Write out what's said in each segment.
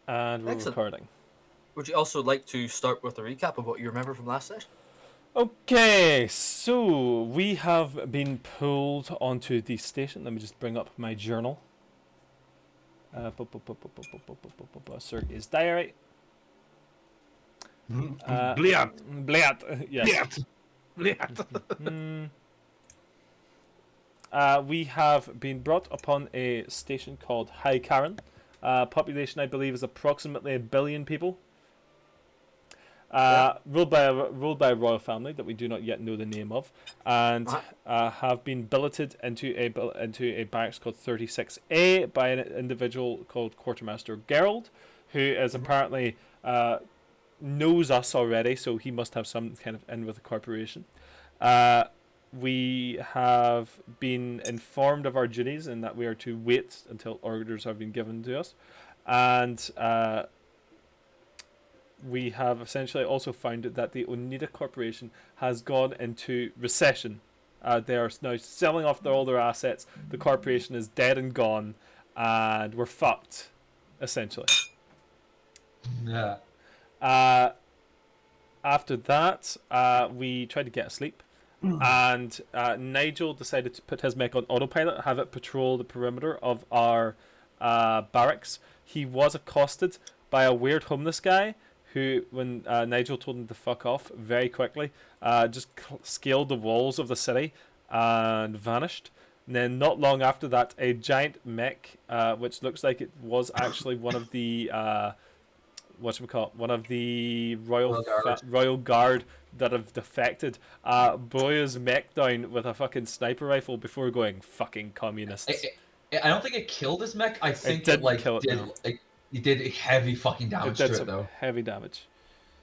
And we're Excellent. recording. Would you also like to start with a recap of what you remember from last session? Okay, so we have been pulled onto the station. Let me just bring up my journal. Sir is diary. Bliat. Bliat, yes. Bliat. We have been brought upon a station called High Karen. Population, I believe, is approximately 1 billion people. Ruled by a royal family that we do not yet know the name of, and have been billeted into a barracks called 36A by an individual called Quartermaster Gerald, who is apparently knows us already, so he must have some kind of in with the corporation. We have been informed of our duties and that we are to wait until orders have been given to us, and we have essentially also found that the Oneida Corporation has gone into recession. They are now selling off all their assets. The corporation is dead and gone, and we're fucked, essentially. Yeah. After that, we tried to get asleep, and Nigel decided to put his mech on autopilot, have it patrol the perimeter of our barracks. He was accosted by a weird homeless guy who, when Nigel told him to fuck off very quickly, just scaled the walls of the city and vanished. And then not long after that, a giant mech, which looks like it was actually one of the one of the royal guard that have defected, blew his mech down with a fucking sniper rifle before going fucking communists. I don't think it killed his mech. I think didn't kill it, no. It did heavy fucking damage It did to some it though. heavy damage.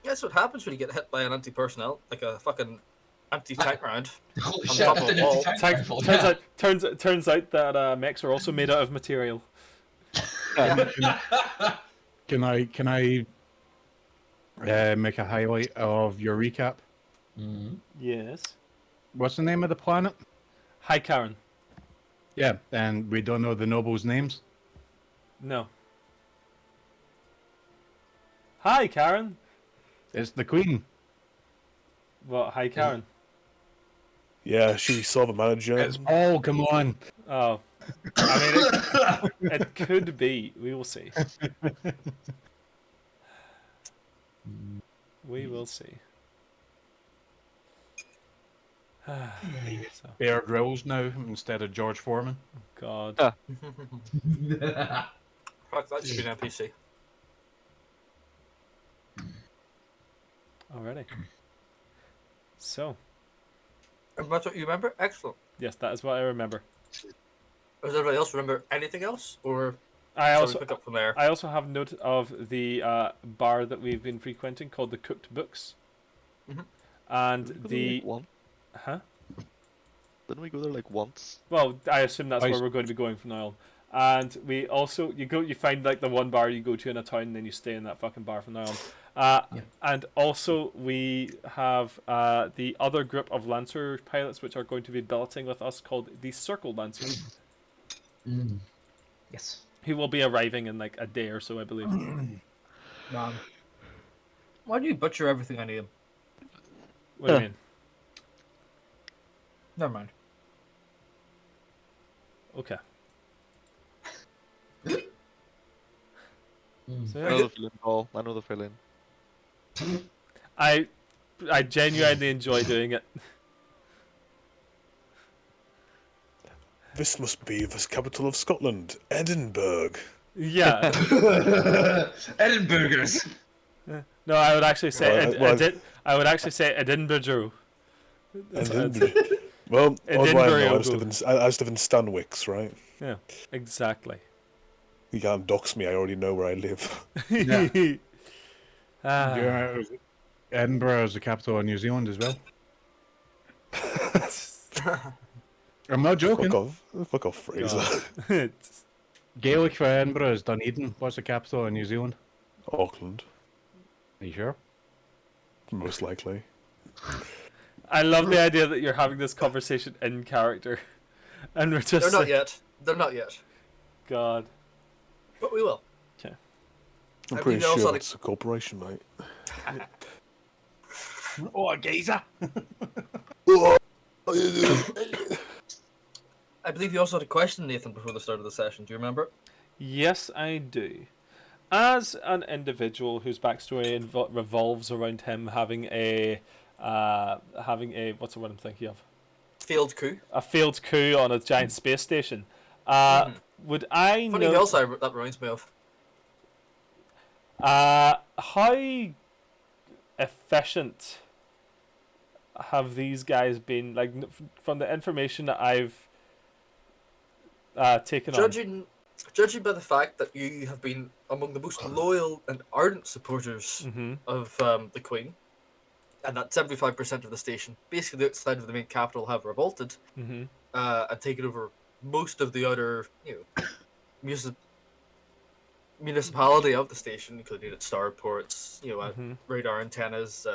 That's what happens when you get hit by an anti-personnel, like a fucking anti-tank round. Holy On shit! top of That's the an wall. anti-tank rifle. Turns out that mechs are also made out of material. Can I make a highlight of your recap? Mm-hmm. Yes. What's the name of the planet? Hi, Karen. Yeah, and we don't know the nobles' names. No. Hi, Karen. It's the Queen. What? Hi, Karen. Yeah, she saw the manager. It's Paul. Come on. Oh, I mean, it could be. We will see. We will see. So, Bear Grylls now instead of George Foreman. God. Fuck, that should be an NPC. Alrighty. So, And that's what you remember? Excellent. yes, that is what I remember. Does everybody else remember anything else? Or I shall we also pick up from there? I also have note of the bar that we've been frequenting called the Cooked Books. Mhm. And Didn't we go there, the like, one? huh? Didn't we go there like once? Well, I assume that's I where s- we're going to be going from now on. And we also you find like the one bar you go to in a town, and then you stay in that fucking bar from now on. Yeah. And also we have the other group of Lancer pilots which are going to be billeting with us called the Circle Lancers, Yes. who will be arriving in like a day or so, I believe. Man. Why do you butcher everything I name? What do you mean? Never mind. Okay. Mm. So, I yeah. know the feeling, Paul. I know the feeling. I genuinely enjoy doing it. This must be the capital of Scotland, Edinburgh. Yeah. Edinburghers. No, I would actually say Well, I would actually say Edinburgh. Edinburgh. Well, Edinburgh, I I'll just go. live in Stanwix, right? Yeah, exactly. You can't dox me. I already know where I live. Yeah. Yeah, Edinburgh is the capital of New Zealand as well. I'm not joking. Fuck off, Fraser. Gaelic for Edinburgh is Dunedin. What's the capital of New Zealand? Auckland, Are you sure? most likely. I love the idea that you're having this conversation in character, and we're just They're not yet. They're not yet. God. But we will. I'm I pretty mean, also, sure like- it's a corporation, mate. Oh, a geezer! I believe you also had a question, Nathan, before the start of the session. Do you remember? Yes, I do. As an individual whose backstory revolves around him having a what's the word I'm thinking of? Failed coup. A failed coup on a giant space station. Would I Funny who know else that reminds me of? how efficient have these guys been? Like from the information that I've taken on. Judging by the fact that you have been among the most loyal and ardent supporters Mm-hmm. of the Queen, and that 75% of the station, basically outside of the main capital, have revolted Mm-hmm. And taken over most of the outer, municipality of the station, including its starports, Mm-hmm. radar antennas,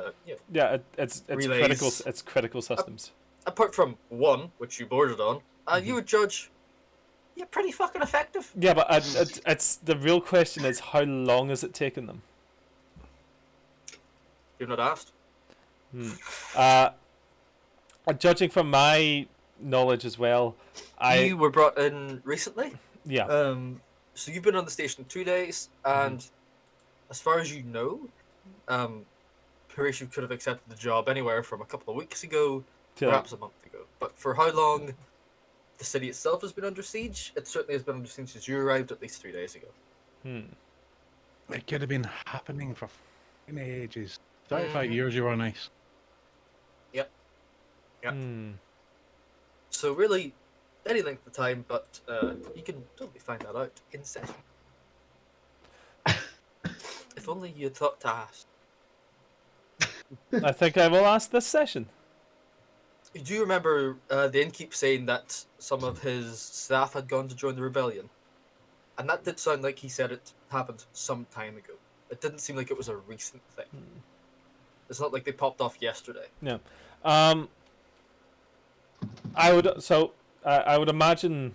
Yeah, it's relays. critical. It's critical systems. apart from one, which you boarded on, Mm-hmm. you would judge, yeah, pretty fucking effective. Yeah, but it's the real question is how long has it taken them? You're not asked. Judging from my knowledge as well, You were brought in recently. yeah. So you've been on the station 2 days, and as far as you know, Horatio could have accepted the job anywhere from a couple of weeks ago, to- perhaps a month ago. But for how long the city itself has been under siege, it certainly has been under siege since you arrived at least 3 days ago. It could have been happening for fucking ages. 35 Mhm. years you were on ice. Yep. Hmm. So really, any length of time, but you can totally find that out in session. If only you had thought to ask. I think I will ask this session. Do you remember the innkeep saying that some of his staff had gone to join the rebellion? And that did sound like he said it happened some time ago. It didn't seem like it was a recent thing. It's not like they popped off yesterday. Yeah. I would imagine.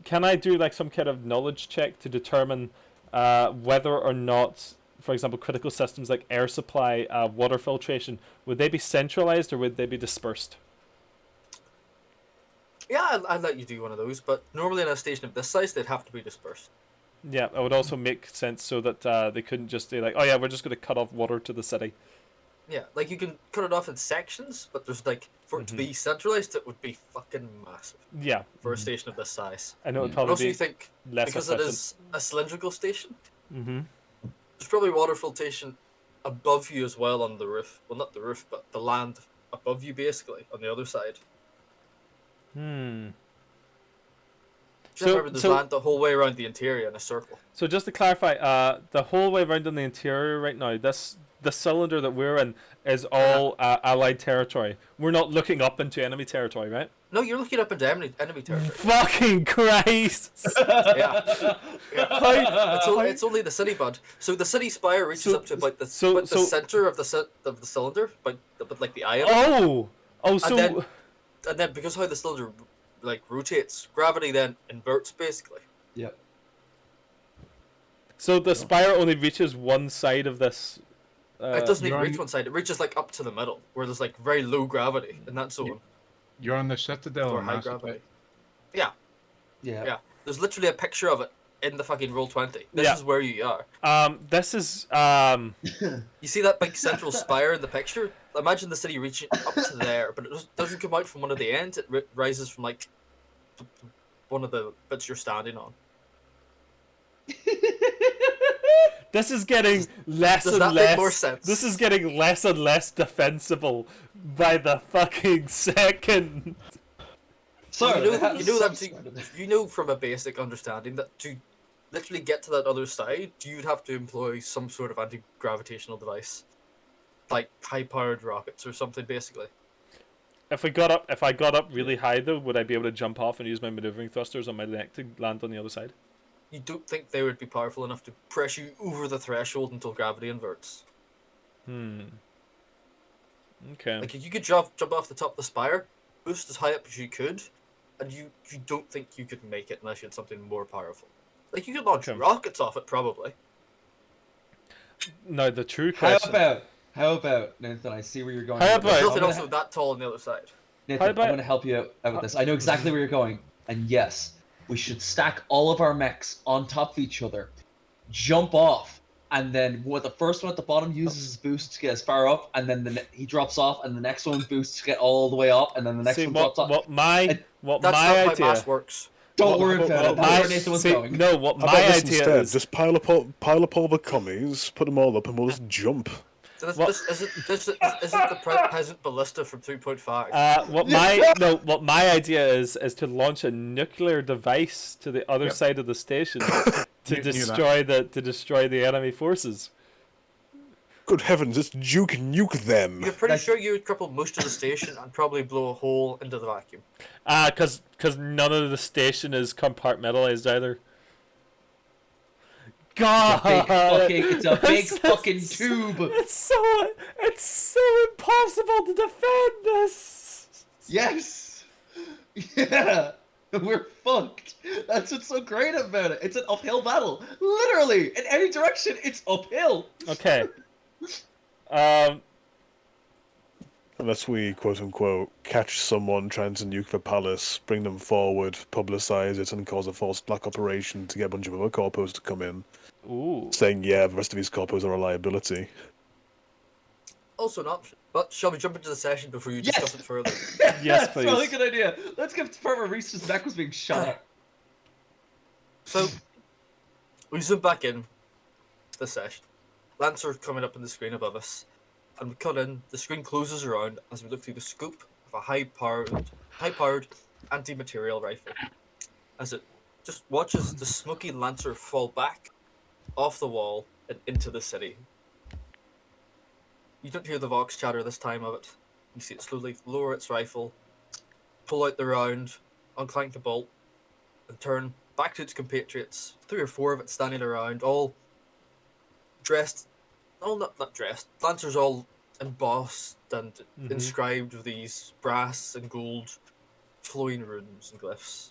Can I do like some kind of knowledge check to determine whether or not, for example, critical systems like air supply, water filtration, would they be centralized or would they be dispersed? Yeah, I'd let you do one of those, but normally in a station of this size, they'd have to be dispersed. Yeah, it would also make sense so that they couldn't just say like, oh yeah, we're just going to cut off water to the city. Yeah, like you can cut it off in sections, but there's like, for it to be centralized, it would be fucking massive Yeah, for a station of this size. I know it'd And probably also, be you think, less because efficient. it is a cylindrical station, Mm-hmm. there's probably water filtration above you as well on the roof. Well, not the roof, but the land above you, basically, on the other side. Just remember, there's land the whole way around the interior in a circle. So just to clarify, the whole way around in the interior right now, the cylinder that we're in is all Allied territory. We're not looking up into enemy territory, right? No, you're looking up into enemy territory. Fucking Christ! Yeah. How- It's only the city, bud. So the city spire reaches So- up to about the so- the so- center of the cylinder, but like the eye of it. Oh, so And then because how the cylinder like rotates, gravity then inverts basically. Yep. so the spire only reaches one side of this. It doesn't even you're reach on- one side. It reaches like up to the middle, where there's like very low gravity in that zone, You're on the Citadel or and high Mass gravity. Effect. Yeah, Yeah. yeah. There's literally a picture of it in the fucking Roll20. This Yeah. is where you are. This is You see that big central spire in the picture? Imagine the city reaching up to there, but it doesn't come out from one of the ends. It rises from like one of the bits you're standing on. This is getting less Does and that less. make more sense? This is getting less and less defensible by the fucking second. Sorry, you know, they had you know that some sort of- you know from a basic understanding that to literally get to that other side, you'd have to employ some sort of anti-gravitational device, like high-powered rockets or something, basically. If I got up really high though, would I be able to jump off and use my maneuvering thrusters on my neck to land on the other side? You don't think they would be powerful enough to press you over the threshold until gravity inverts? Okay. Like you could jump off the top of the spire, boost as high up as you could, and you don't think you could make it unless you had something more powerful. Like you could launch Okay. rockets off it probably, No, the true How question. about, Nathan, I see where you're going. How with this. about- There's I'm nothing gonna also that tall on the other side. Nathan, How I'm about- going to help you out with this. I know exactly where you're going. And yes, we should stack all of our mechs on top of each other, jump off, and then what the first one at the bottom uses his boost to get as far up, and then he drops off, and the next one boosts to get all the way up, and then the next See one drops off. what my And That's my not how idea. mass works. Don't worry how about it. about That's where my Nathan was see, going. no, what How my about this idea instead? is. Just pile up all the commies, put them all up, and we'll just jump. So this, What- this isn't the peasant ballista from 2.5. What my idea is to launch a nuclear device to the other Yep. side of the station to Knew that. destroy the enemy forces. Good heavens, it's Duke Nuke them. You're pretty Like- sure you would cripple most of the station and probably blow a hole into the vacuum. Cause none of the station is compartmentalized either. God, It's a big It's- fucking tube. It's so impossible to defend this. Yes. Yeah. We're fucked. That's what's so great about it. It's an uphill battle. Literally, in any direction, it's uphill. Okay. Unless we, quote unquote, catch someone trying to nuke the palace, bring them forward, publicize it, and cause a false black operation to get a bunch of other corpos to come in, Ooh. saying, yeah, the rest of these corpos are a liability. Also an option. But shall we jump into the session before you Yes. discuss it further? Yes, That's a really please. good idea. Let's give Farmer Reese's neck was being shot at. So, we zoom back in to the session. Lancer coming up on the screen above us. And we cut in, the screen closes around as we look through the scope of a high-powered anti-material rifle. As it just watches the smoky Lancer fall back off the wall and into the city. You don't hear the Vox chatter this time of it. You see it slowly lower its rifle, pull out the round, unclank the bolt, and turn back to its compatriots. 3 or 4 of it standing around, all dressed. Oh, not dressed. Lancers all embossed and inscribed with these brass and gold flowing runes and glyphs.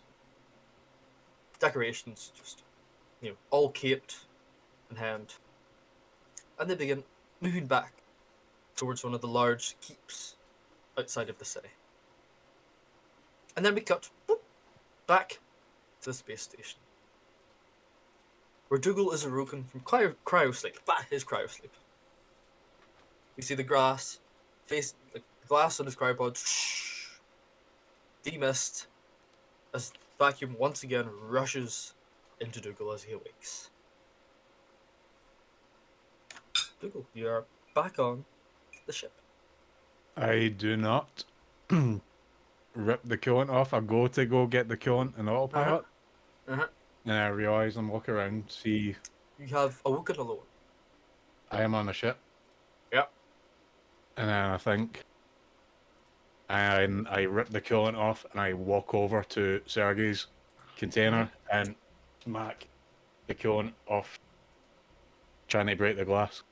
Decorations, just, all caped in hand. And they begin moving back towards one of the large keeps outside of the city. And then we cut back to the space station, where Dougal is awoken from cryosleep. His cryosleep. We see the glass on his cryopod demist as the vacuum once again rushes into Dougal as he awakes. Dougal, you are back on the ship. I do not rip the coolant off. I go to get the coolant in autopilot, Uh-huh. and I realise I'm looking around, see You have awoken alone. I am on a ship. Yep. And then I think, and I rip the coolant off, and I walk over to Sergei's container and smack the coolant off, trying to break the glass.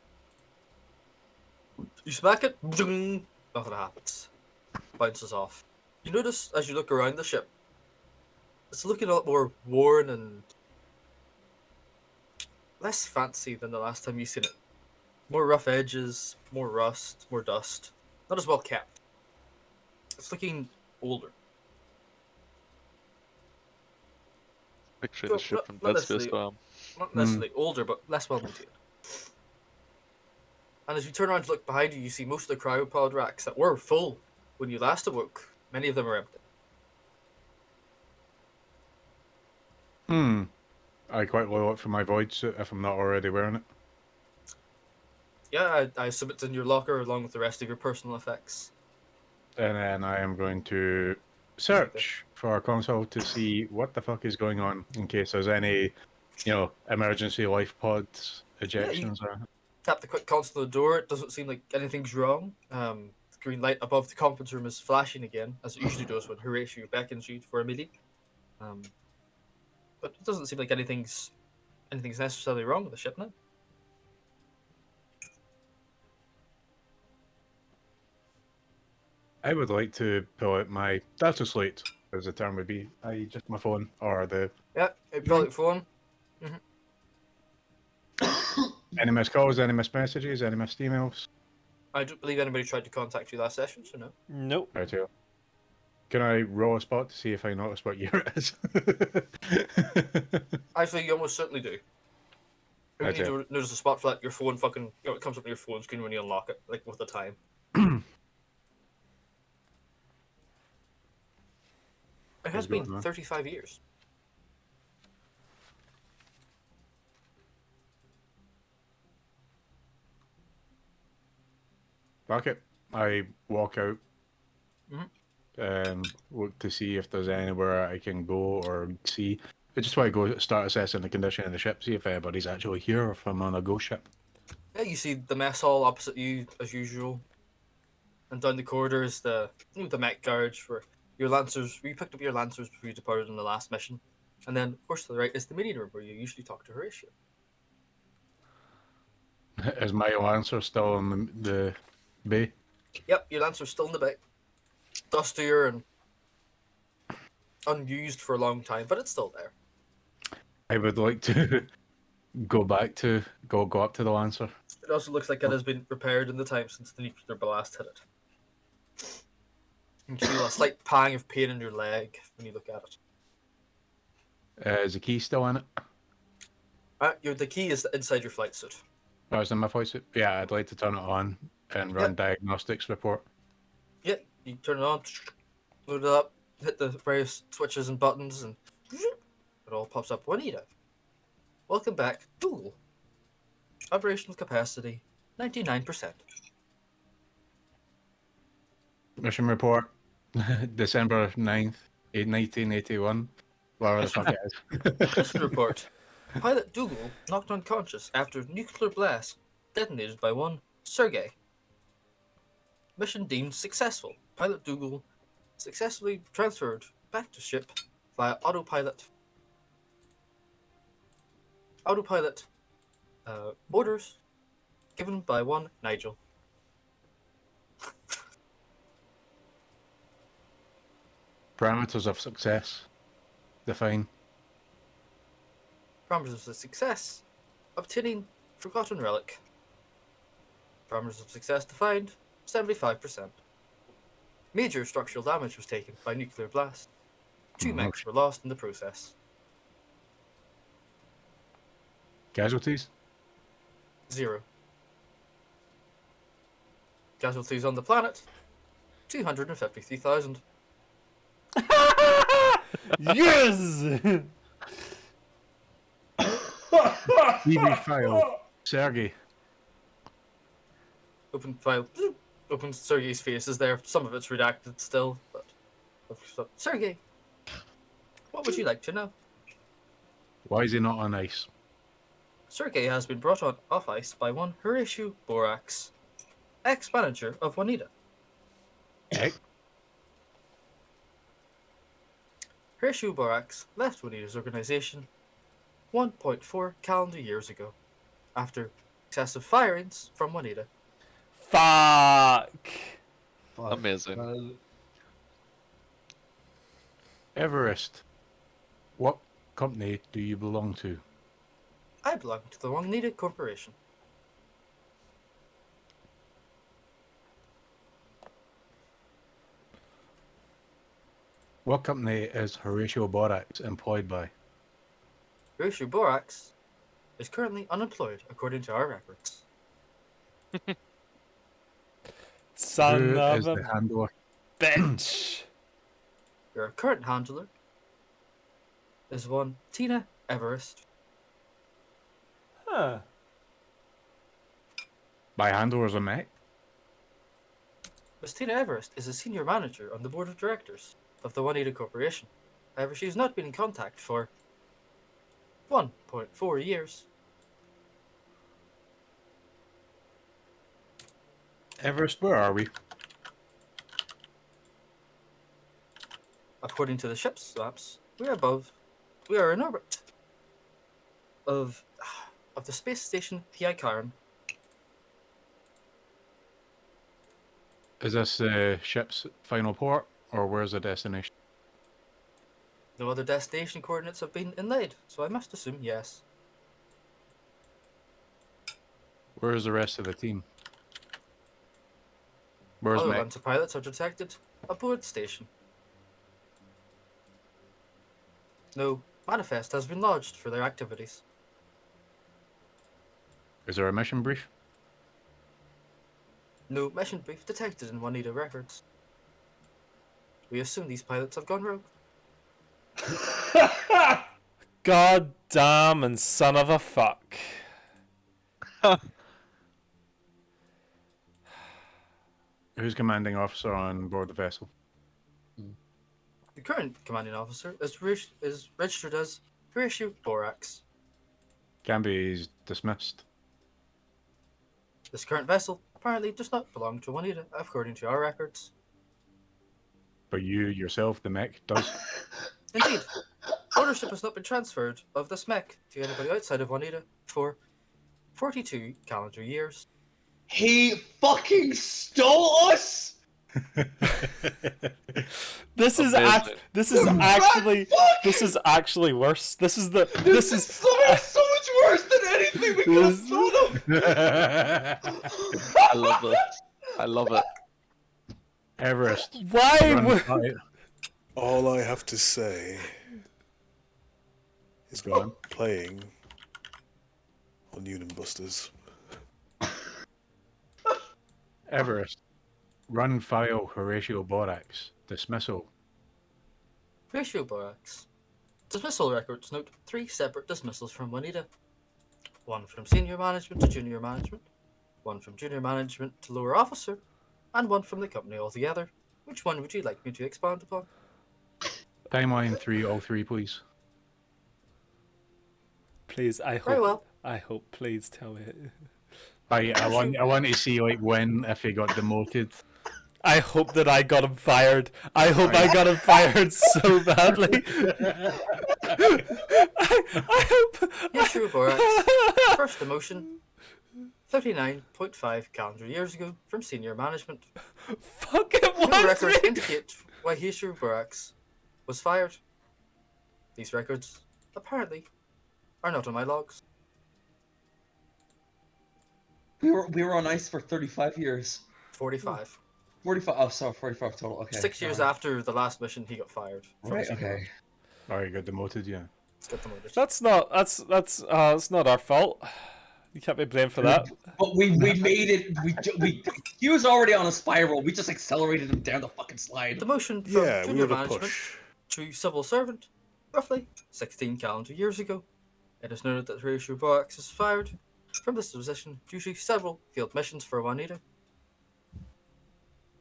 You smack it, nothing happens. Bounces off. You notice as you look around the ship, it's looking a lot more worn and less fancy than the last time you've seen it. More rough edges, more rust, more dust. Not as well kept. It's looking older. Picture Well, the ship not- from not Dead Space necessarily. Farm. Not necessarily older, but less well maintained. And as you turn around to look behind you, you see most of the cryopod racks that were full when you last awoke. Many of them are empty. I quite look for my void suit if I'm not already wearing it. Yeah, I assume it's in your locker along with the rest of your personal effects. And then I am going to search for our console to see what the fuck is going on in case there's any, emergency life pods ejections or. Tap the quick console on the door. It doesn't seem like anything's wrong. The green light above the conference room is flashing again, as it usually does when Horatio beckons you for a meeting. But it doesn't seem like anything's necessarily wrong with the ship now. I would like to pull out my data slate, as the term would be, i.e. just my phone or the. Yeah, a public phone. Any missed calls? Any missed messages? Any missed emails? I don't believe anybody tried to contact you last session, so no. Nope. Right here. Can I roll a spot to see if I notice what year it is? Actually, you almost certainly do. You Right need to notice a spot for that. Your phone fucking, it comes up on your phone screen when you unlock it, like with the time. It has Good been man. 35 years. Back it. I walk out. Mhm. Look to see if there's anywhere I can go or see. I just want to go start assessing the condition of the ship, see if anybody's actually here or if I'm on a ghost ship. Yeah, you see the mess hall opposite you as usual, and down the corridor is the the mech garage where your lancers. We picked up your lancers before you departed on the last mission, and then of course to the right is the meeting room where you usually talk to Horatio. Is my Lancer still in the bay? Yep, your lancer's still in the bay, dustier and unused for a long time, but it's still there. I would like to go up to the Lancer. It also looks like it has been repaired in the time since the nuclear blast hit it. You feel a slight pang of pain in your leg when you look at it. Is the key still in it? The key is inside your flight suit. Oh, it's in my voice. Yeah, I'd like to turn it on and run diagnostics report. Yeah, you turn it on, load it up, hit the various switches and buttons, and it all pops up. Juanita, welcome back. Google. Operational capacity, 99%. Mission report, December 9th, 1981. Whatever the fuck it is. Mission report. Pilot Dougal knocked unconscious after nuclear blast detonated by one Sergei. Mission deemed successful. Pilot Dougal successfully transferred back to ship via autopilot. Autopilot orders given by one Nigel. Parameters of success. Define. Parameters of success. Obtaining Forgotten Relic. Parameters of success defined 75%. Major structural damage was taken by nuclear blast. 2 mechs were lost in the process. Casualties? 0. Casualties on the planet 253,000. Yes! DB file. Sergey. Open file. Open Sergei's face is there. Some of it's redacted still, but Sergei, what would you like to know? Why is he not on ice? Sergei has been brought off ice by one Horatio Borax, ex-manager of Juanita. Heck. Horatio Borax left Juanita's organization 1.4 calendar years ago, after excessive firings from Juanita. Fuck! Amazing. Everest. What company do you belong to? I belong to the Juanita Corporation. What company is Horatio Borax employed by? Horatio Borax is currently unemployed, according to our records. Son Who of is a the handler? bitch! Your current handler is one Tina Everest. Huh. By handler as a mech? Miss Tina Everest is a senior manager on the board of directors of the Juanita Corporation. However, she has not been in contact for 1.4 years. Everest, where are we? According to the ship's maps, we are in orbit of the space station Pi Karan. Is this the ship's final port, or where's the destination? No other destination coordinates have been inlaid, so I must assume yes. Where's the rest of the team? Where's Other Mick? ones of pilots are detected aboard station. No manifest has been lodged for their activities. Is there a mission brief? No mission brief detected in Juanita records. We assume these pilots have gone rogue. God damn and son of a fuck. Who's commanding officer on board the vessel? The current commanding officer is registered as Horatio Borax. Canby is dismissed. This current vessel apparently does not belong to Juanita, according to our records. But you yourself, the mech, does. Indeed, ownership has not been transferred of this mech to anybody outside of Juanita for 42 calendar years. He fucking stole us. This is Amazing. actually Fuck! this is actually worse. This is This is so much worse than anything we could have told him. I love this. I love it. Everest. why Run would fight. All I have to say is Go on. playing on Union Busters. Everest. Run file Horatio Borax. Dismissal. Horatio Borax. Dismissal records note 3 separate dismissals from Juanita. One from senior management to junior management, one from junior management to lower officer, and one from the company altogether. Which one would you like me to expand upon? Timeline 3, all 3, please. please I Very hope well. I hope please tell me. I want to see like when if he got demoted. I hope that I got him fired. I hope I got him fired so badly. I hope. Horatio Borax. First demotion 39.5 calendar years ago from senior management. Fuck it No was records me. indicate why Horatio Borax was fired. These records, apparently, are not on my logs. We were on ice for 35 years. 45. 45. Oh, sorry, 45 total. Okay. 6 years alright. after the last mission, he got fired. from Right. senior Okay. Oh, he got demoted, yeah. Got demoted. That's not our fault. You can't be blamed for that. But we made it. He was already on a spiral. We just accelerated him down the fucking slide. Demotion from Yeah, we junior were the management push. to civil servant, roughly 16 calendar years ago. It is noted that Horatio Borax is fired from this position due to several field missions for Juanita.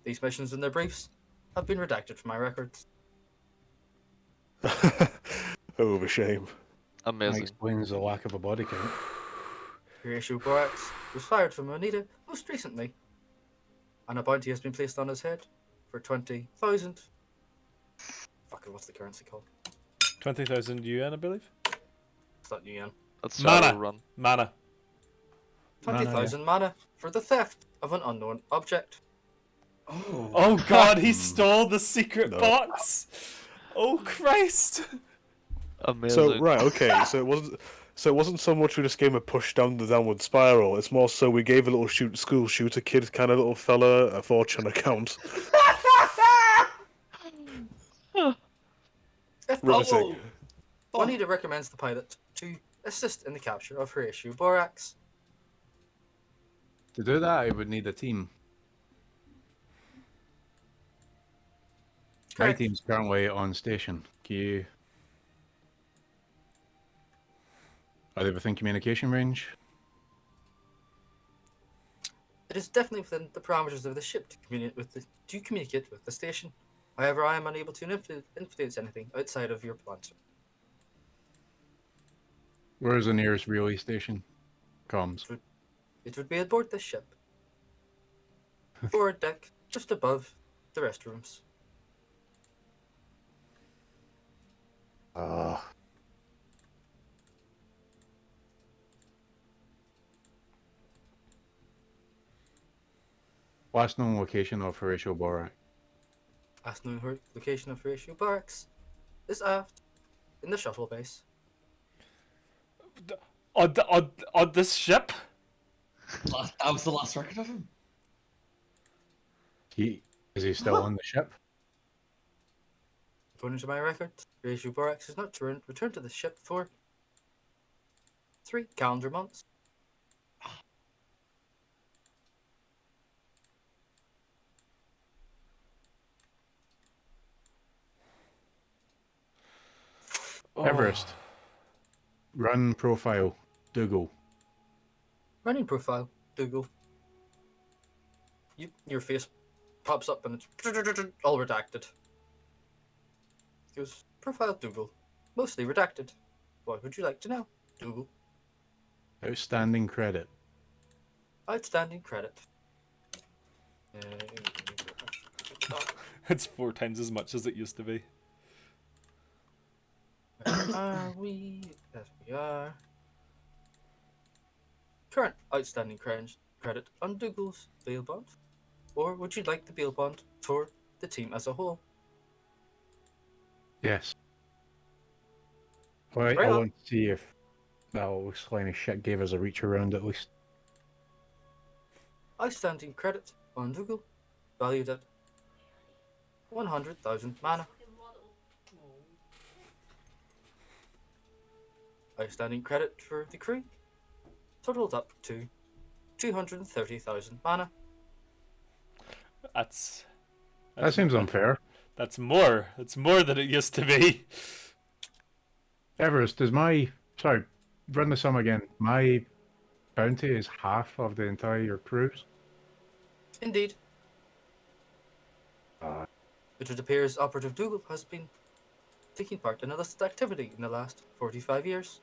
These missions and their briefs have been redacted from my records. Oh, the shame. That Amazing. explains the lack of a body count. Horatio Borax was fired from Juanita most recently, and a bounty has been placed on his head for 20,000. Fucking, what's the currency called? 20,000 UN, I believe. It's not yen. That's Mana. Shadowrun. Mana. 20,000 mana for the theft of an unknown object. Oh. Oh God, he stole the secret No. box. Oh Christ. Amazing. So right, okay. So it wasn't so much we just gave him a push down the downward spiral. It's more so we gave a little school shooter kid kind of little fella a fortune account. If Right. possible, Juanita recommends the pilot to assist in the capture of Horatio Borax. To do that, I would need a team. My Correct. team's currently on station. Can you... Are they within communication range? It is definitely within the parameters of the ship to communicate with the station. However, I am unable to influence anything outside of your plans. Where is the nearest relay station? Comms. It would be aboard this ship. Forward deck, just above the restrooms. Last known location of Horatio Borax. Last known location of Horatio Borax is aft in the shuttle base. On this ship? That was the last record of him. Is he still on the ship? According to my record, Horatio Borax has not returned to the ship for 3 calendar months. Everest. Run profile. Dougal. Running profile, Google. Your face pops up and it's all redacted. It goes, profile Google. Mostly redacted. What would you like to know? Google. Outstanding credit. Outstanding credit. It's 4 times as much as it used to be. Are we? Yes, we are. Current outstanding credit on Dougal's bail bond? Or would you like the bail bond for the team as a whole? Yes. Well, I Right on. want to see if that little slimy shit gave us a reach around at least. Outstanding credit on Dougal, valued at 100,000 mana. Outstanding credit for the crew, totaled up to 230,000 mana. That seems unfair. That's more. It's more than it used to be. Everest, sorry, run the sum again. My bounty is half of the entire cruise. Indeed, Uh, it appears Operative Dougal has been taking part in illicit activity in the last 45 years.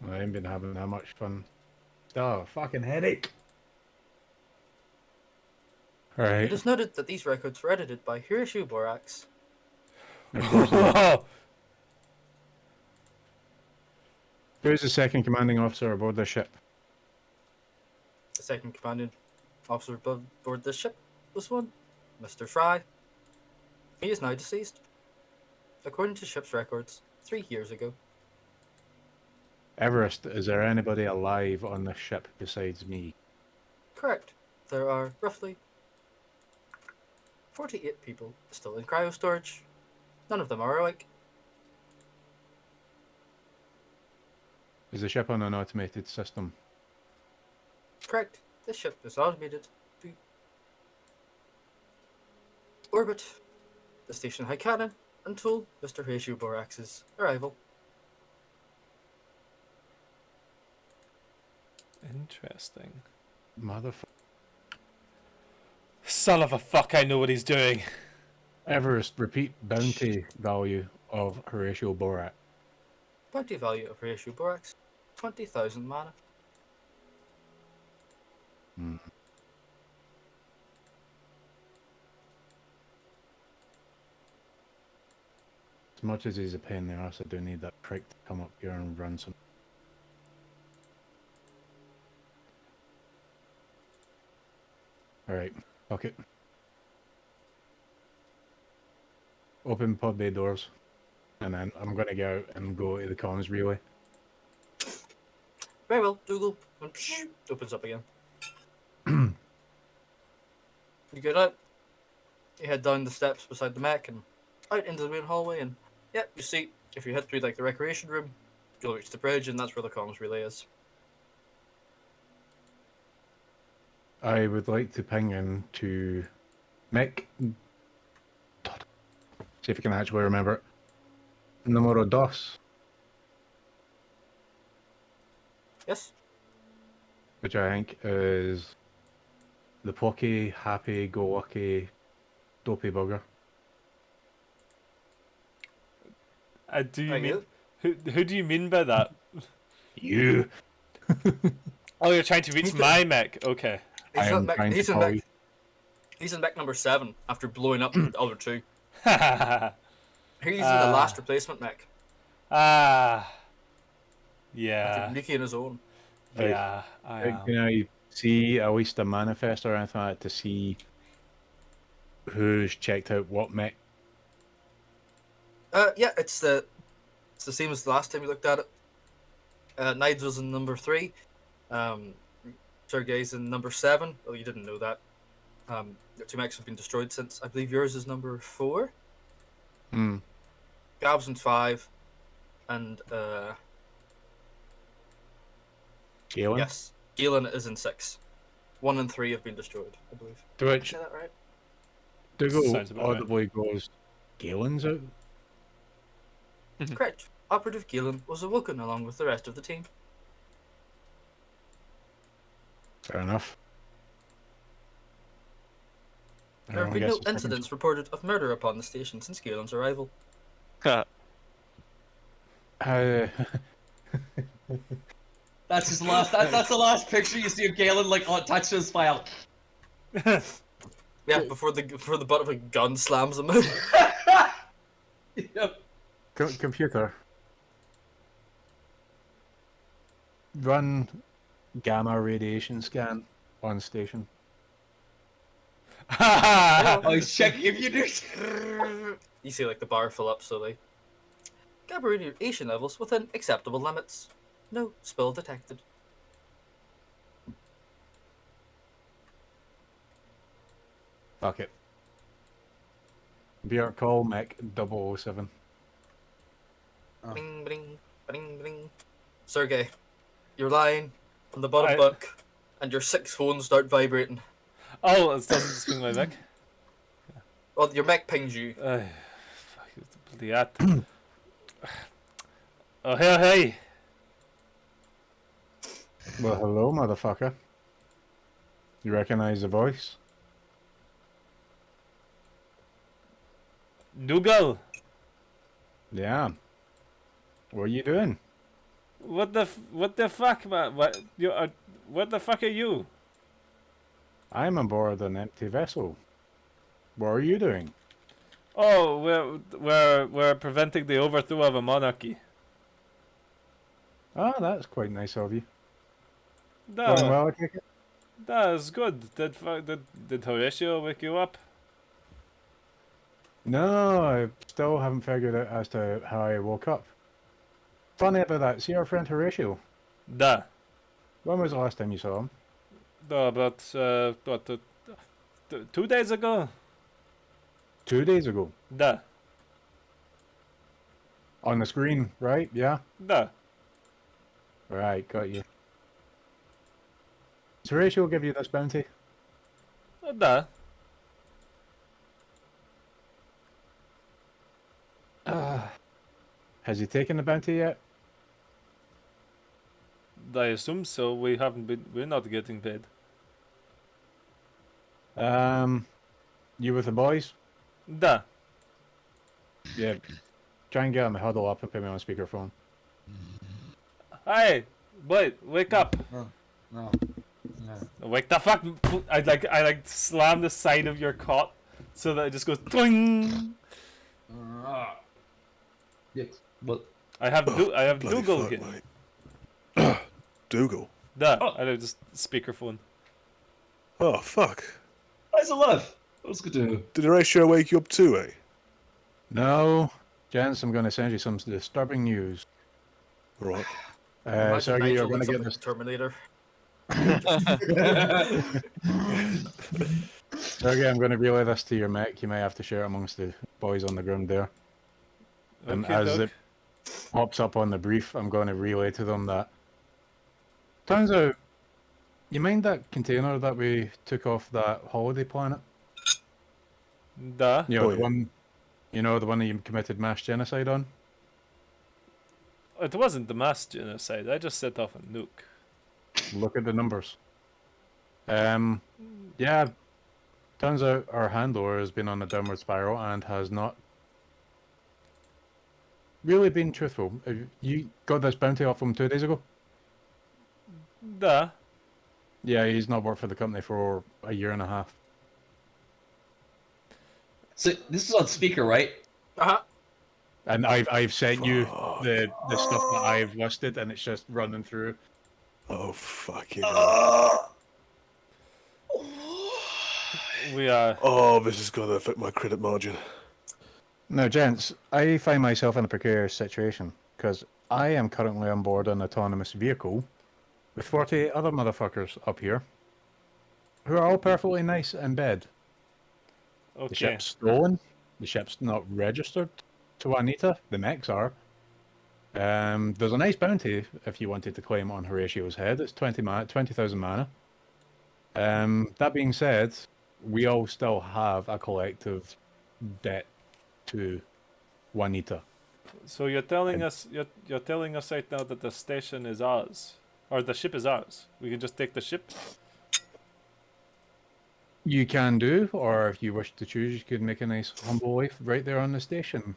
I ain't been having that much fun. Oh, fucking headache. It Alright. is noted that these records were edited by Horatio Borax. Who's the second commanding officer aboard the ship? The second commanding officer aboard this ship was one Mr. Fry. He is now deceased, according to ship's records, 3 years ago. Everest, is there anybody alive on the ship besides me? Correct. There are roughly 48 people still in cryo storage. None of them are awake. Is the ship on an automated system? Correct. This ship is automated to orbit the station High Cannon until Mr. Horatio Borax's arrival. Interesting. Motherfucker. Son of a fuck, I know what he's doing. Everest, repeat bounty value of Horatio Borat. Bounty value of Horatio Borax, 20,000 mana. As much as he's a pain in the arse, I do need that prick to come up here and run some. Alright, fuck it. Open pod bay doors. And then I'm gonna go out and go to the comms relay. Very well, Dougal. And opens up again. You get out. You head down the steps beside the mech and out into the main hallway, and yeah, you see, if you head through like the recreation room, you'll reach the bridge, and that's where the comms relay is. I would like to ping in to Mick. See if I can actually remember it. Numero dos, Yes? which I think is the Pocky, Happy, Go Lucky, Dopey Bugger. Do you Right, mean you? who do you mean by that? You! Oh, you're trying to reach my mech. Okay. I He's, am not trying mech, to he's, in call mech, you. he's in mech number 7 after blowing up the other 2. ah, He's in the last replacement mech yeah, after making his own. yeah. I am. Can I see at least a manifest or anything like that to see who's checked out what mech? Yeah, it's the same as the last time we looked at it. Nigel's in number 3. Sergey's in number 7. Oh, you didn't know that. The 2 mechs have been destroyed since. I believe yours is number 4. Hmm. Gab's in 5. And, Galen? yes, Galen is in 6. 1 and 3 have been destroyed, I believe. To Did I which say that right? Dougal Sounds about right. audibly goes, Galen's out? Correct. Operative Galen was awoken along with the rest of the team. Fair enough. There have Everyone been gets no a second incidents reported of murder upon the station since Galen's arrival. How, That's his last. That's the last picture you see of Galen like attached to his file. Yeah, before the butt of a gun slams him. Yep. computer. Run gamma radiation scan on station. Oh, he's checking if you do. You see, like, the bar fill up slowly. Gamma radiation levels within acceptable limits. No spill detected. Fuck it. Beer call mech 007. Oh. Bring, bring, bring, bring. Sergey, you're lying on the bottom I- bunk, and your 6 phones start vibrating. Oh, it doesn't just ping my mech. Well, your mech pings you. Fuck, it's the bloody at. Oh, hey. Well, hello, motherfucker. You recognize the voice? Dougal, Yeah. What are you doing? what the fuck, man? What the fuck are you? I'm aboard an empty vessel. What are you doing? Oh, we're preventing the overthrow of a monarchy. Ah, that's quite nice of you. That, Going well, I take it? that is good. Did Horatio wake you up? No, I still haven't figured out as to how I woke up. Funny about that. See our friend Horatio? Da. When was the last time you saw him? About 2 days ago. 2 days ago. Da. On the screen, right? Yeah? Da. Right, got you. Does Horatio give you this bounty? Da. Has he taken the bounty yet? I assume so. We haven't been. We're not getting paid. You with the boys? Da. Yeah. Try and get him to huddle up and put me on speakerphone. Hey, boy, wake up! No. No. Wake the fuck! I slam the side of your cot so that it just goes twing. Yes. Well, I have Bloody Dougal fuck, here. mate. Dougal? Da. Oh. I have just speakerphone. Oh, fuck. how's it live? What's good to Did Horatio wake you up too, eh? No. Gents, I'm going to send you some disturbing news. Right. Imagine Sergey, you're Nigel going to with get something this. Terminator. Sergey, I'm going to relay this to your mech. You may have to share it amongst the boys on the ground there. And Okay, as Doug. it pops up on the brief, I'm going to relay to them that. Turns out, you mind that container that we took off that holiday planet? Da. You know, Oh, the yeah. one. You know, the one that you committed mass genocide on? It wasn't the mass genocide. I just set off a nuke. Look at the numbers. Yeah. Turns out our handler has been on a downward spiral and has not really been truthful. You got this bounty off him 2 days ago? Da. Yeah, he's not worked for the company for a year and a half. So this is on speaker, right? Uh-huh. And I've sent you the stuff that I've listed, and it's just running through. Oh, fucking hell. We are. Oh, this is going to affect my credit margin. Now, gents, I find myself in a precarious situation because I am currently on board an autonomous vehicle with 48 other motherfuckers up here who are all perfectly nice in bed. The Okay. ship's stolen. The ship's not registered to Juanita. The mechs are. There's a nice bounty if you wanted to claim on Horatio's head. It's 20,000 mana. That being said, we all still have a collective debt to Juanita. So you're telling us you're telling us right now that the station is ours, or the ship is ours. We can just take the ship. You can do, or if you wish to choose, you could make a nice humble life right there on the station.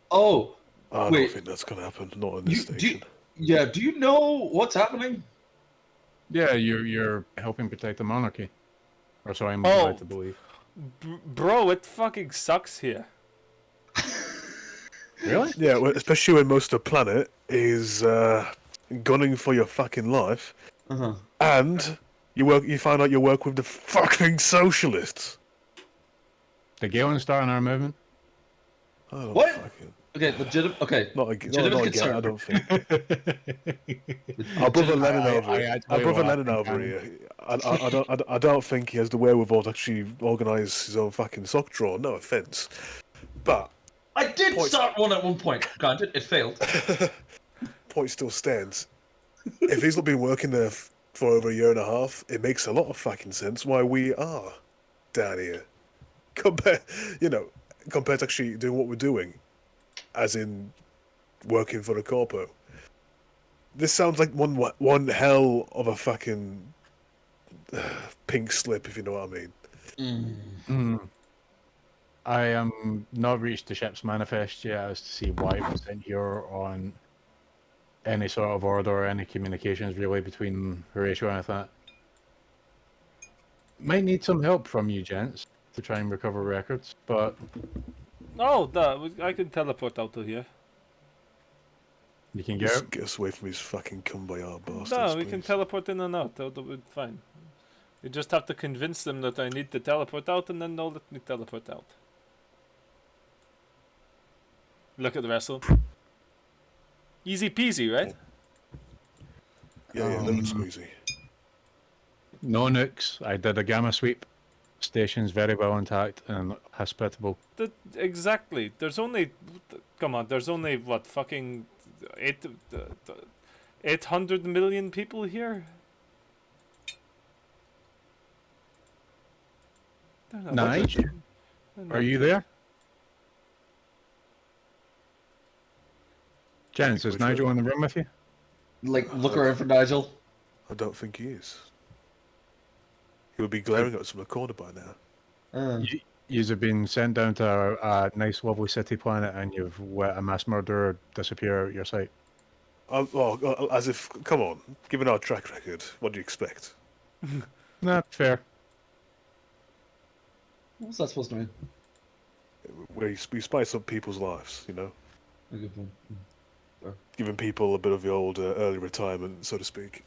Oh, I Wait. don't think that's gonna happen. Not in this you, do, station. yeah. Do you know what's happening? Yeah, you're helping protect the monarchy. Or so I'm Oh. led to believe. Bro, it fucking sucks here. Really? Yeah, well, especially when most of the planet is gunning for your fucking life, Uh-huh. and you find out you work with the fucking socialists. The Galen Star in our movement? I don't What? fucking Okay, legitimate. Okay, legitimate not again. concern. I don't think. Our brother Lenin over I here. actually Our brother laugh Lenin over sometimes. here. I don't think he has the wherewithal to actually organise his own fucking sock drawer. No offence, but I did Point. start one at one point. Granted, it failed. point still stands. If he's not been working there for over a year and a half, it makes a lot of fucking sense why we are down here. Compared to actually doing what we're doing, as in working for the corpo. This sounds like one hell of a fucking pink slip, if you know what I mean. Hmm. I am not reached the ship's manifest yet as to see why it was sent here on any sort of order or any communications really between Horatio and that. Might need some help from you gents to try and recover records, but Oh, I can teleport out to here. you can get Just out. get us away from these fucking kumbaya bastards. No, we can please. teleport in and out. That'll be fine. You just have to convince them that I need to teleport out, and then they'll let me teleport out. Look at the vessel. Easy peasy, right? Yeah, lemon squeezy. No nukes. I did a gamma sweep. Station's very well intact and hospitable. Exactly. There's only, come on. There's only what fucking 800 million people here. They're not Nige, They're are not- you there? Gents, is Which one? Nigel in the room with you? Like, look around for Nigel. I don't think he is. He would be glaring at us from the corner by now. You've been sent down to a nice, lovely city planet, and you've let a mass murderer disappear out your sight. As if, come on, given our track record, what do you expect? Nah, fair. What's that supposed to mean? We spice up people's lives, you know? A good one. Giving people a bit of the old early retirement, so to speak.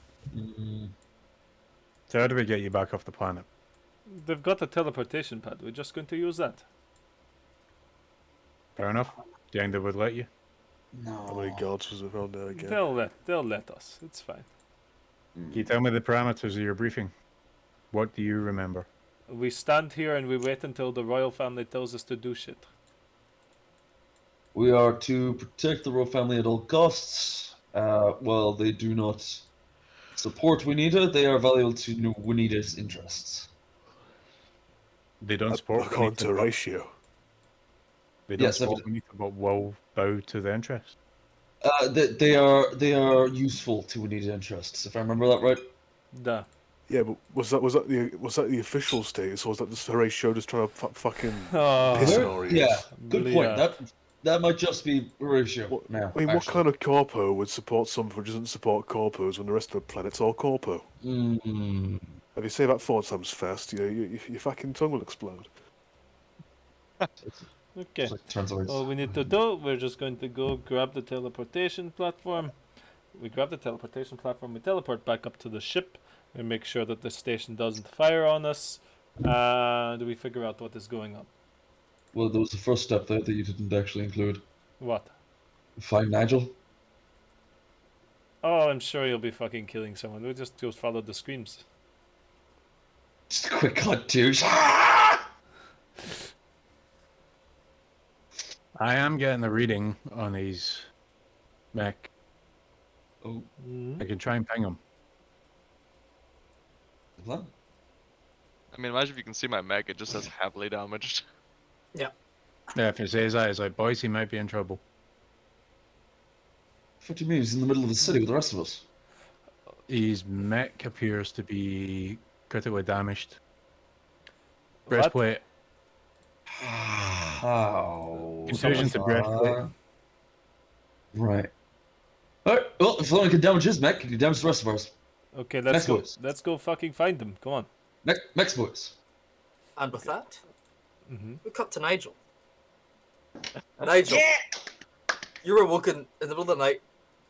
So how do we get you back off the planet? They've got a teleportation pad. We're just going to use that. Fair enough. Do you think they would let you? How many guards was around there again? They'll let us. It's fine. Can you tell me the parameters of your briefing? What do you remember? We stand here and we wait until the royal family tells us to do shit. We are to protect the royal family at all costs. While they do not support Winita, they are valuable to Winita's interests. They don't support According to Juanita, ratio. They don't Yes, support Juanita, but will bow to the interest. They are useful to Winita's interests, if I remember that right. Duh. Yeah, but was that the official status, or was that just Horatio just trying to fucking Oh, piss Where- in our ears? Yeah, good point. Yeah. That might just be Horatio What- now. I mean, what actually. kind of corpo would support something which doesn't support corpos when the rest of the planet's all corpo? Mm. If you say that 4 times fast, your fucking tongue will explode. okay. It's like translates. All we need to do, we're just going to go grab the teleportation platform. We grab the teleportation platform, we teleport back up to the ship, we make sure that the station doesn't fire on us, and we figure out what is going on. Well, there was the first step there that you didn't actually include. What? Fine, Nigel. Oh, I'm sure you'll be fucking killing someone. We'll just go follow the screams. Just a quick cut, douche. I am getting the reading on his mech. Oh, I can try and ping him. what? I mean, imagine if you can see my mech, it just says heavily damaged. Yeah, if it says that, it's like, boys, he might be in trouble. 50 meters in the middle of the city with the rest of us. His mech appears to be critically damaged. What? Breastplate. How? Contusion to breastplate. Right. Alright, well, if someone can damage his mech, he can damage the rest of ours. Okay, let's Next go. voice. Let's go fucking find them. Come on. Mech's boys. And with that, Mm-hmm. we cut to Nigel. Nigel, you were woken in the middle of the night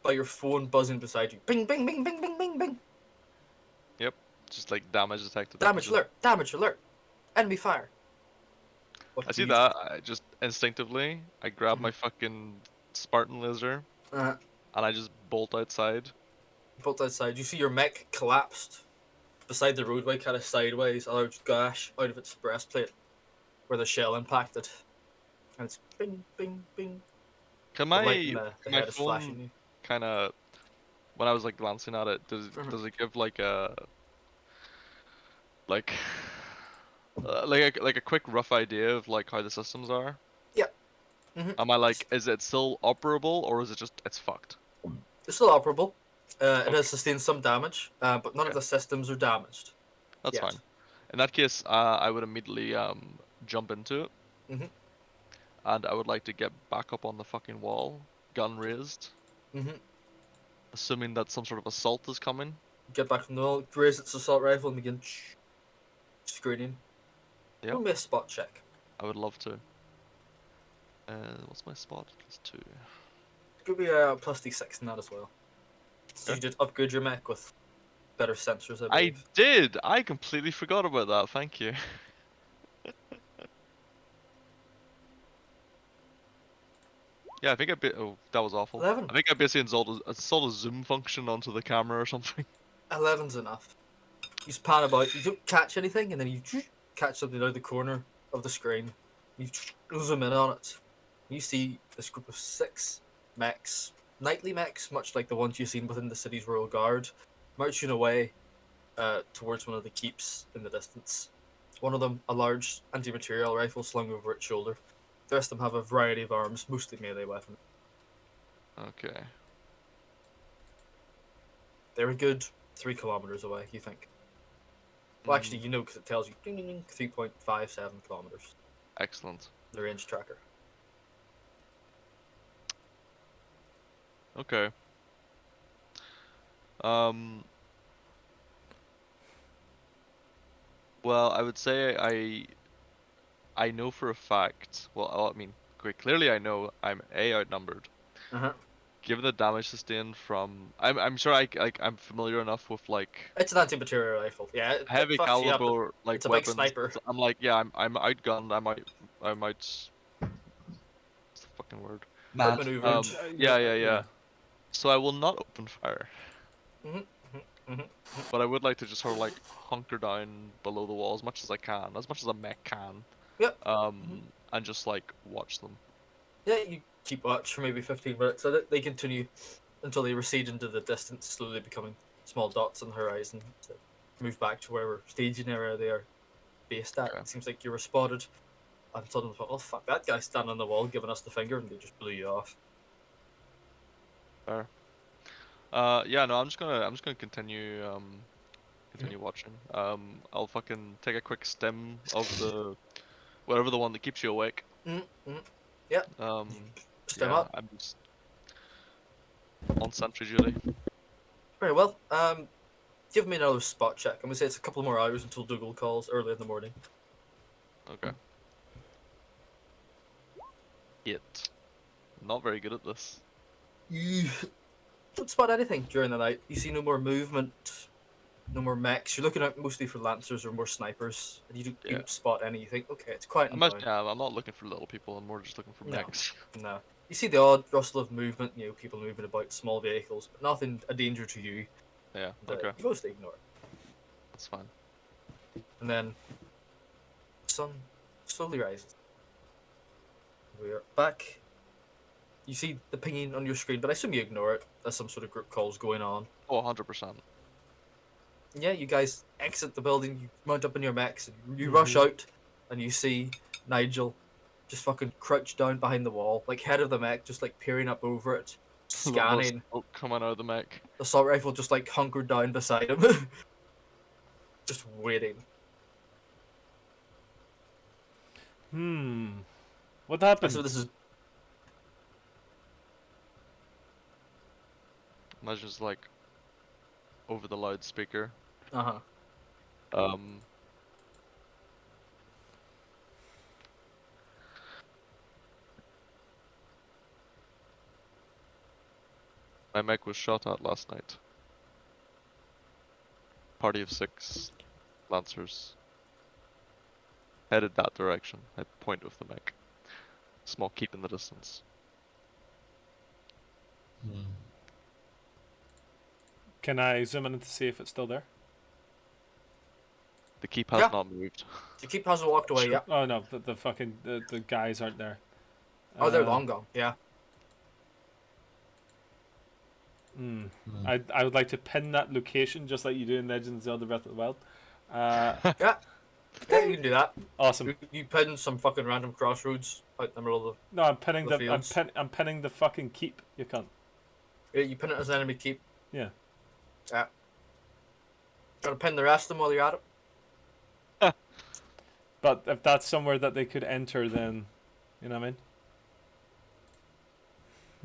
by your phone buzzing beside you. Bing, bing, bing, bing, bing, bing, bing. Just like damage detected. Damage alert, damage alert. Enemy fire. What I do see you that. I just instinctively, I grab Mhm. my fucking Spartan laser do? and I just bolt outside. Bolt outside. You see your mech collapsed beside the roadway, kind of sideways, a large gash out of its breastplate where the shell impacted. And it's bing, bing, bing. Can The my light in the can my head is flashing phone you. kind of, when I was like glancing at it, does it give like a like like a quick rough idea of like how the systems are? Yep. Mhm. Am I like, is it still operable or is it just it's fucked? It's still operable. It Okay. has sustained some damage, but none of Okay. the systems are damaged. That's Yes. fine. In that case, I would immediately jump into it, Mhm. and I would like to get back up on the fucking wall, gun raised, Mhm. assuming that some sort of assault is coming. Get back from the wall, raise its assault rifle, and begin screening. Yep. Roll me a spot check. I would love to. What's my spot? +2. Could be a plus d6 in that as well. So Okay. you did upgrade your mech with better sensors, I I believe. did. I completely forgot about that. Thank you. Yeah, I think oh, that was awful. 11. I think I basically installed a zoom function onto the camera or something. 11's enough. You span about, you don't catch anything, and then you catch something out of the corner of the screen. You zoom in on it. You see this group of 6 mechs, nightly mechs, much like the ones you've seen within the city's Royal Guard, marching away towards one of the keeps in the distance. One of them, a large anti-material rifle slung over its shoulder. The rest of them have a variety of arms, mostly melee weapons. Okay. They're a good 3 kilometers away, you think. Well, actually, you know, because it tells you ding, ding, ding, 3.57 kilometers. Excellent. The range tracker. Okay. Well, I would say I know for a fact. Well, I mean, quite clearly I know I'm outnumbered. Uh-huh. Given the damage sustained from, I'm sure I'm familiar enough with like It's an anti-material rifle. Yeah, it heavy fucks you up. caliber like it's a big weapons. sniper. I'm like, yeah, I'm outgunned. I might. What's the fucking word? Matt. Outmaneuvered. Yeah. So I will not open fire. Mhm, mhm. But I would like to just sort of like hunker down below the wall as much as I can, as much as a mech can. Yep. And just like watch them. Yeah, you keep watch for maybe 15 minutes, so they continue until they recede into the distance, slowly becoming small dots on the horizon to move back to wherever staging area they are based at. Okay. It seems like you were spotted, and someone thought, "Oh fuck, that guy's standing on the wall giving us the finger," and they just blew you off. Fair. Yeah, no, I'm just gonna continue watching. I'll fucking take a quick stem of the whatever the one that keeps you awake. Mm-hmm. Yeah. Stem Yeah, up. I'm just on sentry duty. Very well. Give me another spot check. I'm gonna say it's a couple more hours until Dougal calls early in the morning. Okay. Hit. Not very good at this. You don't spot anything during the night. You see no more movement, no more mechs. You're looking out mostly for lancers or more snipers, and you Yeah. don't spot any. You think, okay, it's quiet I'm and not, down. yeah, I'm not looking for little people. I'm more just looking for No. mechs. No. You see the odd rustle of movement, people moving about, small vehicles, but nothing a danger to you. Yeah. And, Okay. you mostly ignore it. That's fine. And then the sun slowly rises. We're back. You see the pinging on your screen, but I assume you ignore it. There's some sort of group calls going on. Oh, 100%. Yeah, you guys exit the building, you mount up in your mechs, and you rush out, and you see Nigel just fucking crouched down behind the wall, like head of the mech, just like peering up over it, scanning. Oh, coming out of the mech. Assault rifle just like hunkered down beside him, just waiting. What happened? So this is Imagine it's like over the loudspeaker. uh-huh. My mech was shot at last night. Party of 6 lancers headed that direction. I point with the mech. Small keep in the distance. Can I zoom in to see if it's still there? The keep has Yeah. not moved. The keep hasn't walked away yet. Oh no, the guys aren't there. Oh, they're long gone. Yeah. I would like to pin that location just like you do in Legends of Zelda Breath of the Wild. Yeah, you can do that. Awesome. You pin some fucking random crossroads out in the middle of No, I'm pinning The the I'm, fields. I'm pinning the fucking keep. You can't. you pin it as an enemy keep. Yeah. Yeah. Gotta pin the rest of them while you're at it. But if that's somewhere that they could enter, then you know what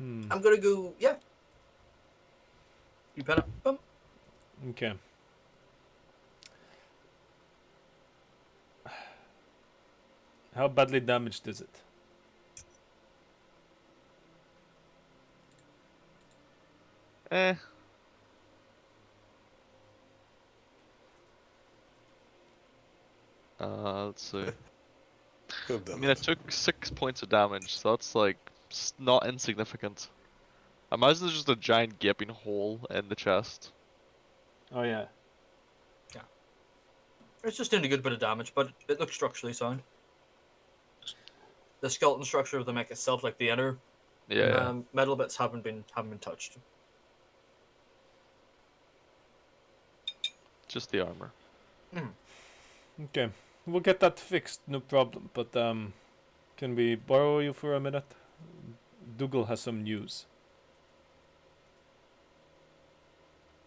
I mean. I'm gonna go. Yeah. You pin it. Boom. Okay. How badly damaged is it? Eh. Let's see. Could have I done mean, I that. took 6 points of damage, so that's like not insignificant. Imagine there's just a giant gaping hole in the chest. Oh yeah. It's just doing a good bit of damage, but it looks structurally sound. The skeleton structure of the mech itself, like the inner Yeah. metal bits, haven't been touched. Just the armor. Okay. We'll get that fixed, no problem. But can we borrow you for a minute? Dougal has some news.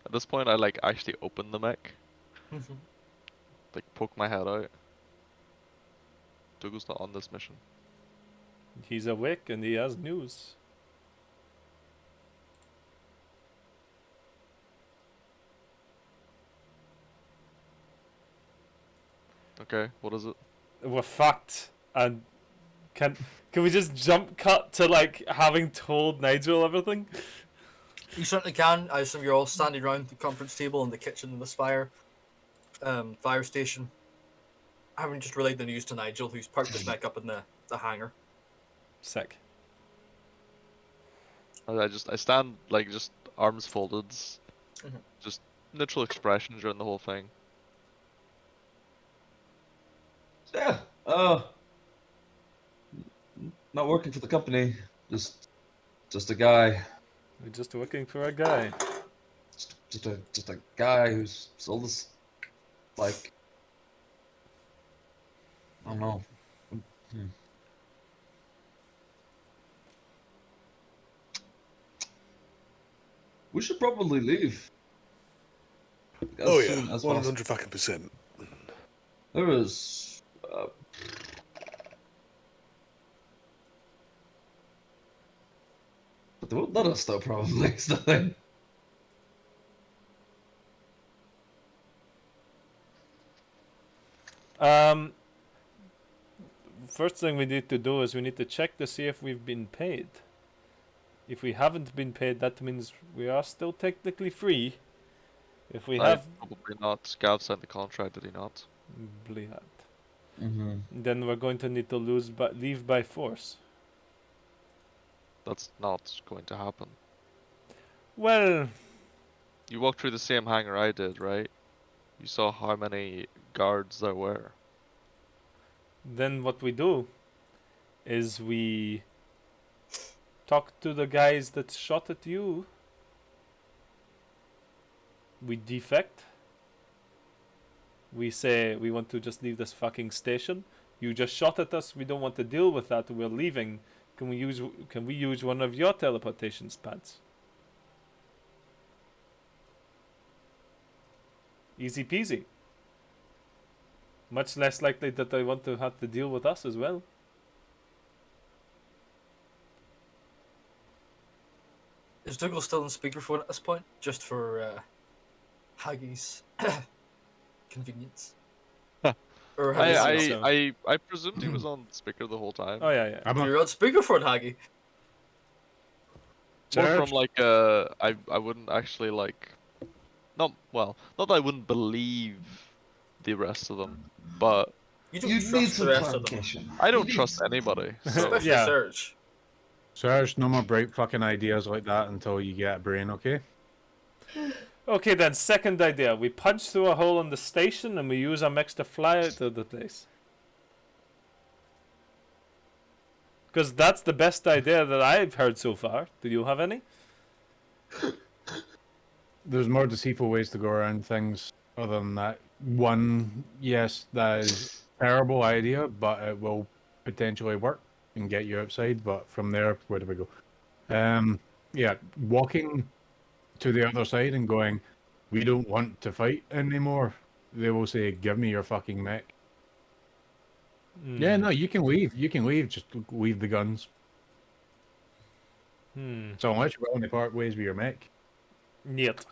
At this point, I like actually open the mech, like poke my head out. Dougal's not on this mission. He's awake and he has news. Okay, what is it? We're fucked. And can we just jump cut to like having told Nigel everything? You certainly can. I assume you're all standing around the conference table in the kitchen in this fire station. Having just relayed the news to Nigel, who's parked his mech up in the hangar. Sick. I stand like just arms folded, Mhm. just neutral expression during the whole thing. Yeah. Not working for the company. Just a guy. We're just looking for a guy. Just a guy who's sold us, like, I don't know. We should probably leave. As Oh yeah, soon as possible. 100 fucking percent. There was. But they won't let us though, probably. It's the thing. First thing we need to do is we need to check to see if we've been paid. If we haven't been paid, that means we are still technically free. If we have, Probably not. Gav signed the contract, did he not? believe that, Mm-hmm. then we're going to need to leave by force. That's not going to happen. Well, You walked through the same hangar I did, right? You saw how many guards there were. then what we do is we talk to the guys that shot at you. We defect. We say we want to just leave this fucking station. You just shot at us. We don't want to deal with that. We're leaving. Can we use one of your teleportation pads? Easy peasy. Much less likely that they want to have to deal with us as well. Is Dougal still on speakerphone at this point? Just for Haggie's convenience. Or have you I- seen- I- I presumed he was on speaker the whole time. Oh yeah, yeah. I'm a, You're on speakerphone, Haggy. More Serge? from like I wouldn't actually like, not that I wouldn't believe the rest of them, but You don't You need trust some the rest of them. clarification. I You don't need trust some- anybody. So Especially Yeah. Serge. Serge, no more bright fucking ideas like that until you get a brain, okay? Okay then, second idea. We punch through a hole in the station and we use our mechs to fly out of the place. Because that's the best idea that I've heard so far. Do you have any? There's more deceitful ways to go around things other than that. One, yes, that is a terrible idea, but it will potentially work and get you outside. But from there, where do we go? Yeah, walking to the other side and going, we don't want to fight anymore. They will say, give me your fucking mech. Yeah, no, you can leave. You can leave. Just leave the guns. So unless you're willing to part ways with your mech. Yet.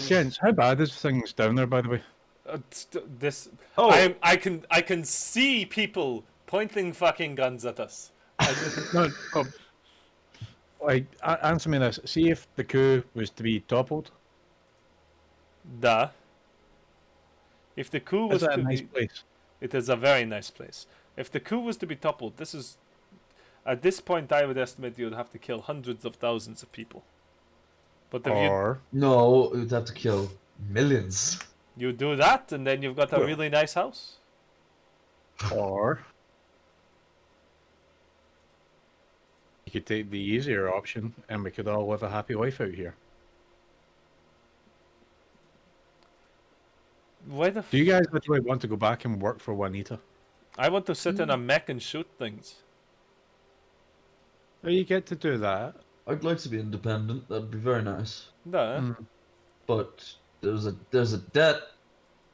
Gents, how bad is things down there, by the way? This. Oh. I can see people pointing fucking guns at us. No, oh, like, answer me this. See if the coup was to be toppled. Duh. If the coup was Is that to a nice be, place? it is a very nice place. If the coup was to be toppled, this is, at this point, I would estimate you would have to kill hundreds of thousands of people. But if Or No, you'd have to kill millions. you do that, and then you've got a Well. really nice house. Or you could take the easier option and we could all live a happy life out here. Why the? Do you guys literally want to go back and work for Juanita? I want to sit in a mech and shoot things. Oh, you get to do that. I'd like to be independent. That'd be very nice. Duh. But there's a debt.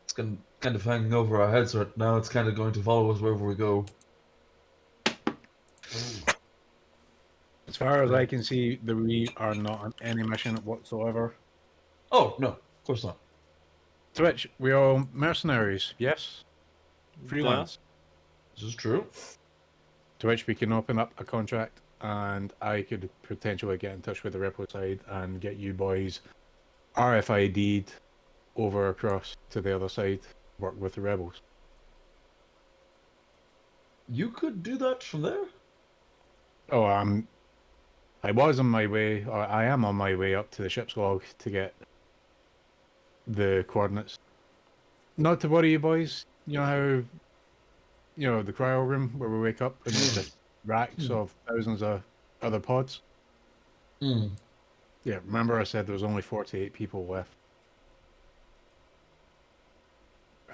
It's kind of hanging over our heads right now. It's kind of going to follow us wherever we go. As far as I can see, we are not on any mission whatsoever. Oh no, of course not. Twitch, we are all mercenaries, yes? Freelance. This is true. To which we can open up a contract and I could potentially get in touch with the Repo side and get you boys RFID'd over across to the other side, work with the rebels. You could do that from there. Oh, I was on my way, or I am on my way up to the ship's log to get the coordinates. Not to worry you boys, you know how, you know, the cryo room where we wake up and there's just racks of thousands of other pods? Hmm. Yeah, remember I said there was only 48 people left.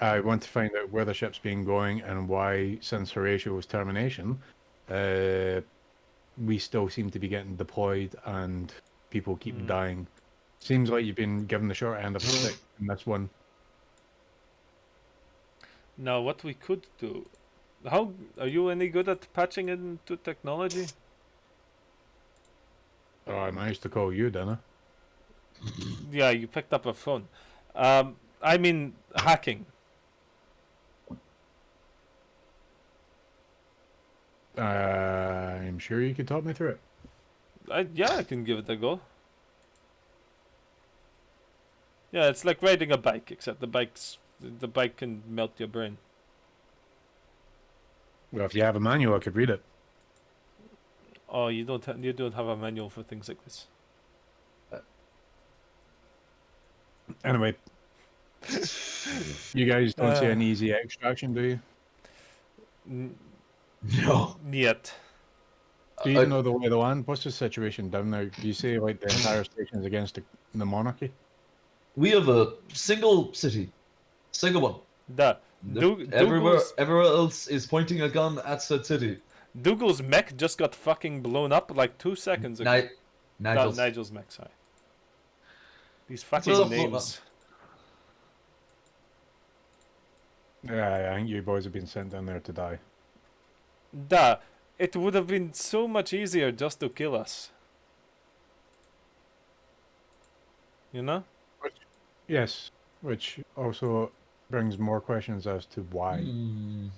I want to find out where the ship's been going and why, since Horatio's termination, we still seem to be getting deployed and people keep dying. Seems like you've been given the short end of the stick in this one. Now, what we could do. How are you any good at patching into technology? Oh, I managed to call you, didn't Yeah, you picked up a phone. I mean hacking. I? I'm sure you could talk me through it. Yeah, I can give it a go. Yeah, it's like riding a bike, except the bike can melt your brain. Well, if you have a manual, I could read it. Oh, you don't have a manual for things like this. Anyway, you guys don't see Uh. an easy extraction, do you? No. Yet. Do you even know the lay of the land? What's the situation down there? Do you say like the entire station is against the monarchy? We have a single city. Single one. The Everywhere Dougal's, else is pointing a gun at said city. Dougal's mech just got fucking blown up like 2 seconds ago. Nigel's. Nigel's mech, sorry. These What's fucking up, names. Yeah, I think you boys have been sent down there to die. It would have been so much easier just to kill us. You know? Yes, which also brings more questions as to why. Hmm.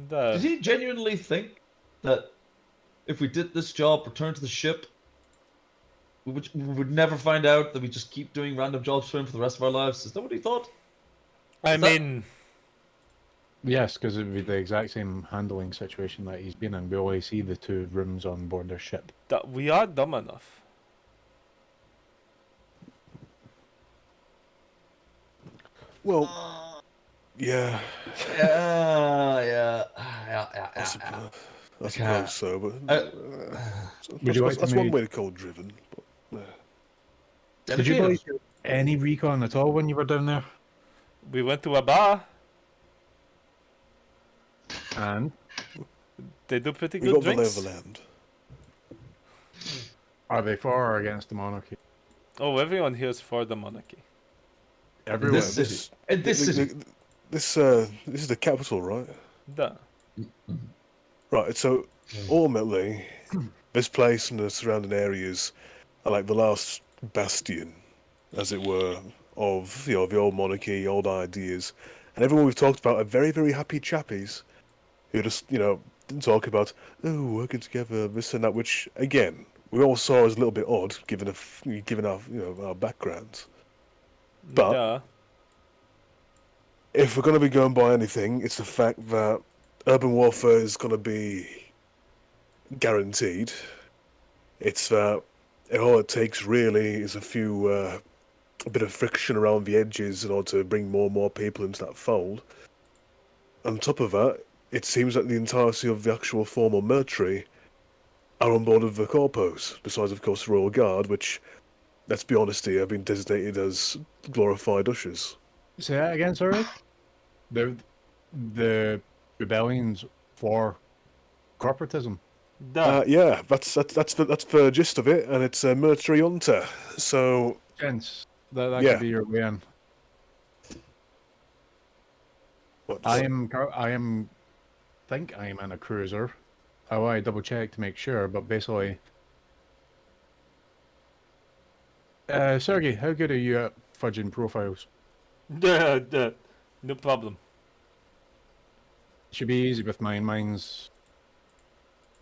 The Did he genuinely think that if we did this job, return to the ship, we would never find out, that we just keep doing random jobs for him for the rest of our lives? Is that what he thought? I Is that- mean, Yes, because it would be the exact same handling situation that he's been in. We always see the 2 rooms on board their ship. that we are dumb enough. Well, yeah, Yeah. I suppose, I Okay. suppose so. But Would you like to that's one make- way to call it driven. But, Did you boys do any recon at all when you were down there? We went to a bar. And They do pretty we good got the lay drinks. of the land. are they for or against the monarchy? Oh, everyone here is for the monarchy. Everywhere. This city. In this city. This is the capital, right? The Right. So ultimately, this place and the surrounding areas are like the last bastion, as it were, of the old monarchy, old ideas, and everyone we've talked about are very, very happy chappies who just didn't talk about working together, this and that, which again we all saw as a little bit odd given our our backgrounds. But the if we're going to be going by anything, it's the fact that urban warfare is going to be guaranteed. It's that all it takes really is a bit of friction around the edges in order to bring more and more people into that fold. On top of that, it seems that the entirety of the actual formal military are on board with the corpos, besides of course the Royal Guard, which, let's be honest here, have been designated as glorified ushers. Say that again, sorry? The rebellions for corporatism. Yeah, that's the gist of it, and it's a military junta. So Gents, that Yeah. could be your way in. what, I think I am in a cruiser. I want to double check to make sure, but basically, Sergey, how good are you at fudging profiles? no problem. Should be easy with mine. Mine's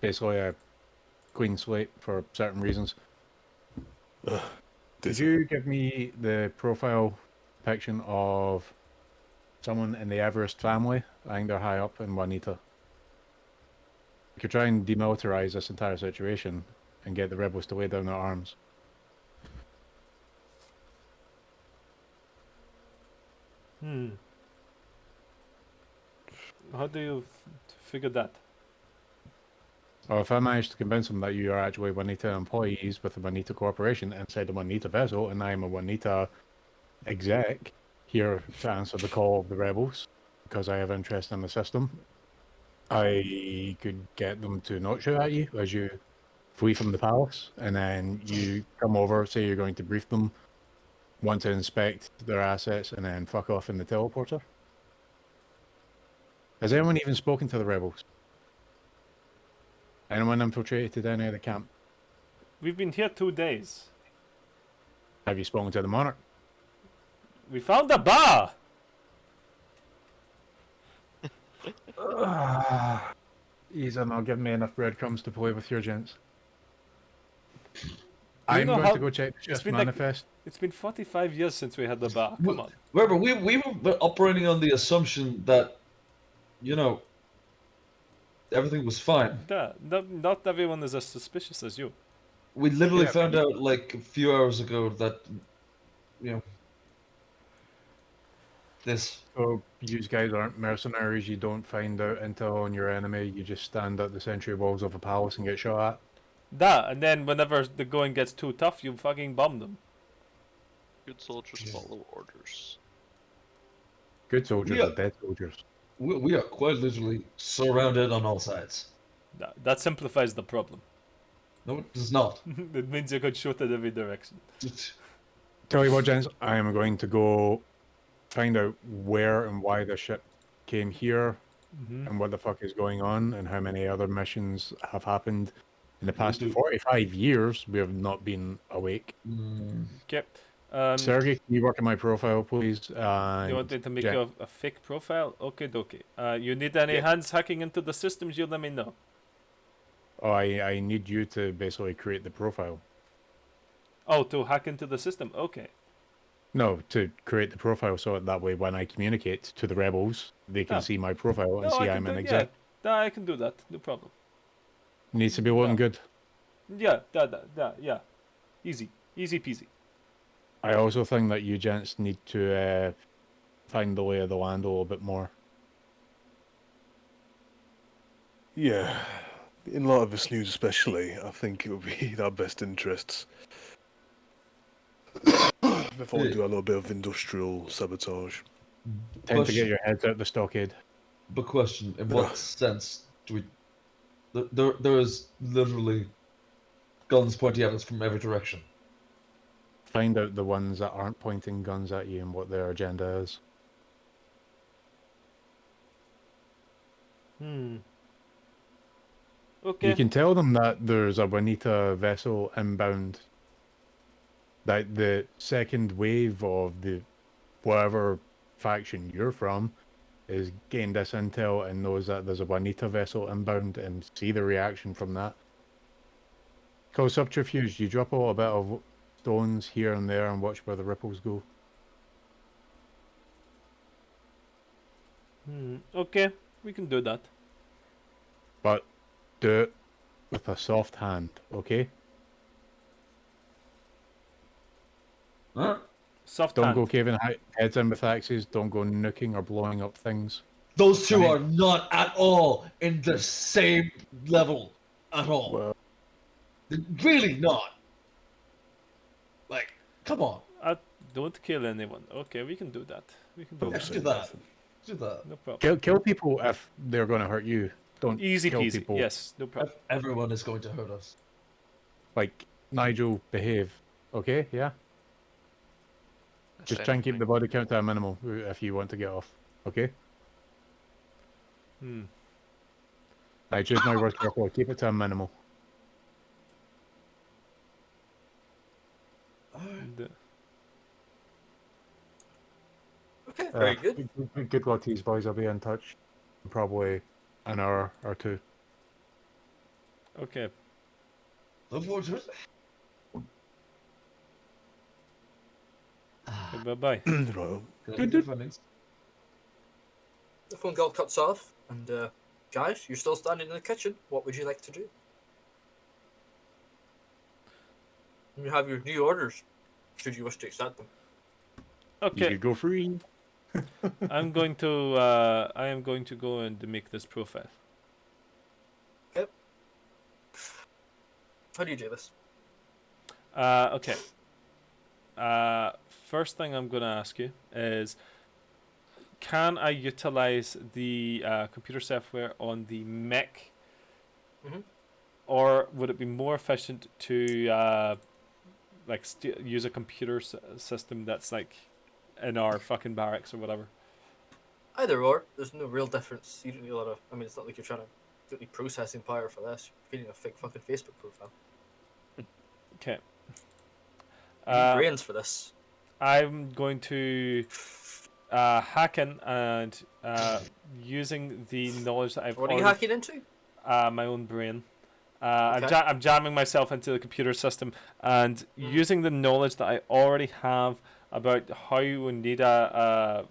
basically a clean slate for certain reasons. Could you give me the profile depiction of someone in the Everest family? I think they're high up in Juanita. We could try and demilitarize this entire situation and get the rebels to lay down their arms. How do you figure that? Or if I manage to convince them that you are actually Juanita employees with the Juanita Corporation inside the Juanita vessel, and I am a Juanita exec here to answer the call of the rebels because I have interest in the system, I could get them to not shoot at you as you flee from the palace, and then you come over, say you're going to brief them, want to inspect their assets, and then fuck off in the teleporter. Has anyone even spoken to the rebels? Anyone infiltrated any of the camp? We've been here 2 days. Have you spoken to the monarch? We found a bar. He's not giving me enough breadcrumbs to play with your gents. you I'm know going how- to go check the it's shift been like- manifest. It's been 45 years since we had the bar. Come on. Remember, we were operating on the assumption that, everything was fine. Yeah, not everyone is as suspicious as you. We literally Yeah, found out like a few hours ago that, you know, this. So you guys aren't mercenaries. You don't find out intel on your enemy. You just stand at the sentry walls of a palace and get shot at. That, and then whenever the going gets too tough, you fucking bomb them. Good soldiers Yeah. follow orders. Good soldiers Yeah. are dead soldiers. We are quite literally surrounded on all sides. That simplifies the problem. No, it does not. It means you could shoot in every direction. Tell you what, gents, I am going to go find out where and why the ship came here Mm-hmm. and what the fuck is going on and how many other missions have happened. In the past do. 45 years, we have not been awake. Mm, Okay. Sergey, can you work on my profile, please? You want me to make Jen- you a fake profile? Okay, dokie. You need any Yeah. hands hacking into the systems? You let me know. Oh, I need you to basically create the profile. Oh, to hack into the system. Okay. No, to create the profile so that way when I communicate to the rebels, they can Ah. see my profile and No, see I I'm can an do, yeah, exec. I can do that. No problem. Needs to be looking Yeah. good. Yeah, yeah. Easy peasy. I also think that you gents need to find the lay of the land a little bit more. Yeah, in light of this news especially, I think it would be in our best interests before we Yeah. do a little bit of industrial sabotage. Time to get Question. your heads out the stockade. but question: in Yeah. what sense do we? There is literally guns pointing at us from every direction. Find out the ones that aren't pointing guns at you and what their agenda is. Okay. You can tell them that there's a Juanita vessel inbound. That the second wave of the whatever faction you're from is gained this intel and knows that there's a Juanita vessel inbound and see the reaction from that. Call subterfuge. You drop a little bit of stones here and there and watch where the ripples go. Okay, we can do that. But do it with a soft hand, okay? Huh? Soft Don't hand. go caving heads in with axes. Don't go nuking or blowing up things. Those two Right. are not at all in the same level at all. Well, They're really not. Like, come on. Don't kill anyone. Okay, we can do that. We can do Don't that. say Do that. nothing. Do that. No problem. Kill people if they're going to hurt you. Don't Easy kill peasy. people. Yes, no problem. Everyone is going to hurt us. Like, Nigel, behave. Okay, yeah? Just try and keep the body count to a minimal if you want to get off. Okay? I choose my words carefully. Keep it to a minimal. The- Okay, very good. Good luck to you boys. I'll be in touch in probably an hour or two. Okay. Look forward to it. Bye bye. right. Can I get the findings? The phone call cuts off, and guys, you're still standing in the kitchen. What would you like to do? You have your new orders, should you wish to accept them. You Okay. could go free. I am going to go and make this profile. How do you do this? Okay. First thing I'm going to ask you is, can I utilize the computer software on the mech, Mhm. or would it be more efficient to use a computer system that's like in our fucking barracks or whatever? Either or. There's no real difference. You don't need a lot of. I mean, it's not like you're trying to get any processing power for this. You're feeding a fake fucking Facebook profile. Okay. You need brains for this. I'm going to hack in and using the knowledge that I've What are you already, hacking into? my own brain. Okay. I'm jamming myself into the computer system and using the knowledge that I already have about how Oneida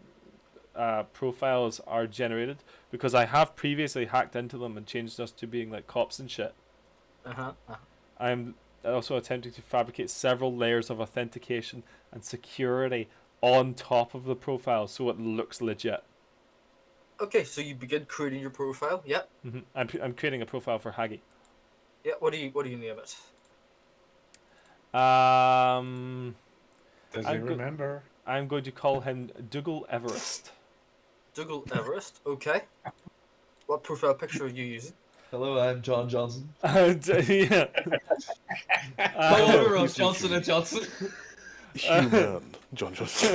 profiles are generated, because I have previously hacked into them and changed us to being like cops and shit. Uh-huh. I'm also attempting to fabricate several layers of authentication and security on top of the profile so it looks legit. Okay, so you begin creating your profile. Yep. I'm creating a profile for Haggy. Yeah. What do you name it? Does I'm he go- remember? I'm going to call him Dougal Everest. Dougal Everest. Okay. What profile picture are you using? Hello, I'm John Johnson. Yeah. Co-owner Hello, of Johnson and Johnson. Human, John Johnson.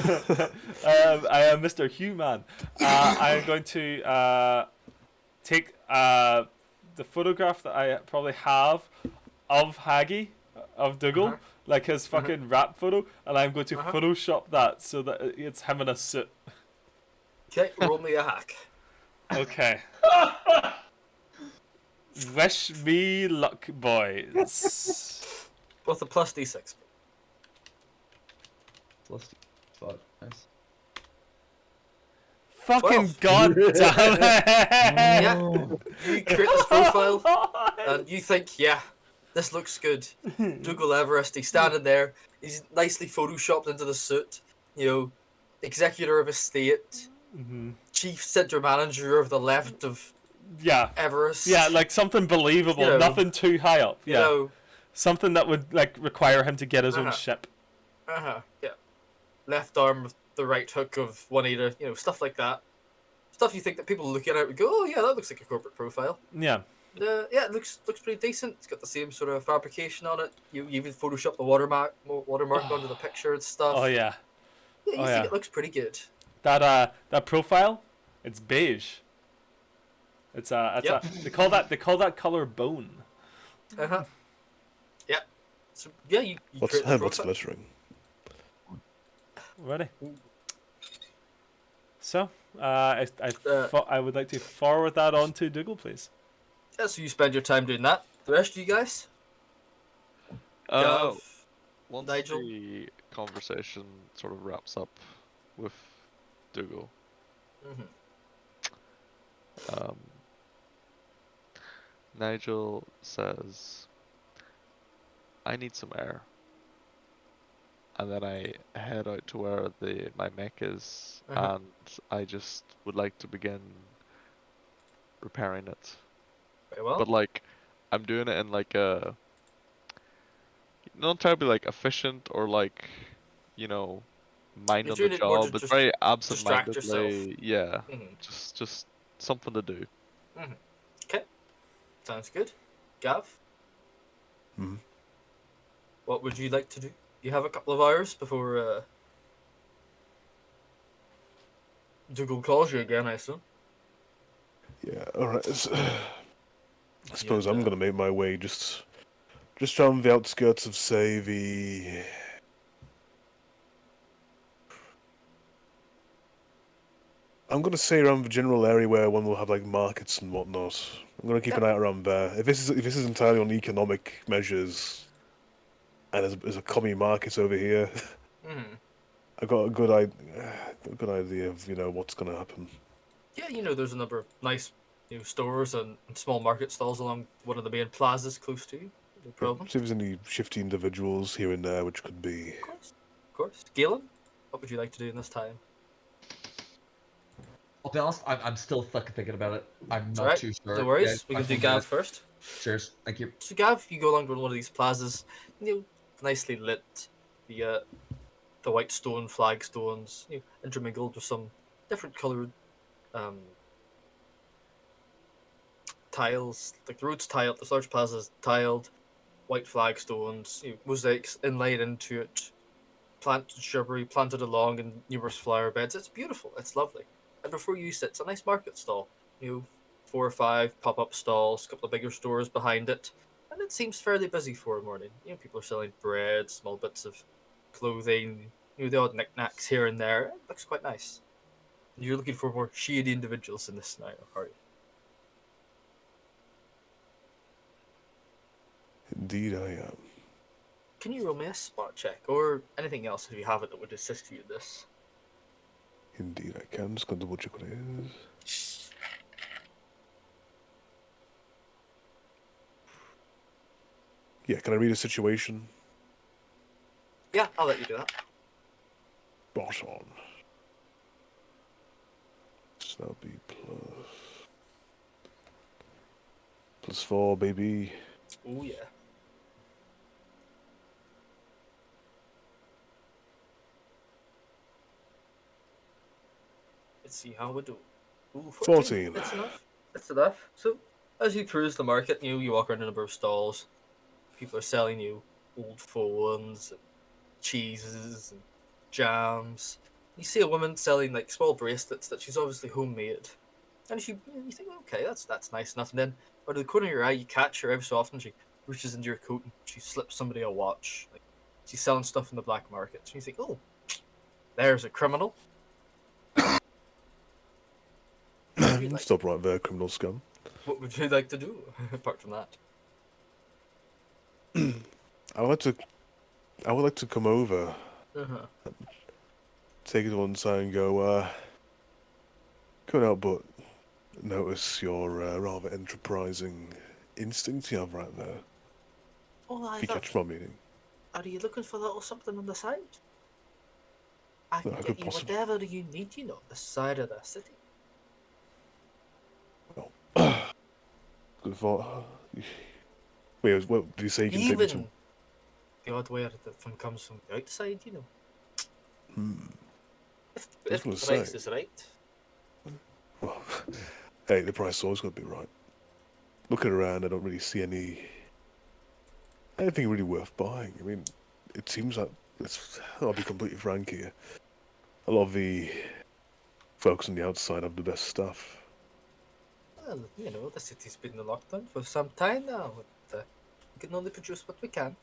I am Mr. Human. I am going to take the photograph that I probably have of Haggy, of Dougal, Uh-huh. like his fucking rap photo, and I'm going to Uh-huh. Photoshop that so that it's him in a suit. Okay, roll me a hack. Okay. Wish me luck, boys. With a plus d6. Plus, fuck, nice. Fucking 12. god damn it! Yeah. You create this profile, and you think, yeah, this looks good. Dougal Everest, he's standing there. He's nicely photoshopped into the suit. You know, executor of estate, chief center manager of the left of Yeah. Everest. Yeah, like something believable, You know, nothing too high up. You Yeah. know, Something that would like require him to get his own Uh-huh. ship. yeah. Left arm of the right hook of Juanita, you know, stuff like that. Stuff you think that people looking at it would go, oh yeah, that looks like a corporate profile. Yeah. Yeah, it looks pretty decent. It's got the same sort of fabrication on it. You even Photoshop the watermark onto the picture and stuff. Oh yeah. Yeah, you Oh, think yeah. it looks pretty good. That profile, it's beige. It's Yep. they call that color bone. Uh-huh. Yeah. So yeah, you What's create the what's profile. glittering? Ready? So, Uh, I would like to forward that on to Dougal, please. Yeah, so you spend your time doing that. The rest of you guys? Gav, Once Nigel? the conversation sort of wraps up with Dougal, Mhm. Nigel says, "I need some air," and then I head out to where my mech is, Uh-huh. and I just would like to begin repairing it. Very well. But like, I'm doing it in like a not terribly like efficient or like, you know, mind You're on the doing it more to job, but just very distract yourself. absent-mindedly. Yeah, Mhm. just something to do. Okay. Sounds good. Gav? Mhm. What would you like to do? You have a couple of hours before Dougal calls you again, I assume. Yeah, alright. I suppose Yeah, I'm gonna make my way just around the outskirts of, say, the... I'm gonna say around the general area where one will have like markets and whatnot. I'm gonna keep an eye out around there. If this is entirely on economic measures, and there's a commie market over here, Mm-hmm. I got a good idea of what's gonna happen. Yeah, you know, there's a number of nice stores and small market stalls along one of the main plazas close to you. No problem. See if there's any shifty individuals here and there, which could be. Of course. Of course. Galen, what would you like to do in this time? I'll be honest, I'm still fucking thinking about it. I'm not Alright, too sure. no worries. Yeah, We can I do can Gav first. Cheers. Thank you. So Gav, you go along one of these plazas, nicely lit, the white stone flagstones, intermingled with some different coloured tiles. Like the road's tiled, the large plaza's tiled, white flagstones, mosaics inlaid into it, planted shrubbery planted along in numerous flower beds. It's beautiful. It's lovely. And before you sits a nice market stall. 4 or 5 pop-up stalls, a couple of bigger stores behind it, and it seems fairly busy for a morning. People are selling bread, small bits of clothing, the odd knickknacks here and there. It looks quite nice. You're looking for more shady individuals in this scenario, are you? Indeed, I am. Can you roll me a spot check or anything else if you have it that would assist you in this? Indeed, I can. Just gonna double check what it is. Yeah, can I read a situation? Yeah, I'll let you do that. Spot on. So that'll be +4, baby. Oh yeah. Let's see how we do. Ooh, 14. That's enough. That's enough. So, as you peruse the market, you walk around a number of stalls. People are selling you old phones, and cheeses, and jams. You see a woman selling like small bracelets that she's obviously homemade, and you think, okay, that's nice enough. And then, out of the corner of your eye, you catch her every so often. She reaches into your coat and she slips somebody a watch. Like she's selling stuff in the black market. So you think, oh, there's a criminal. Like? Stop right there, criminal scum. What would you like to do apart from that? I would like to come over, Uh-huh. take it to one side and go, couldn't help but notice your rather enterprising instinct you have right there. Oh, I If you thought, catch my meaning. are you looking for a little something on the side? I can I get could you possibly- whatever you need, the side of the city. Good thought. Wait, what did you say? You can take me to? Even the odd where that comes from the outside, Hmm. If I was the gonna price say. is right. Well, hey, the price is always got to be right. Looking around, I don't really see anything really worth buying. I mean, it seems like I'll be completely frank here. A lot of the folks on the outside have the best stuff. Well, the city's been in lockdown for some time now. And, we can only produce what we can.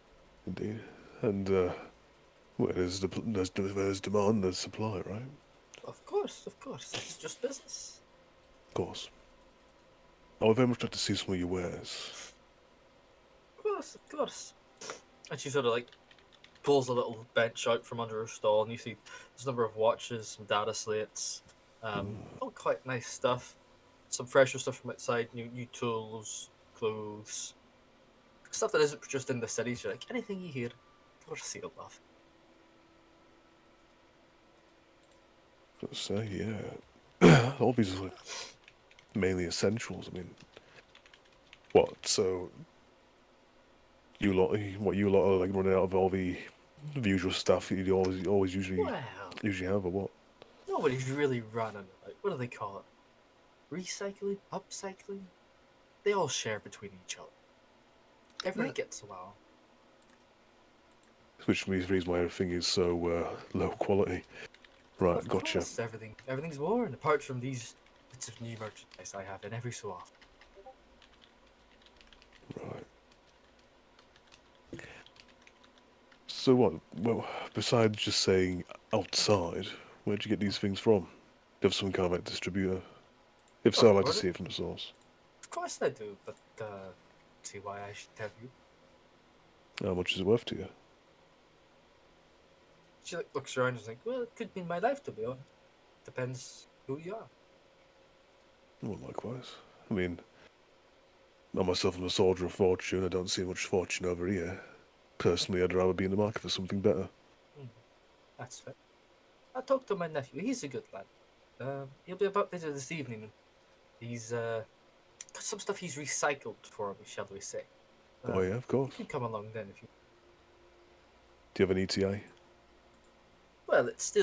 Indeed, and well, there's demand, there's supply, right? Of course. It's just business. Of course. I would very much like to see some of your wares. Of course. And she sort of like pulls a little bench out from under her stall, and you see there's a number of watches, some data slates, all quite nice stuff. Some fresher stuff from outside, new tools, clothes, stuff that isn't produced in the cities. You're like, anything you hear, for sale, love. Let's say, yeah. Obviously, mainly essentials. I mean, what? So, you lot are like running out of all the usual stuff that you always usually Well, have, or what? nobody's really running. Like, what do they call it? Recycling, upcycling. They all share between each other. Everybody gets a while. Which means the reason why everything is so low quality. Right, Of gotcha. course, everything's worn, apart from these bits of new merchandise I have in every so often. Right. So what? Well, besides just saying outside, where'd you get these things from? Do you have some kind of like distributor? If so, I'd like to see it from the source. Of course I do, but see why I should tell you. How much is it worth to you? She like, looks around and is like, well, it could mean my life, to be honest. Depends who you are. Well, likewise. I mean, I myself am a soldier of fortune. I don't see much fortune over here. Personally, I'd rather be in the market for something better. That's fair. I talked to my nephew. He's a good lad. He'll be about later this evening. He's got some stuff he's recycled for me, shall we say. Oh yeah, of course. You can come along then if you. Do you have an ETA? Well, it's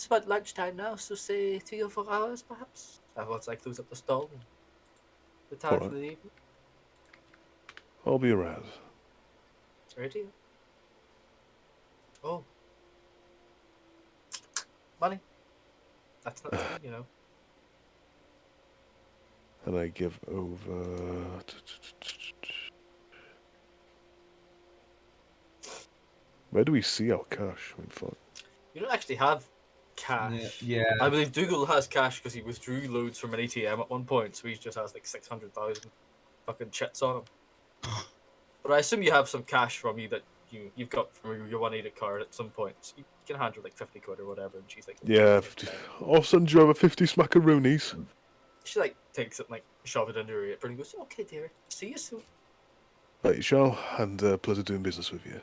about lunchtime now, so say 3 or 4 hours perhaps. Once I close up the stall and retire for Alright. the evening. I'll be around. Ready? Oh. Money. That's not true, And I give over. Where do we see our cash? I mean, fuck. You don't actually have cash. Yeah. I believe Dougal has cash because he withdrew loads from an ATM at one point, so he just has like 600,000 fucking chits on him. But I assume you have some cash from you that you've got from your 180 card at some point. So you can hand her like 50 quid or whatever, and she's like, Yeah, 50. I'll send you over 50 smackaroonies. She like takes it and like shove it into her apron and goes, "Okay, dear, see you soon." Right, you shall, and pleasure doing business with you.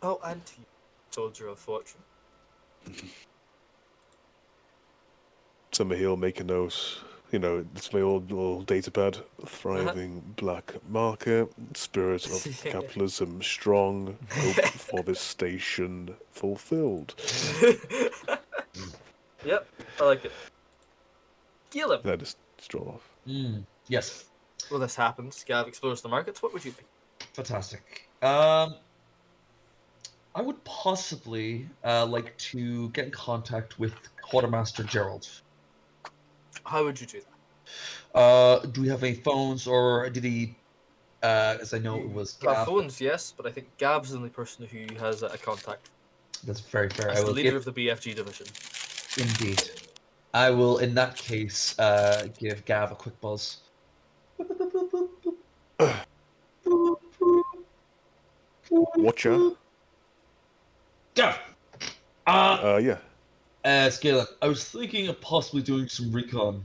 Oh, and you, soldier of fortune. Summer Hill, make a note. You know, it's my old little data pad. Thriving black market, spirit of capitalism strong, hope for this station fulfilled. Yep, I like it. Galen. And I just stroll off. Yes. Well, this happens. Gav explores the markets. What would you pick? Fantastic. I would possibly like to get in contact with Quartermaster Gerald. How would you do that? Do we have any phones, or did he? As I know, it was Gav. Phones, yes, but I think Gav's the only person who has a contact. That's very fair. As I the will leader give, of the BFG division. indeed. I will, in that case, give Gav a quick buzz. Watcher? Gav. Yeah. Scalen, I was thinking of possibly doing some recon.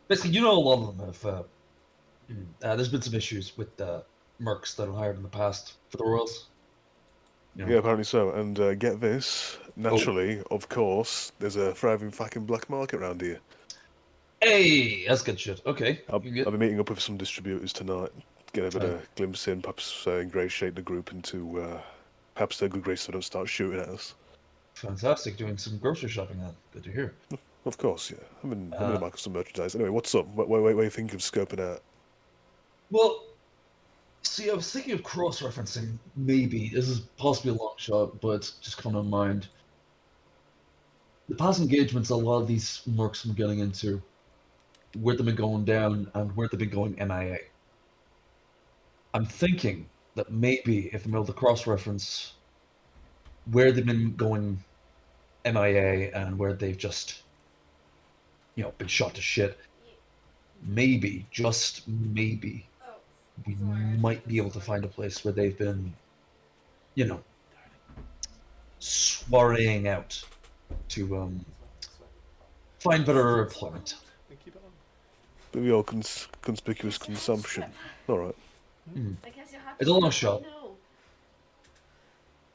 Basically, you know, a lot of them have. There's been some issues with mercs that I've hired in the past for the Royals. You know. Yeah, apparently so. And get this. Naturally, of course, there's a thriving fucking black market around here. Hey, that's good shit. Okay. I'll you be get- meeting up with some distributors tonight. Get a bit of glimpse in, perhaps ingratiate the group into perhaps they're good grace so they don't start shooting at us. Fantastic. Doing some grocery shopping then. Good to hear. Of course, yeah. I'm in the market for some merchandise. Anyway, what's up? What do you think of scoping out? Well, see, I was thinking of cross-referencing. Maybe this is possibly a long shot, but it's just come to mind. The past engagements a lot of these mercs have been getting into, where they've been going down and where they've been going MIA. I'm thinking that maybe if I'm able to cross-reference where they've been going MIA and where they've just, been shot to shit, maybe, just maybe, we might be able to find a place where they've been, soireeing out to find better employment. Maybe all conspicuous consumption. All right. It's a long shot.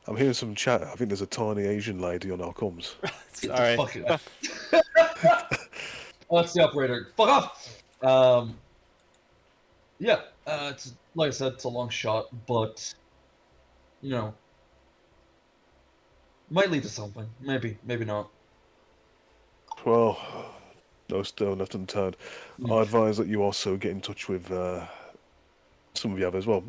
I'm hearing some chat. I think there's a tiny Asian lady on our comms. Sorry. Fuck it. Oh, that's the operator. Fuck off! Yeah, it's like I said, it's a long shot, but might lead to something. Maybe, maybe not. Well, no stone left unturned. I advise that you also get in touch with some of the others. Well,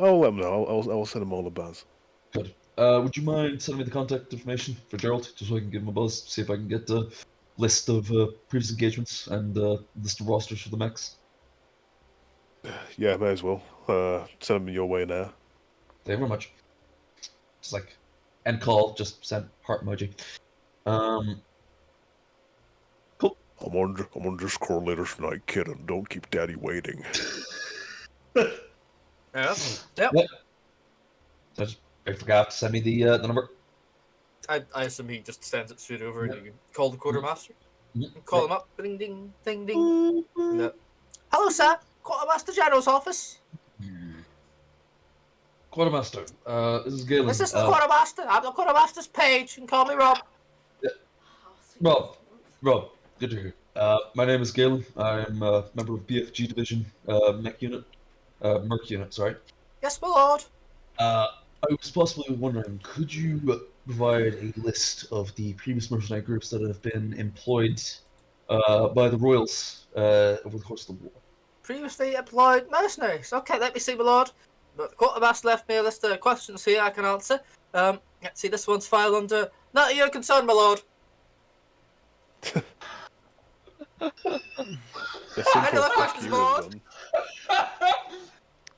I'll let them know. I'll send them all a buzz. Good. Would you mind sending me the contact information for Gerald, just so I can give him a buzz, see if I can get a list of previous engagements and list of rosters for the mechs? Yeah, may as well. Send them your way now. Thank you very much. Just like end call, just send heart emoji. Cool. I'm on Discord later tonight, kid, and don't keep Daddy waiting. Yeah. Yep. Yep. So I forgot to send me the number. I assume he just sends it straight over and you can call the quartermaster. Mhm. Call him up. Ding ding ding ding. And, hello, sir. Quartermaster General's office. Quartermaster, this is Galen. This is the quartermaster. I'm the quartermaster's page. You can call me Rob. Rob, good to hear. My name is Galen. I'm a member of BFG Division, Mech Unit, Merc Unit, sorry. Yes, my lord. I was possibly wondering, could you provide a list of the previous mercenary groups that have been employed by the Royals over the course of the war? Previously employed mercenaries. Okay, let me see, my lord. But the quartermaster left me a list of questions here I can answer. Let's see, this one's filed under not your concern, my lord. Any other questions, my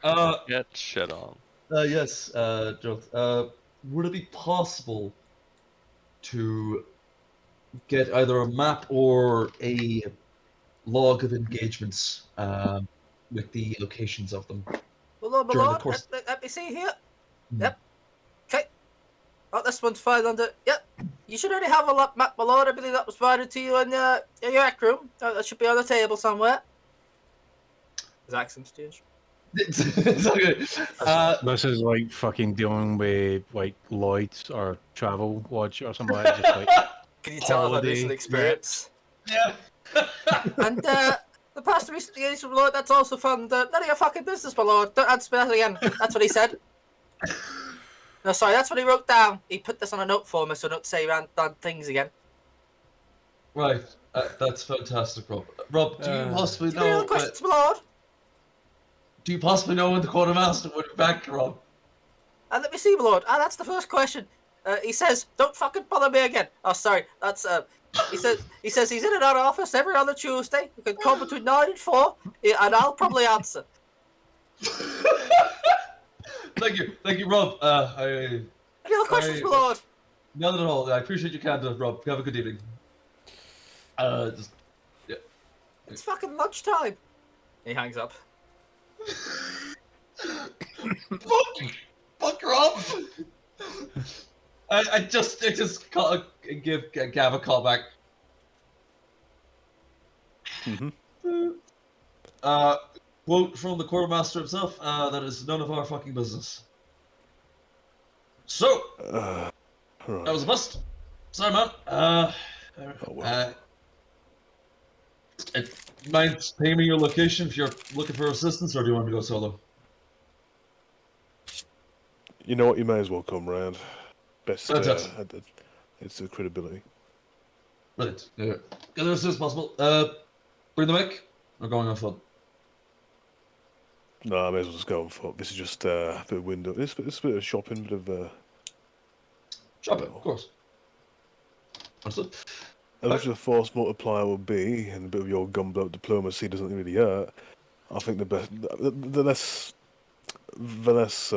lord? Get shit on. Yes, Gerald. Would it be possible to get either a map or a log of engagements with the locations of them? My lord, During the course- let me see here. Yep. Okay. Oh, this one's fine under. Yep. You should already have a map, my lord. I believe that was provided to you in your rec room. That should be on the table somewhere. His accent's changed. It's okay. This is like fucking dealing with like Lloyd's or Travel Lodge or something like that. Just like Can you tell I've had recent holiday experience? Yeah. And the pastor recently engaged with Lord. That's also fun. None of your fucking business, my lord. Don't answer me that again. That's what he said. No, sorry, that's what he wrote down. He put this on a note for me, so I don't say random things again. Right. That's fantastic, Rob. Rob, do you possibly Do you have any know? other questions, my lord? Do you possibly know when the quartermaster would be back, Rob? Let me see, my lord. That's the first question. He says, "Don't fucking bother me again." Oh, sorry. That's He says he's in and out of office every other Tuesday. You can call between 9 and 4, and I'll probably answer. Thank you, Rob. Any other questions, my lord? None at all. I appreciate your candor, Rob. Have a good evening. Yeah. It's fucking lunchtime. He hangs up. Fuck Rob. I just give Gav a call back. Quote from the quartermaster himself. That is none of our fucking business. So Right. that was a bust. Sorry, man. well. Mind paying me your location if you're looking for assistance, or do you want to go solo? You know what? You may as well come round. Best. Fantastic. It's the credibility. Brilliant. Yeah. Get there as soon as possible. Bring the mic. We're going on foot. No, I may as well just go on foot. This is just a bit of window. It's a bit of shopping, bit of. Shopping, of course. Understood. As much as a force multiplier would be, and a bit of your gunboat diplomacy doesn't really hurt, I think the less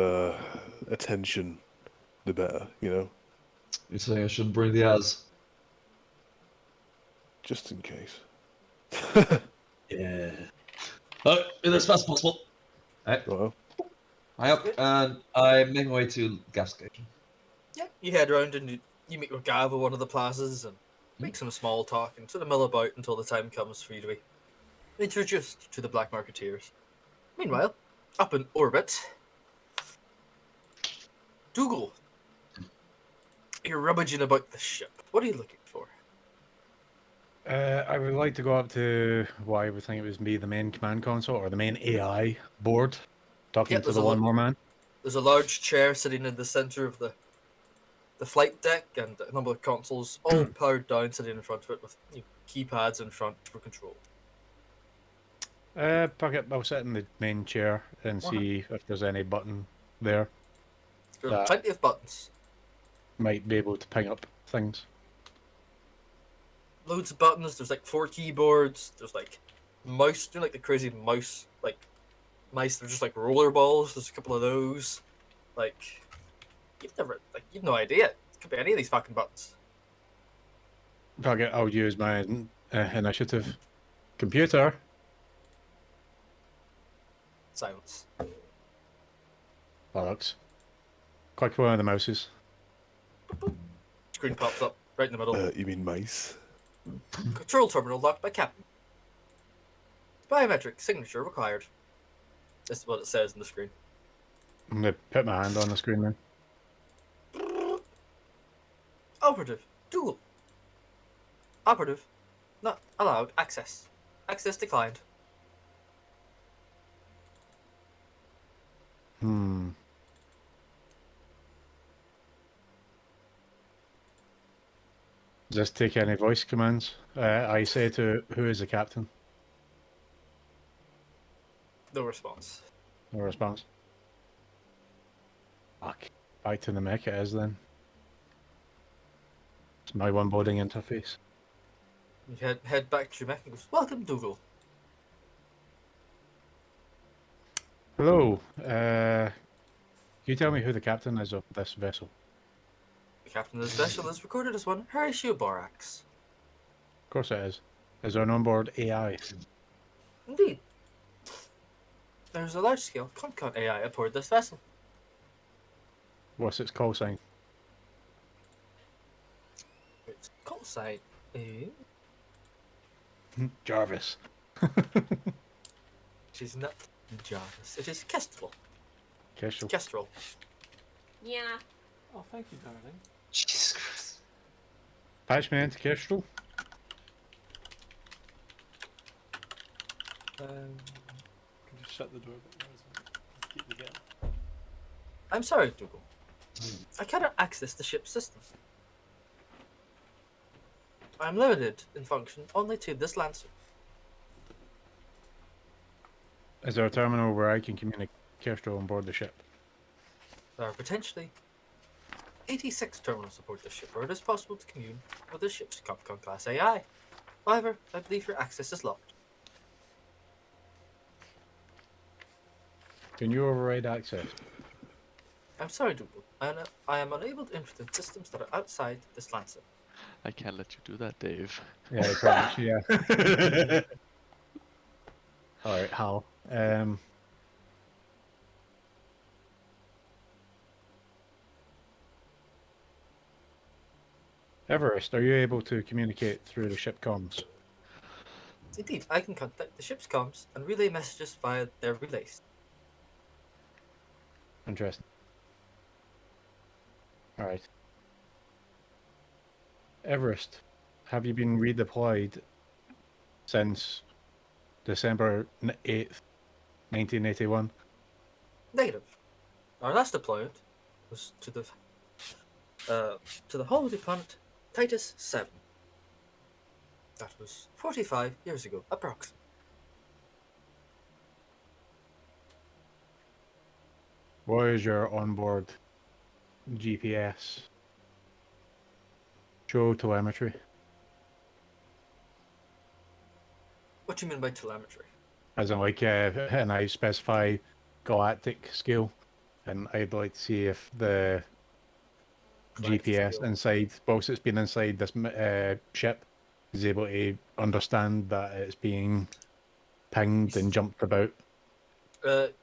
attention, the better. You know, You're saying I shouldn't bring the as? just in case. Yeah. Be there as fast as possible. Alright. Well, I up, and I make my way to gas station. Yeah. You head around and you meet with Gav at one of the plazas and make some small talk and sort of mill about until the time comes for you to be introduced to the Black Marketeers. Meanwhile, up in orbit, Dougal, you're rummaging about the ship. What are you looking for? I would like to go up to what I would think it was me, the main command console or the main AI board, talking Yep, to there's the a one more man. There's a large chair sitting in the center of the flight deck and a number of consoles all powered down sitting in front of it with keypads in front for control. I'll sit in the main chair and see if there's any button there. There are plenty of buttons. Might be able to ping up things. Loads of buttons. There's like 4 keyboards. There's like mouse, like the crazy mouse, like mice. They're just like roller balls. There's a couple of those. Like you've no idea. It could be any of these fucking buttons. I'll use my initiative. Computer. Silence. Bollocks. Click one of the mouses. Screen pops up right in the middle. you mean mice? Control terminal locked by captain. Biometric signature required. This is what it says on the screen. I'm gonna put my hand on the screen then. Operative. Dual. Operative. Not allowed. Access. Access declined. Just take any voice commands. I say to who is the captain? No response. No response. Fuck. Back to the mech it is then. It's my one boarding interface. You head back to your mech and goes, "Welcome, Dougal." Hello. Can you tell me who the captain is of this vessel? The captain of this vessel is recorded as one Horatio Borax. Of course it is. Is there an onboard AI? Indeed. There's a large-scale Concon AI aboard this vessel. What's its call sign? Its call sign is... Jarvis. It is not Jarvis. It is Kestrel. Kestrel. Kestrel. Yeah. Oh, thank you, darling. Jesus Christ. Patch me into Kestrel. Can you just shut the door? Keep the gate. I'm sorry, Dougal. I cannot access the ship's system. I'm limited in function only to this Lancer. Is there a terminal where I can communicate Kestrel on board the ship? There are potentially 86 terminals aboard this ship where it is possible to commune with the ship's Capcom class AI. However, I believe your access is locked. Can you override access? I'm sorry, Dougal. I am unable to influence systems that are outside this Lancer. I can't let you do that, Dave. Yeah, probably, yeah. Alright, Hal. Everest, are you able to communicate through the ship comms? Indeed, I can contact the ship's comms and relay messages via their relays. Interesting. Alright. Everest, have you been redeployed since December 8th, 1981? Negative. Our last deployment was to the holiday planet Titus 7. That was 45 years ago, approximately. What is your onboard GPS show telemetry? What do you mean by telemetry? As in, like, and I specify galactic scale, and I'd like to see if the Galactic GPS scale. inside, whilst it's been inside this ship, is able to understand that it's being pinged and jumped about. It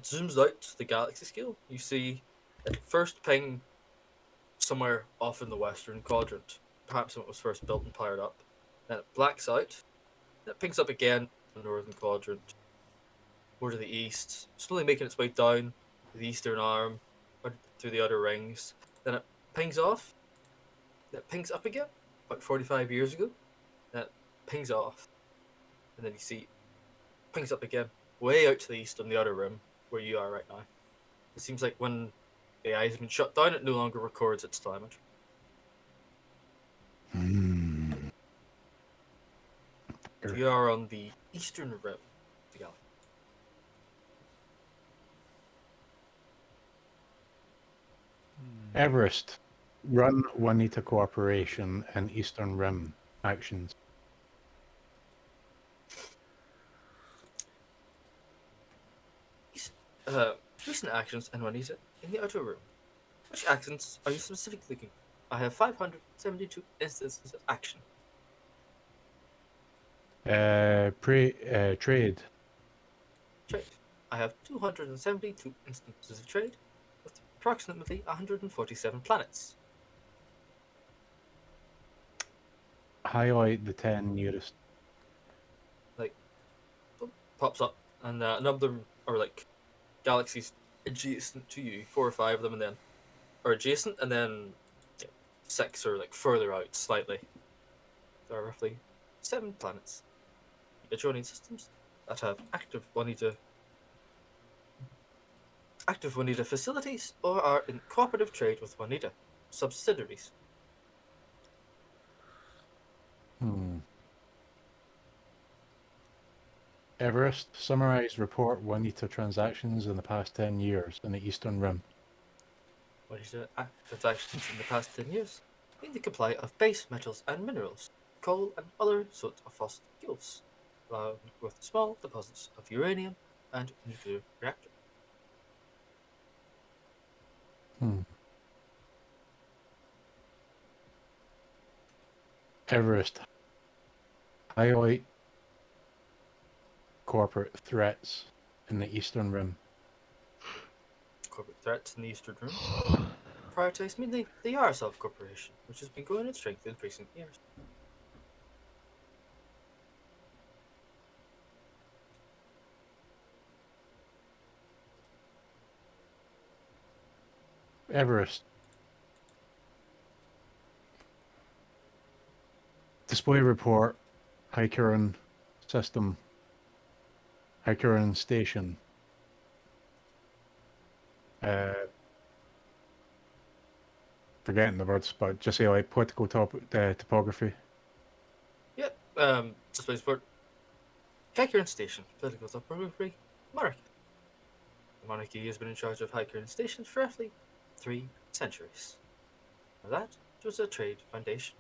zooms out to the galaxy scale. You see it first ping somewhere off in the western quadrant, perhaps when it was first built and powered up. Then it blacks out. Then it pings up again in the northern quadrant, more to the east, slowly making its way down the eastern arm, or through the outer rings. Then it pings off. Then it pings up again, about 45 years ago. Then it pings off. And then you see, pings up again, way out to the east on the outer rim, where you are right now. It seems like when the AI has been shut down, it no longer records its telemetry. You are on the eastern rim of the galaxy. Everest, run Juanita Cooperation and Eastern Rim actions. Recent actions and Juanita in the outer room. Which actions are you specifically looking? I have 572 instances of action. Trade. Trade. I have 272 instances of trade with approximately 147 planets. Highlight the 10 nearest. Pops up, and a number of them are like galaxies adjacent to you, 4 or 5 of them, and then are adjacent, and then 6 are like further out slightly. There are roughly 7 planets adjoining systems that have active Juanita facilities or are in cooperative trade with Juanita subsidiaries. Everest, summarize report Juanita transactions in the past 10 years in the Eastern Rim. Juanita transactions in the past 10 years in the supply of base metals and minerals, coal and other sorts of fossil fuels, along with small deposits of uranium and nuclear reactor. Everest, highlight corporate threats in the Eastern Rim. corporate threats in the Eastern Room. Prioritize mainly the Yarosov Corporation, which has been growing in strength in recent years. Everest. Display report. Hycurin system. Hycurin station. Forgetting the words, but just say like political topography. Yep. Display support. Hycurin Station, political topography, monarchy. The monarchy has been in charge of Hycurin Station for roughly 3 centuries. Now that was a trade foundation.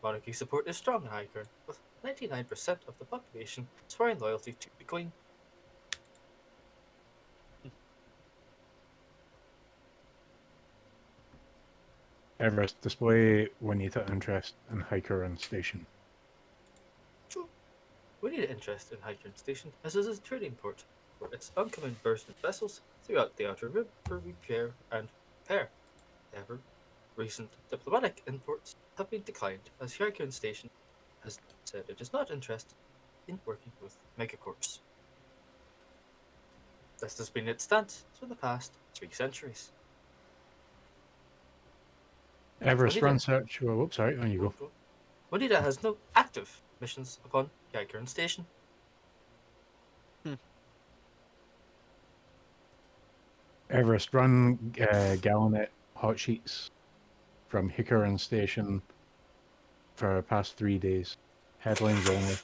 Monarchy support is strong in Hycurin, with 99% of the population swearing loyalty to the Queen. Everest display Juanita interest in Hycurin station. We need interest in Hycurin Station as it is a trading port for its oncoming merchant vessels throughout the Outer Rim for repair and repair. However, recent diplomatic imports have been declined as Hycurin Station has said it is not interested in working with megacorps. This has been its stance for the past 3 centuries. Everest Juanita. run search. Oh, whoops, sorry, on you go. Juanita has no active missions upon Hycurin Station. Everest run Gallinet hot sheets from Hycurin station for the past 3 days. Headlines only.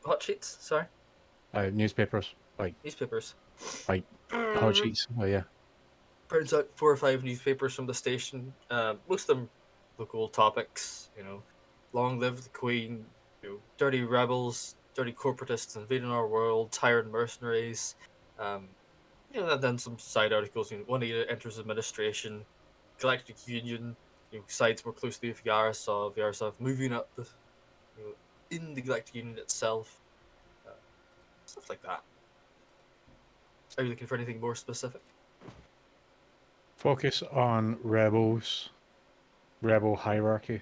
Hot sheets, sorry, Newspapers, like newspapers. hot sheets. Oh yeah. Prints out 4 or 5 newspapers from the station. Most of them local topics. Long live the Queen. Dirty rebels, dirty corporatists invading our world, tyrant mercenaries. And then some side articles. Juanita enters administration. Galactic Union. Sides more closely with Yarosov. Yarosov moving up the, in the Galactic Union itself. Stuff like that. Are you looking for anything more specific? Focus on rebels. Rebel hierarchy.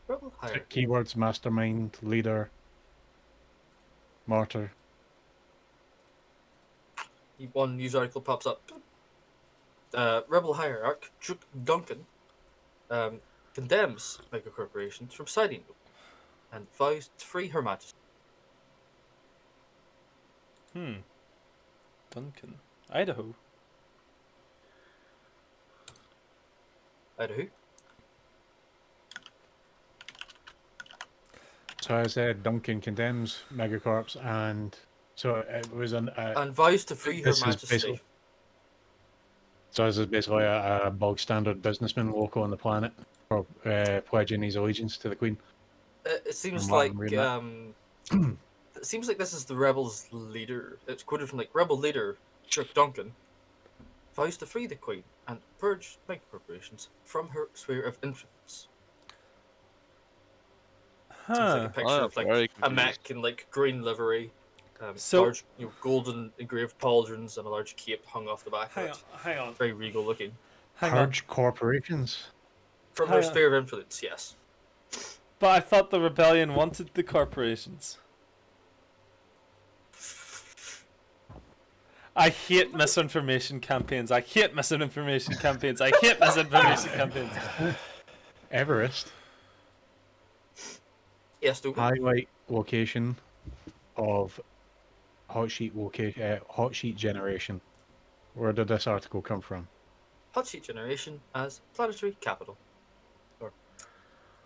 Rebel hierarchy. Keywords: mastermind, leader, martyr. One news article pops up. Rebel hierarch Duke Duncan condemns megacorporations from siding with them and vows to free Her Majesty. Duncan. Idaho. Idaho. So I said Duncan condemns megacorps, and so it was And vows to free Her this is Majesty. basically- so this is basically a bog standard businessman local on the planet for pledging his allegiance to the Queen. It seems From what like I'm reading it seems like this is the rebels' leader. It's quoted from rebel leader Duke Duncan vows to free the Queen and purge megacorporations from her sphere of influence. Seems like a Huh. picture I'm of very a mech confused. in green livery, So- large golden engraved pauldrons and a large cape hung off the back of it. Hang on. Very regal looking. Hang on. Purge corporations. From her Hang on. sphere of influence, yes. But I thought the rebellion wanted the corporations. I hate misinformation campaigns. I hate misinformation campaigns. I hate misinformation campaigns. Everest. Yes, Dougal. Highlight location of hot sheet generation. Where did this article come from? Hot sheet generation as planetary capital. Or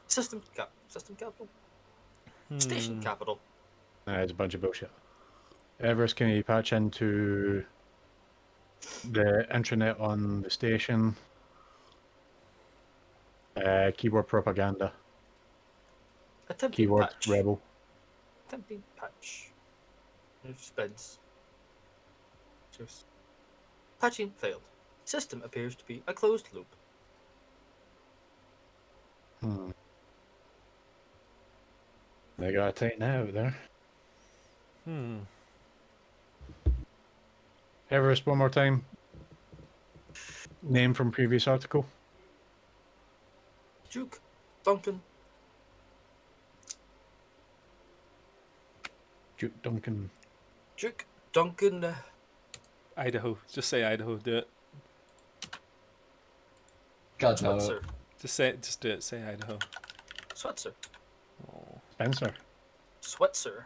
system capital? Station capital. It's a bunch of bullshit. Everest, can you patch into the intranet on the station? Keyboard propaganda. Attempting Keyword patch. rebel. Attempting patch. It spins. Choose. Patching failed. System appears to be a closed loop. They gotta tighten out there. Everest, one more time. Name from previous article. Duke Duncan. Duke Duncan. Duke Duncan. Idaho. Just say Idaho. Do it. God no. Switzer. Just do it. Say Idaho. Switzer. Oh, Spencer. Switzer.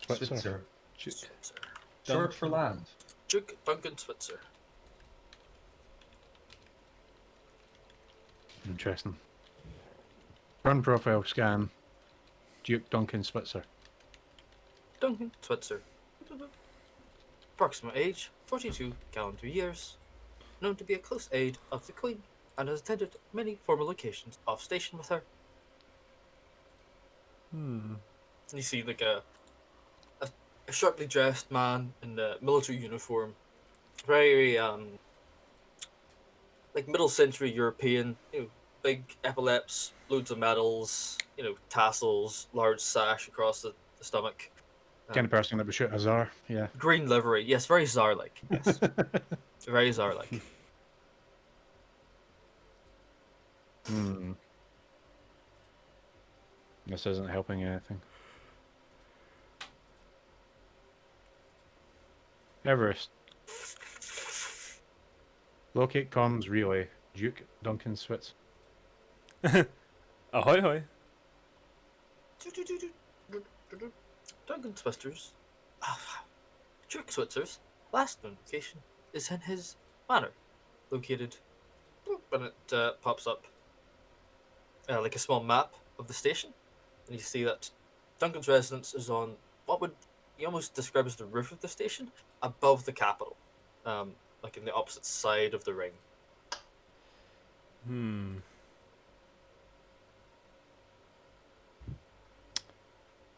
Switzer. Switzer. Duke. Switzer. Short for land. Duke Duncan Switzer. Interesting. Run profile scan. Duke Duncan Switzer. Duncan Switzer. Approximate age 42 calendar years. Known to be a close aide of the Queen and has attended many formal occasions off station with her. Hmm. You see like a sharply dressed man in a military uniform, very like middle century European, big epaulets, loads of medals, tassels, large sash across the stomach. Kind of person that would shoot a czar. Yeah. Green livery, yes, very czar-like. Yes, very czar-like. Hmm. This isn't helping anything. Everest. Locate comms relay. Duke Duncan Switz. Ahoy hoy. Duncan Switzer's, Duke Switzer's last notification is in his manor, located, when it pops up like a small map of the station, and you see that Duncan's residence is on what would you almost describe as the roof of the station, above the capital, like in the opposite side of the ring. Hmm.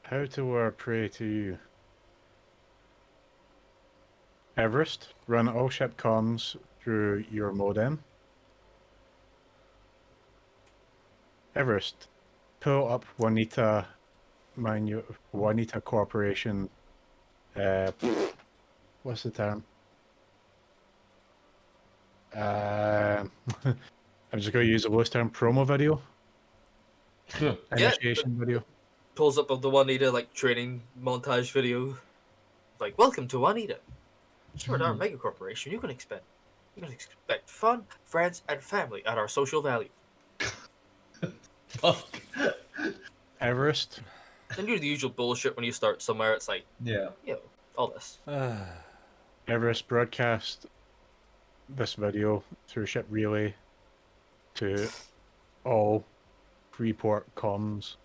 How to lure prey to you. Everest. Run all ship comms through your modem. Everest. Pull up Juanita Corporation. What's the term? I'm just going to use the lowest term. Promo video. Initiation video. Pulls up of the Juanita like training montage video, like welcome to Juanita. Sure, at our mega corporation, you can expect fun, friends, and family at our social value. Fuck. Everest. And do the usual bullshit when you start somewhere. It's like, Yeah. all this. Everest broadcast this video through ship relay to all Freeport comms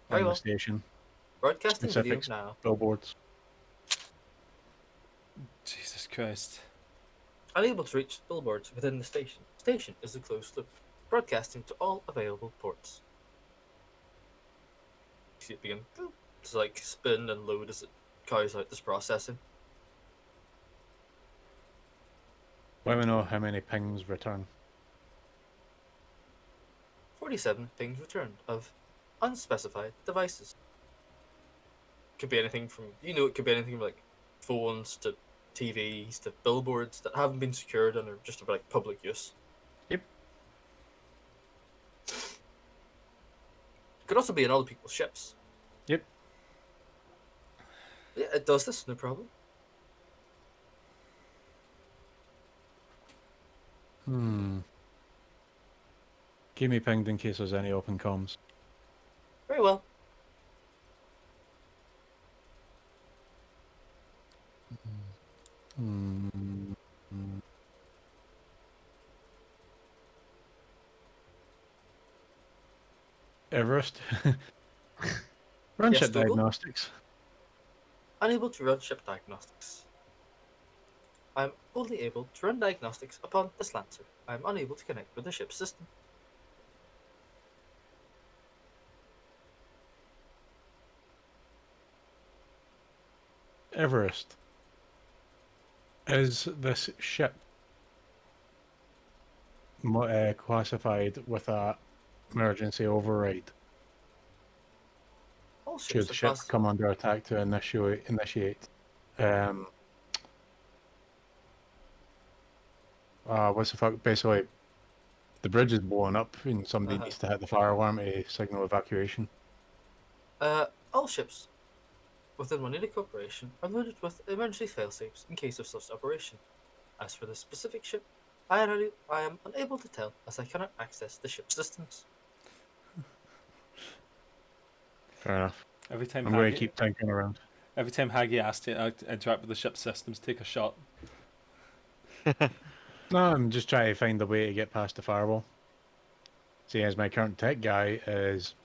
Very on well. the station. Broadcasting video Specifics. now. Billboards. Jesus Christ. Unable to reach billboards within the station. Station is a closed loop. Broadcasting to all available ports. You see it begin to like spin and load as it carries out this processing. Let me know how many pings return. 47 pings returned of unspecified devices. Could be anything from, it could be anything from like phones to TVs to billboards that haven't been secured and are just for like public use. Yep. Could also be in other people's ships. Yep. Yeah, it does this, no problem. Keep me pinged in case there's any open comms. Very well. Everest. Run Yes, ship Google? diagnostics. Unable to run ship diagnostics. I'm only able to run diagnostics upon this Lancer. I'm unable to connect with the ship's system. Everest. Is this ship classified with a emergency override? All Should ships are ship classed. come under attack to initiate what's the fuck? Basically, the bridge is blowing up, and somebody Uh-huh. needs to hit the fire alarm to signal evacuation. All ships within Moneta Corporation are loaded with emergency failsafes in case of such operation. As for this specific ship, I am unable to tell as I cannot access the ship systems. Fair enough. Every time I'm going to Haggy, keep tinkering around. every time Haggy asks to interact with the ship systems, take a shot. No, I'm just trying to find a way to get past the firewall. Seeing as my current tech guy is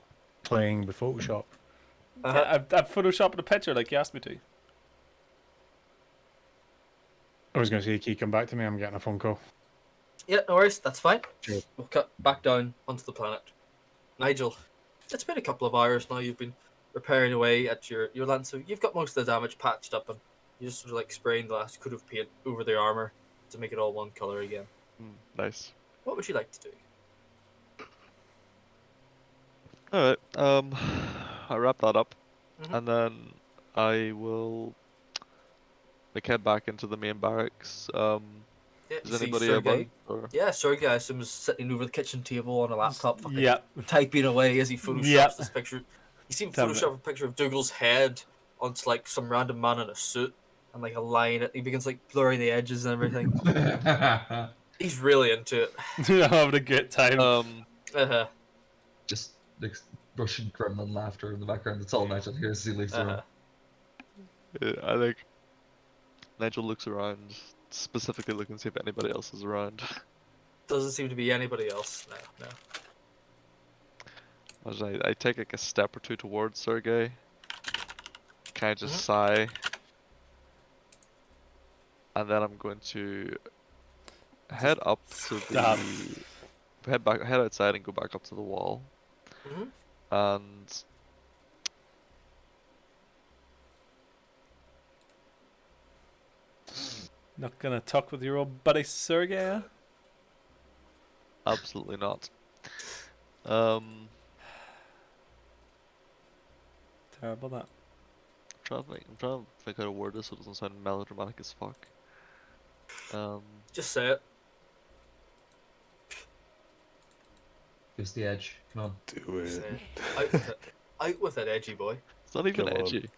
playing with Photoshop. Uh-huh. Yeah, I've photoshopped a picture like you asked me to. I was going to say, can you come back to me? I'm getting a phone call. Yeah, no worries, that's fine. Sure. We'll cut back down onto the planet. Nigel, it's been a couple of hours now. You've been repairing away at your Lancer. You've got most of the damage patched up, and you just sort of like spraying the last coat of paint over the armor to make it all one color again. Nice. What would you like to do? Alright, I wrap that up, Mhm. and then I will like head back into the main barracks. Yeah, Is you see anybody Sergey. about? Or... Yeah, Sergey, I assume, is sitting over the kitchen table on a laptop, fucking Yeah. typing away as he photoshops Yeah. this picture. You see him Tell me. Photoshop a picture of Dougal's head onto like some random man in a suit and like a line. He begins like blurring the edges and everything. He's really into it. I'm having a good time. Uh-huh. Just like Russian gremlin laughter in the background. That's all Nigel hears as he leaves the room. I think Nigel looks around, specifically looking to see if anybody else is around. Doesn't seem to be anybody else. No. As I take like a step or two towards Sergey, kind of just Mhm. sigh, and then I'm going to head up to Stop. head outside and go back up to the wall, Mhm. and Not gonna talk with your old buddy Sergey? absolutely not. Terrible that. I'm trying to think how to word this so it doesn't sound melodramatic as fuck. Just say it. Gives the edge. Come on. Do Say it. it. Out with it. Out with it, edgy boy. It's not even Come on. edgy.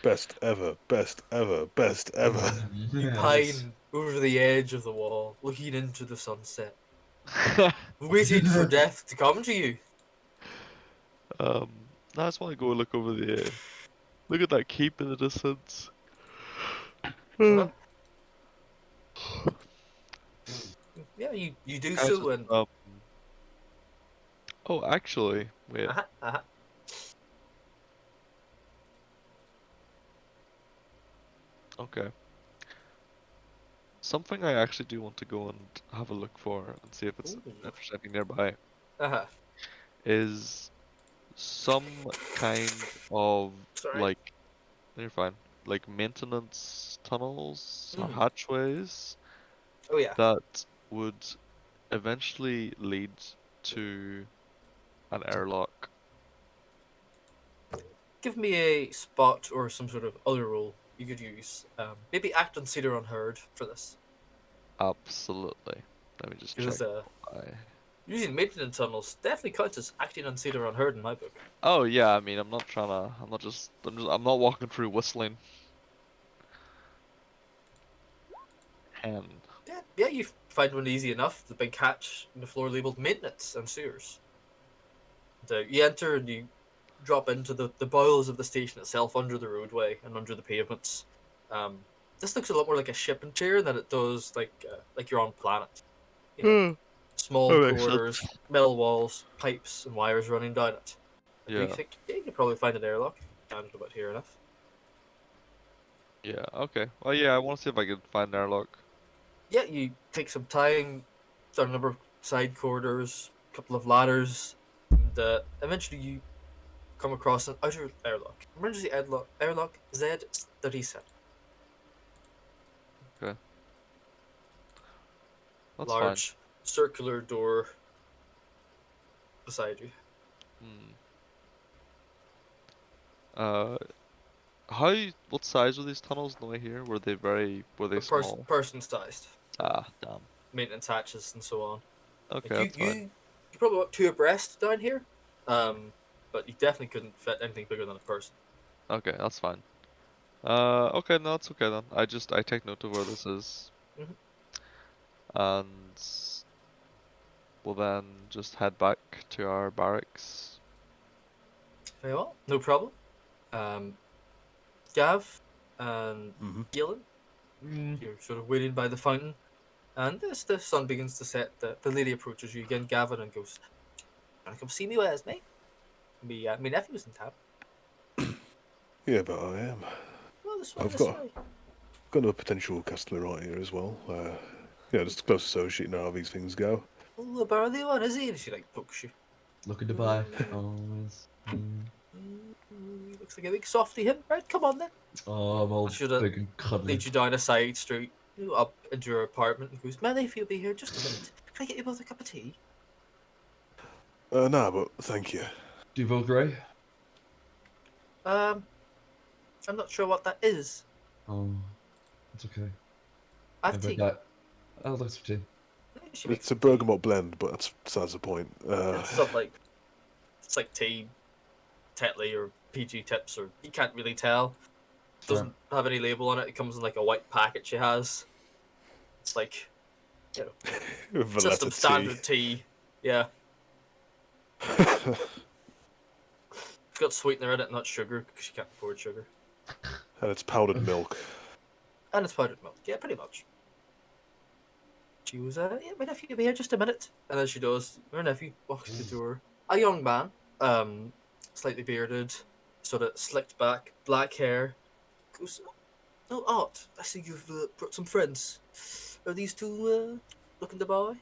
Best ever, best ever, best ever. You pine over the edge of the wall, looking into the sunset, waiting for death to come to you. I just want to go look over the. Look at that keep in the distance. Uh-huh. Yeah, you do so, and Oh, actually, wait. uh-huh. Okay. Something I actually do want to go and have a look for and see if Ooh. if there's anything nearby Uh-huh. is some kind of Sorry. like. You're fine. Like maintenance tunnels or Mm. hatchways Oh yeah. that would eventually lead to an airlock. Give me a spot or some sort of other role you could use. Maybe act on Cedar Unheard for this. Absolutely. Let me just check. Because using maintenance tunnels definitely counts as acting on Cedar Unheard in my book. Oh yeah, I mean, I'm not trying to. I'm not walking through whistling. And Yeah, you find one easy enough. The big hatch in the floor labeled maintenance and sewers. And, you enter and you drop into the bowels of the station itself, under the roadway and under the pavements. This looks a lot more like a shipping chair than it does like you're on planet. You know, small That makes corridors, metal walls, pipes, and wires running down it. I do yeah, think you could probably find an airlock. Found it about here enough. yeah, okay. Well, yeah, I want to see if I can find an airlock. Yeah, you take some time down a number of side corridors, a couple of ladders, and eventually you come across an outer airlock. Emergency airlock Z37. That's Large circular door beside you. fine. What size were these tunnels? No, here were they A small? person sized. Ah, damn. maintenance hatches and so on. Okay, Like, that's fine. you probably got 2 abreast down here, but you definitely couldn't fit anything bigger than a person. Okay, that's fine. Okay, no, it's okay then. I take note of where this is, Mhm. and we'll then just head back to our barracks. Very well, no problem. Gav and Mhm. Galen, you're sort of waiting by the fountain, and as the sun begins to set, the lady approaches you again, Gavin, and goes, "Wanna come see me, where's me? Me nephew's in town." Yeah, but I am. Well, this way, I've this got- way. Got another potential customer right here as well. Yeah, just a close associate. Know how these things go. Oh, a burly one, is he? And she like pokes you. Looking to buy. Always. Looks like a big softy him. Right, come on then. Oh, I'm all Shoulda big and cuddly. Leads you down a side street, up into your apartment, and goes, "Man, if you'll be here just a minute, can I get you both a cup of tea?" Nah, but thank you. Do you vote grey? I'm not sure what that is. Oh, it's okay. I have Maybe tea. I'll look for tea. She makes It's a bergamot blend, but that's besides the point. it's sort of like it's like tea, Tetley or PG Tips, or you can't really tell. Doesn't have any label on it. It comes in like a white packet. She has. It's like Valletta system standard tea. Yeah, it's got sweetener in it, not sugar, because she can't afford sugar. And it's powdered milk. And it's powdered milk. Yeah, pretty much. She was, yeah, my nephew will be here just a minute. And then she does. Her nephew walks to the door. A young man, slightly bearded, sort of slicked back, black hair. Goes, "Oh, Art, I see you've brought some friends. Are these two looking to buy?"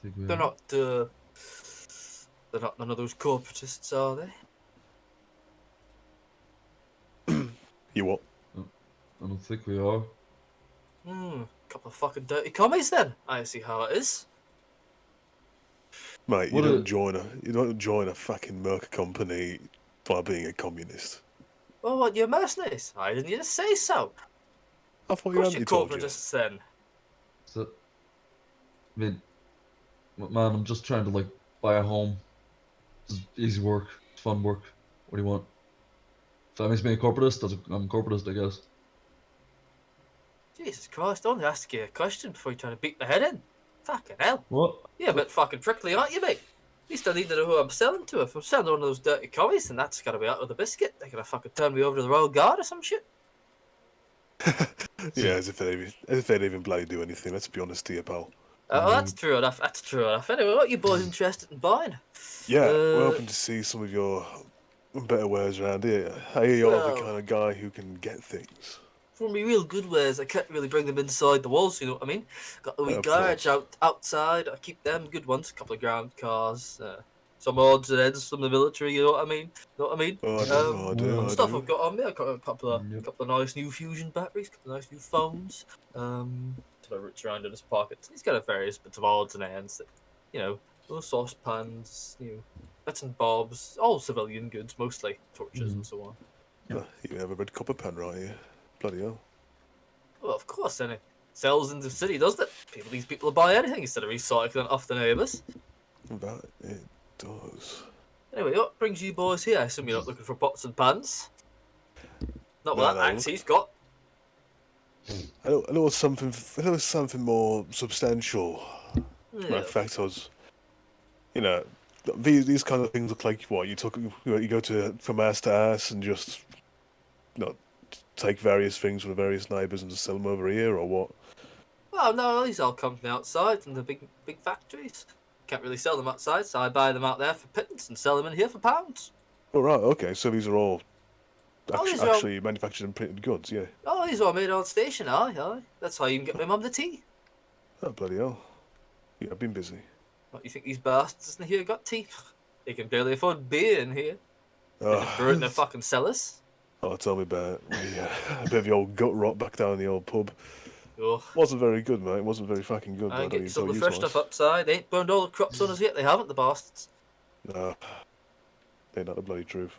Think we They're are. not, none of those corporatists, are they? You what? I don't think we are. Couple of fucking dirty commies then. I see how it is. Mate, What you don't join a fucking merc company by being a communist. Well, what, you're mercenaries? I didn't just say so. I thought Of your course auntie you're told you. corporatists then. So, I mean, man, I'm just trying to like buy a home. It's easy work. It's fun work. What do you want? If that makes me a corporatist, I'm a corporatist, I guess. Jesus Christ, only ask you a question before you try to beat my head in. Fucking hell. What? You're a bit fucking prickly, aren't you, mate? At least I need to know who I'm selling to. If I'm selling to one of those dirty commies, then that's gotta be out of the biscuit. They're gonna fucking turn me over to the Royal Guard or some shit. Yeah, as if they'd even bloody do anything. Let's be honest here, pal. Oh, that's true enough. That's true enough. Anyway, what are you boys interested in buying? Yeah, we're Uh, hoping to see some of your better wares around here. I hear you're Well- the kind of guy who can get things. For me, real good wares, I can't really bring them inside the walls. You know what I mean? Got the wee Of guards course. outside. I keep them good ones. A couple of ground cars. Some odds and ends from the military. You know what I mean? Know what I mean? Oh, I do, I do, I Stuff do. I've got on me. I've got a couple of Yep. nice new fusion batteries, couple of nice new phones. To roots around in his pockets. He's got a various bits of odds and ends that, little saucepans, bits and bobs, all civilian goods mostly, torches and so on. You have a red copper pen right here. Bloody hell. Well, of course, and it sells in the city, doesn't it? These people will buy anything instead of recycling it off the neighbours. That it does. Anyway, what brings you boys here? I assume you're not looking for pots and pans. Not with No, that no. axe he's got. I know something more substantial. Matter of fact, these kind of things look like what you go from ass to ass and just, take various things from the various neighbours and just sell them over here, or what? Well, no, these all come from the outside, from the big factories. Can't really sell them outside, so I buy them out there for pittance and sell them in here for pounds. Oh right, okay. So these are all Oh, these are all- actually manufactured and printed goods, yeah. Oh, these are all made on station, aye. That's how you can get my mum the tea. Oh bloody hell. Yeah, I've been busy. What, you think these bastards in here got tea? They can barely afford beer in here. They just brew it in their fucking cellars. Oh, tell me about it. A bit of the old gut rot back down in the old pub. Oh, Wasn't very good, mate. It wasn't very fucking good. I but I get don't some of the even fresh tell you stuff upside. They ain't burned all the crops on us yet. They haven't, the bastards. twice. No, they're not the bloody truth.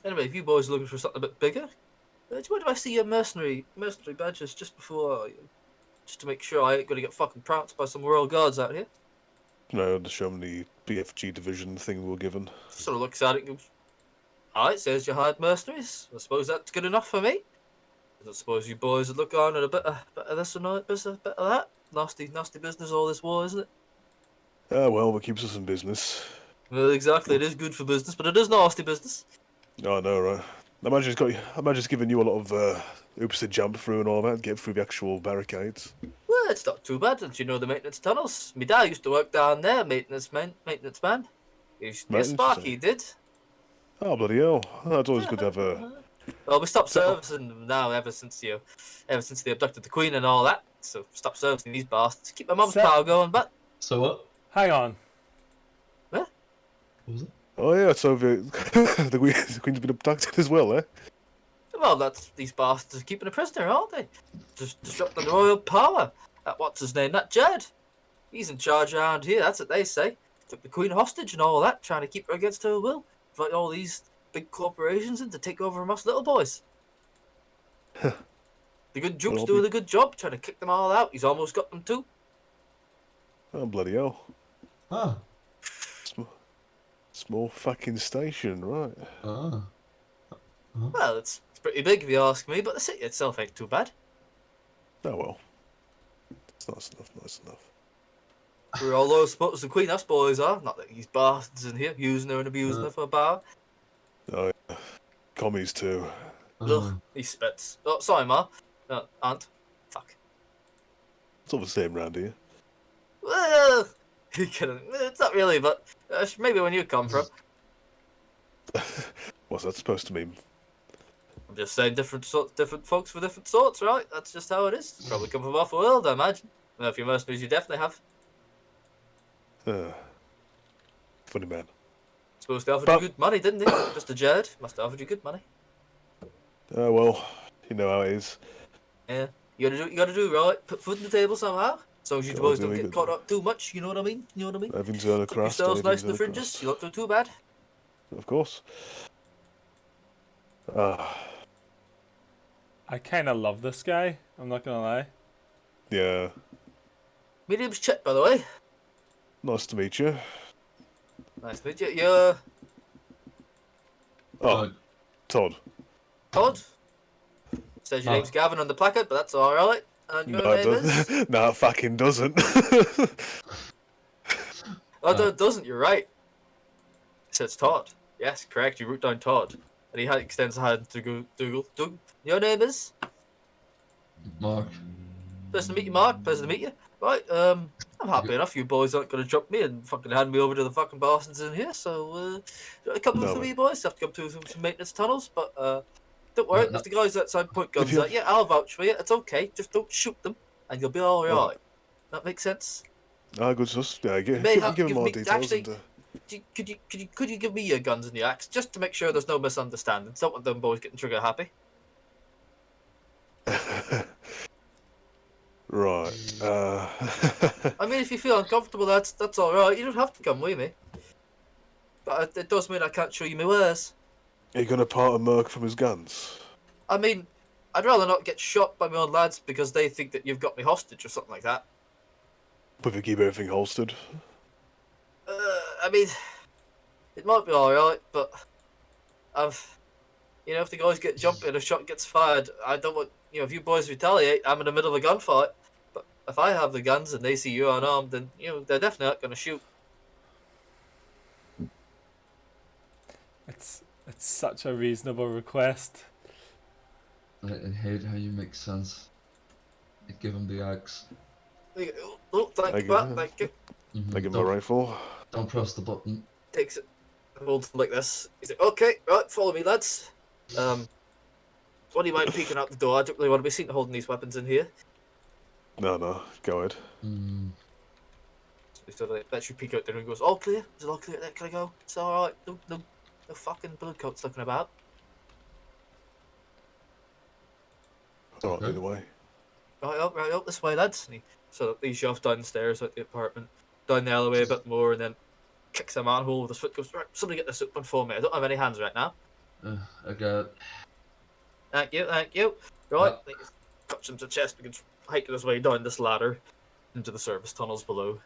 Anyway, if you boys are looking for something a bit bigger, Where do I see your mercenary badges just before just to make sure I ain't gonna get fucking trounced by some royal guards out here? No, to show him the BFG division thing we were given. Sort of looks at it and goes, alright, says you hired mercenaries. I suppose that's good enough for me. I don't suppose you boys would look on at a bit of this and a bit of that. Nasty business, all this war, isn't it? Well, it keeps us in business. Well, exactly. It is good for business, but it is nasty business. Oh, I know, right? I imagine it's giving you a lot of hoops to jump through and all that, get through the actual barricades. Well, it's not too bad, don't you know the maintenance tunnels? My dad used to work down there, maintenance man. He used to be a Maintenance, spark, eh? he did. Oh, bloody hell. Oh, it's always good to have a... Well, we stopped servicing them now ever since they abducted the Queen and all that. So stop servicing these bastards. Keep my mum's So- power going, but So what? Hang on. What was it? Oh, yeah, so the Queen's been abducted as well, eh? well, that's these bastards are keeping a prisoner, aren't they? Just disrupt the royal power. That what's his name? That Jed. He's in charge around here. That's what they say. Took the Queen hostage and all that, trying to keep her against her will. Invite all these big corporations in to take over from us little boys. The good Duke's Well, doing a good job trying to kick them all out. He's almost got them too. Oh, bloody hell. Ah. Small fucking station, right? Ah. Well, it's pretty big if you ask me, but the city itself ain't too bad. Oh, well. It's nice enough. We're all those supporters of the Queen, us boys are. Not that these bastards in here using her and abusing her for power. Oh, yeah. Commies, too. Ugh, he spits. Oh, sorry, Ma. Aunt. Fuck. It's all the same round here. Well, you kidding? It's not really, but maybe when you come from. What's that supposed to mean? I'm just saying different folks for different sorts, right? That's just how it is. Probably come from off the world, I imagine. Well, if you're mercenaries, you definitely have. Funny man. Supposed to offer But- you good money, didn't they? Mr. Jared must have offered you good money. Oh, well, you know how it is. Yeah, you gotta do right. Put food on the table somehow. As long as you Gotta boys do don't it get good. caught up too much, you know what I mean? You know what I mean? Everything's on a Keep crust. yourselves nice everything's in the on a fringes. crust. You don't do too bad. Of course. I kind of love this guy. I'm not gonna lie. Yeah. My name's Chet, by the way. Nice to meet you. Nice to meet you. You're Oh, Todd. Todd. Says your Oh. name's Gavin on the placard, but that's all right. And your No, it name is? doesn't. No, it fucking doesn't. Oh, no, it doesn't. You're right. It says Todd. Yes, correct. You wrote down Todd, and he extends a hand to Dougal. Doug, your name is? Mark. Pleasure to meet you, Mark. Pleasure to meet you. Right. I'm happy enough. You boys aren't gonna jump me and fucking hand me over to the fucking bastards in here. So, come No, through mate. me, boys. Have to come through some maintenance tunnels, but don't worry. No. If the guys outside point guns you- at you, I'll vouch for you. It's okay. Just don't shoot them, and you'll be all right. That makes sense. Ah, good sus. Yeah, may have to give him give more me- details. actually- Could you give me your guns and your axe just to make sure there's no misunderstandings? Don't want them boys getting trigger happy. Right. I mean, if you feel uncomfortable, that's all right. You don't have to come with me. But it does mean I can't show you my wares. Are you gonna part a merc from his guns? I mean, I'd rather not get shot by my own lads because they think that you've got me hostage or something like that. But if you keep everything holstered. I mean, it might be alright, but if the guys get jumpy and a shot gets fired, I don't want, if you boys retaliate, I'm in the middle of a gunfight. But if I have the guns and they see you unarmed, then, they're definitely not going to shoot. It's such a reasonable request. I hate how you make sense. You give him the axe. Oh, thank you, Pat, thank you. Mhm. I give him a rifle. Don't press the button. Takes it, holds it like this. He's like, okay, right, follow me, lads. What do you mind peeking out the door? I don't really want to be seen holding these weapons in here. No, go ahead. Mm. So he sort of lets you peek out there and goes, all clear? Is it all clear there? Can I go? It's alright. No fucking blue coats looking about. Alright, Okay. either way. Right up, this way, lads. And he sort of leads you off down the stairs at the apartment, down the alleyway a bit more, and then kicks a manhole with his foot, goes, right, somebody get this open for me. I don't have any hands right now. I got. Thank you, thank you. Right, he touch him to the chest, begins hiking his way down this ladder into the service tunnels below.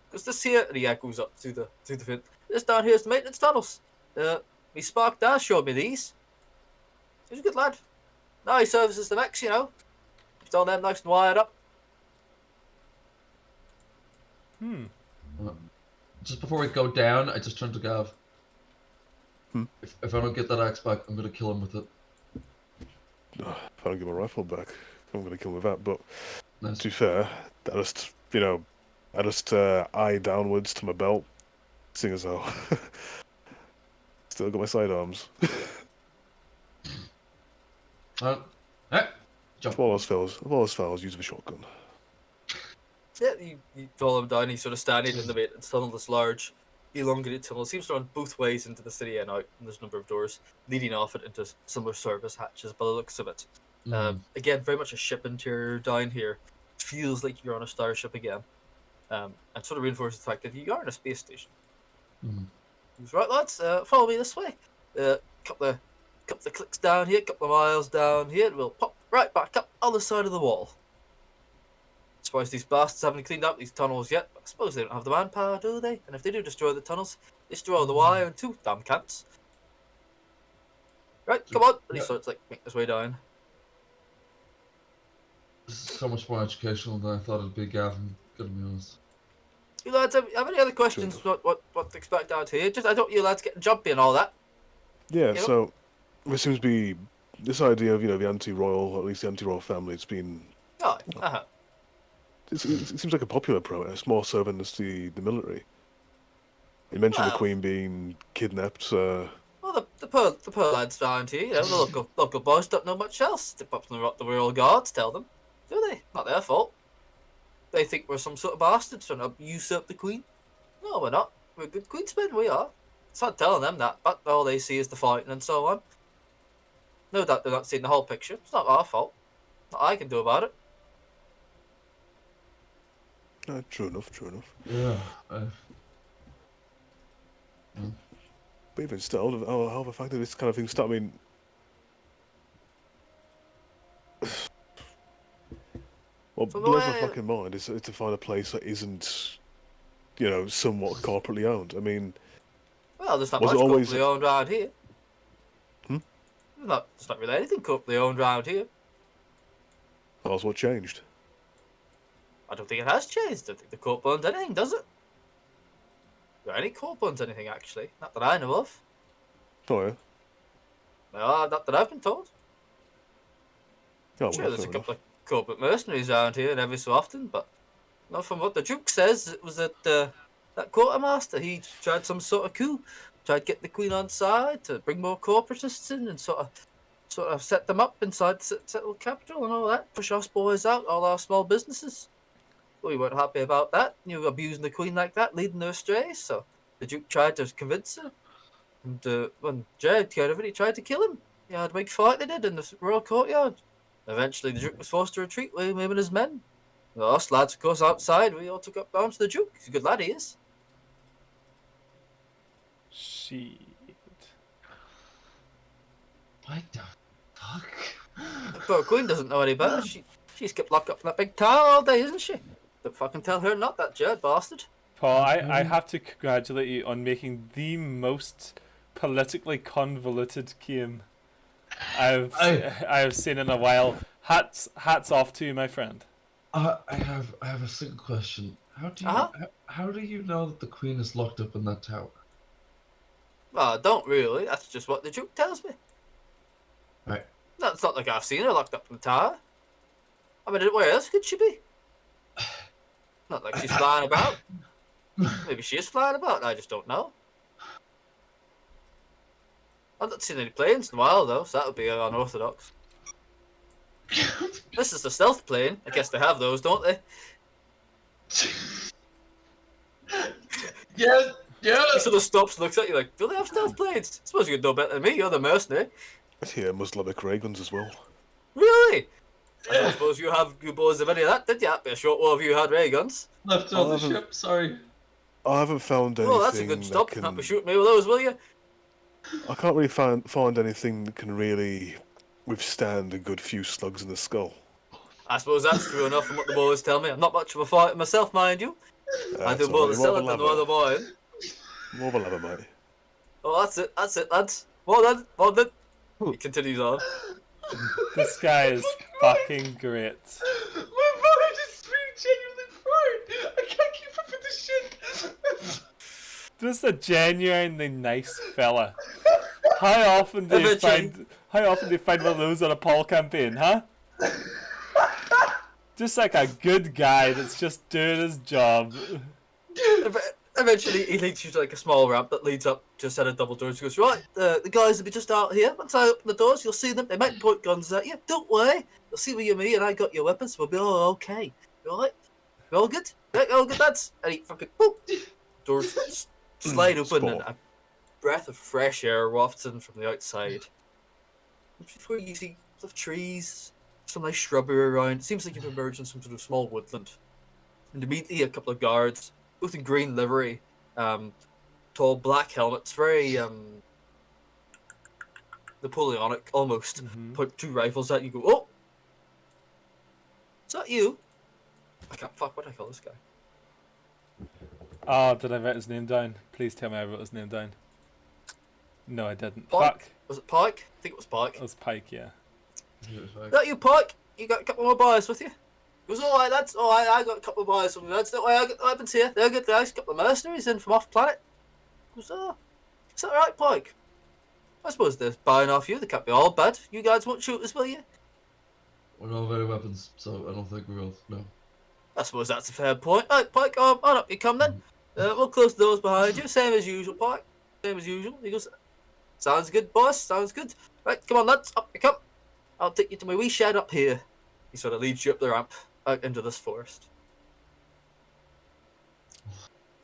Because this here, and he echoes up to the vent. This down here is the maintenance tunnels. Me Spark Dad showed me these. He's a good lad. Now he services the mechs, you know. He's all them nice and wired up. Just before we go down, I just turned to Gav. Hmm? If I don't get that axe back, I'm gonna kill him with it. If I don't get my rifle back, I'm going to kill him with that. But Nice. to be fair, I just eye downwards to my belt, seeing as though still got my sidearms. Jump. Of all those fellas using a shotgun. Yeah, you follow him down. He's sort of standing in the maintenance tunnel, this large, elongated tunnel. It seems to run both ways into the city and out, and there's a number of doors leading off it into similar service hatches by the looks of it. Again, very much a ship interior down here. Feels like you're on a starship again. And sort of reinforces the fact that you are in a space station. He's right, lads, follow me this way. Couple of clicks down here, couple of miles down here, and we'll pop right back up other side of the wall. Suppose these bastards haven't cleaned up these tunnels yet, but I suppose they don't have the manpower, do they? And if they do destroy the tunnels, destroy the wire and two damn cats. Right, come on. And he starts like making his way down. This is so much more educational than I thought it'd be, Gavin. Gotta be honest. You lads have any other questions? What to expect out here? Just I don't you lads getting jumpy and all that. Yeah, Yep. so there seems to be this idea of the anti-royal, or at least the anti-royal family. It's been Oh, it seems like a popular protest, more so than just the military. You mentioned the Well. Queen being kidnapped. well, the poor lads down here, the local boys don't know much else. They pop the royal guards, tell them, do they? Not their fault. They think we're some sort of bastards trying to usurp the Queen. No, we're not. We're good Queensmen, we are. It's not telling them that, but all they see is the fighting and so on. No doubt they're not seeing the whole picture. It's not our fault. What I can do about it. True enough. Yeah. But even still, how the fact that this kind of thing start. I mean, well, From blows the my way- fucking mind is to find a place that isn't, somewhat corporately owned. I mean, Well, there's not Was much it always- corporately owned around here. Hmm? There's not really anything corporately owned around here. that's what changed. I don't think it has changed. I don't think the corp owns anything, does it? Or any corp owns anything, actually. Not that I know of. Oh yeah. No, not that I've been told. Oh, Sure, well, there's a fair couple of corporate mercenaries around here and every so often, but not from what the Duke says. It was that that quartermaster, he tried some sort of coup, tried to get the Queen on side to bring more corporatists in and sort of set them up inside the settled capital and all that, push us boys out, all our small businesses. We weren't happy about that. You were abusing the Queen like that, leading her astray, so the Duke tried to convince her. And when Jared heard of it, he tried to kill him. He had a big fight they did in the royal courtyard. Eventually, the Duke was forced to retreat with him and his men. Well, us lads, of course, outside, we all took up arms to the Duke. He's a good lad, he is. Shit. What the fuck? The poor Queen doesn't know any better. She's kept locked up in that big tower all day, isn't she? Don't fucking tell her not, that Jared bastard. Paul, I have to congratulate you on making the most politically convoluted game I have seen in a while. Hats off to you, my friend. I have a single question. How do you how do you know that the Queen is locked up in that tower? Well, I don't really. That's just what the Duke tells me. Right. No, it's not like I've seen her locked up in the tower. I mean, where else could she be? Not like she's flying about. Maybe she is flying about, I just don't know. I've not seen any planes in a while, though, so that would be unorthodox. This is the stealth plane. I guess they have those, don't they? Yeah. He sort of stops and looks at you like, do they have stealth planes? I suppose you could know better than me, you're the mercenary. Yeah, Muslimic ray guns as well. Really? I don't suppose you boys have any of that, did you? That'd be a short war if you had ray guns. Left on the ship. Sorry. I haven't found anything. Oh, that's a good stop. that Not be can... shooting me with those, will you? I can't really find anything that can really withstand a good few slugs in the skull. I suppose that's true enough from what the boys tell me. I'm not much of a fighter myself, mind you. I That's do more all the right, you're selling than the other boy. More of a lover, mate. Oh, that's it, lads. Well done. He continues on. This guy is fucking great. My mind is being genuinely fried. I can't keep up with this shit. Just a genuinely nice fella. How often do you find one of those on a Paul campaign, huh? Just like a good guy that's just doing his job. Eventually, he leads you to like a small ramp that leads up to a set of double doors. He goes, right, the guys will be just out here. Once I open the doors, you'll see them. They might point guns at you. Don't worry. You'll see me and me, and I got your weapons. We'll be all okay. You all right? You all good? Yeah, all good, lads? And he fucking, boop. Doors slide open, and a breath of fresh air wafts in from the outside. Before you see the trees, some nice shrubbery around. It seems like you've emerged in some sort of small woodland. And immediately a couple of guards, both in green livery, tall black helmets, very Napoleonic almost, point two rifles at you. Go, oh, is that you? I can't what do I call this guy? Oh, did I write his name down? Please tell me I wrote his name down. No, I didn't. Pike? Fuck. Was it Pike? I think it was Pike. It was Pike, yeah. Is that you, Pike? You got a couple more boys with you? He goes, alright, lads. Alright, I got a couple of boys with me, lads. Don't worry, I got the weapons here. They're good guys. A couple of mercenaries in from off planet. He goes, oh, is that right, Pike? I suppose they're buying off you. They can't be all bad. You guys won't shoot us, will you? We don't have any weapons, so I don't think we will. No. I suppose that's a fair point. Right, Pike, on up you come then. We'll close the doors behind you. Same as usual, Pike. Same as usual. He goes, sounds good, boss. Sounds good. Right, come on, lads. Up you come. I'll take you to my wee shed up here. He sort of leads you up the ramp out into this forest.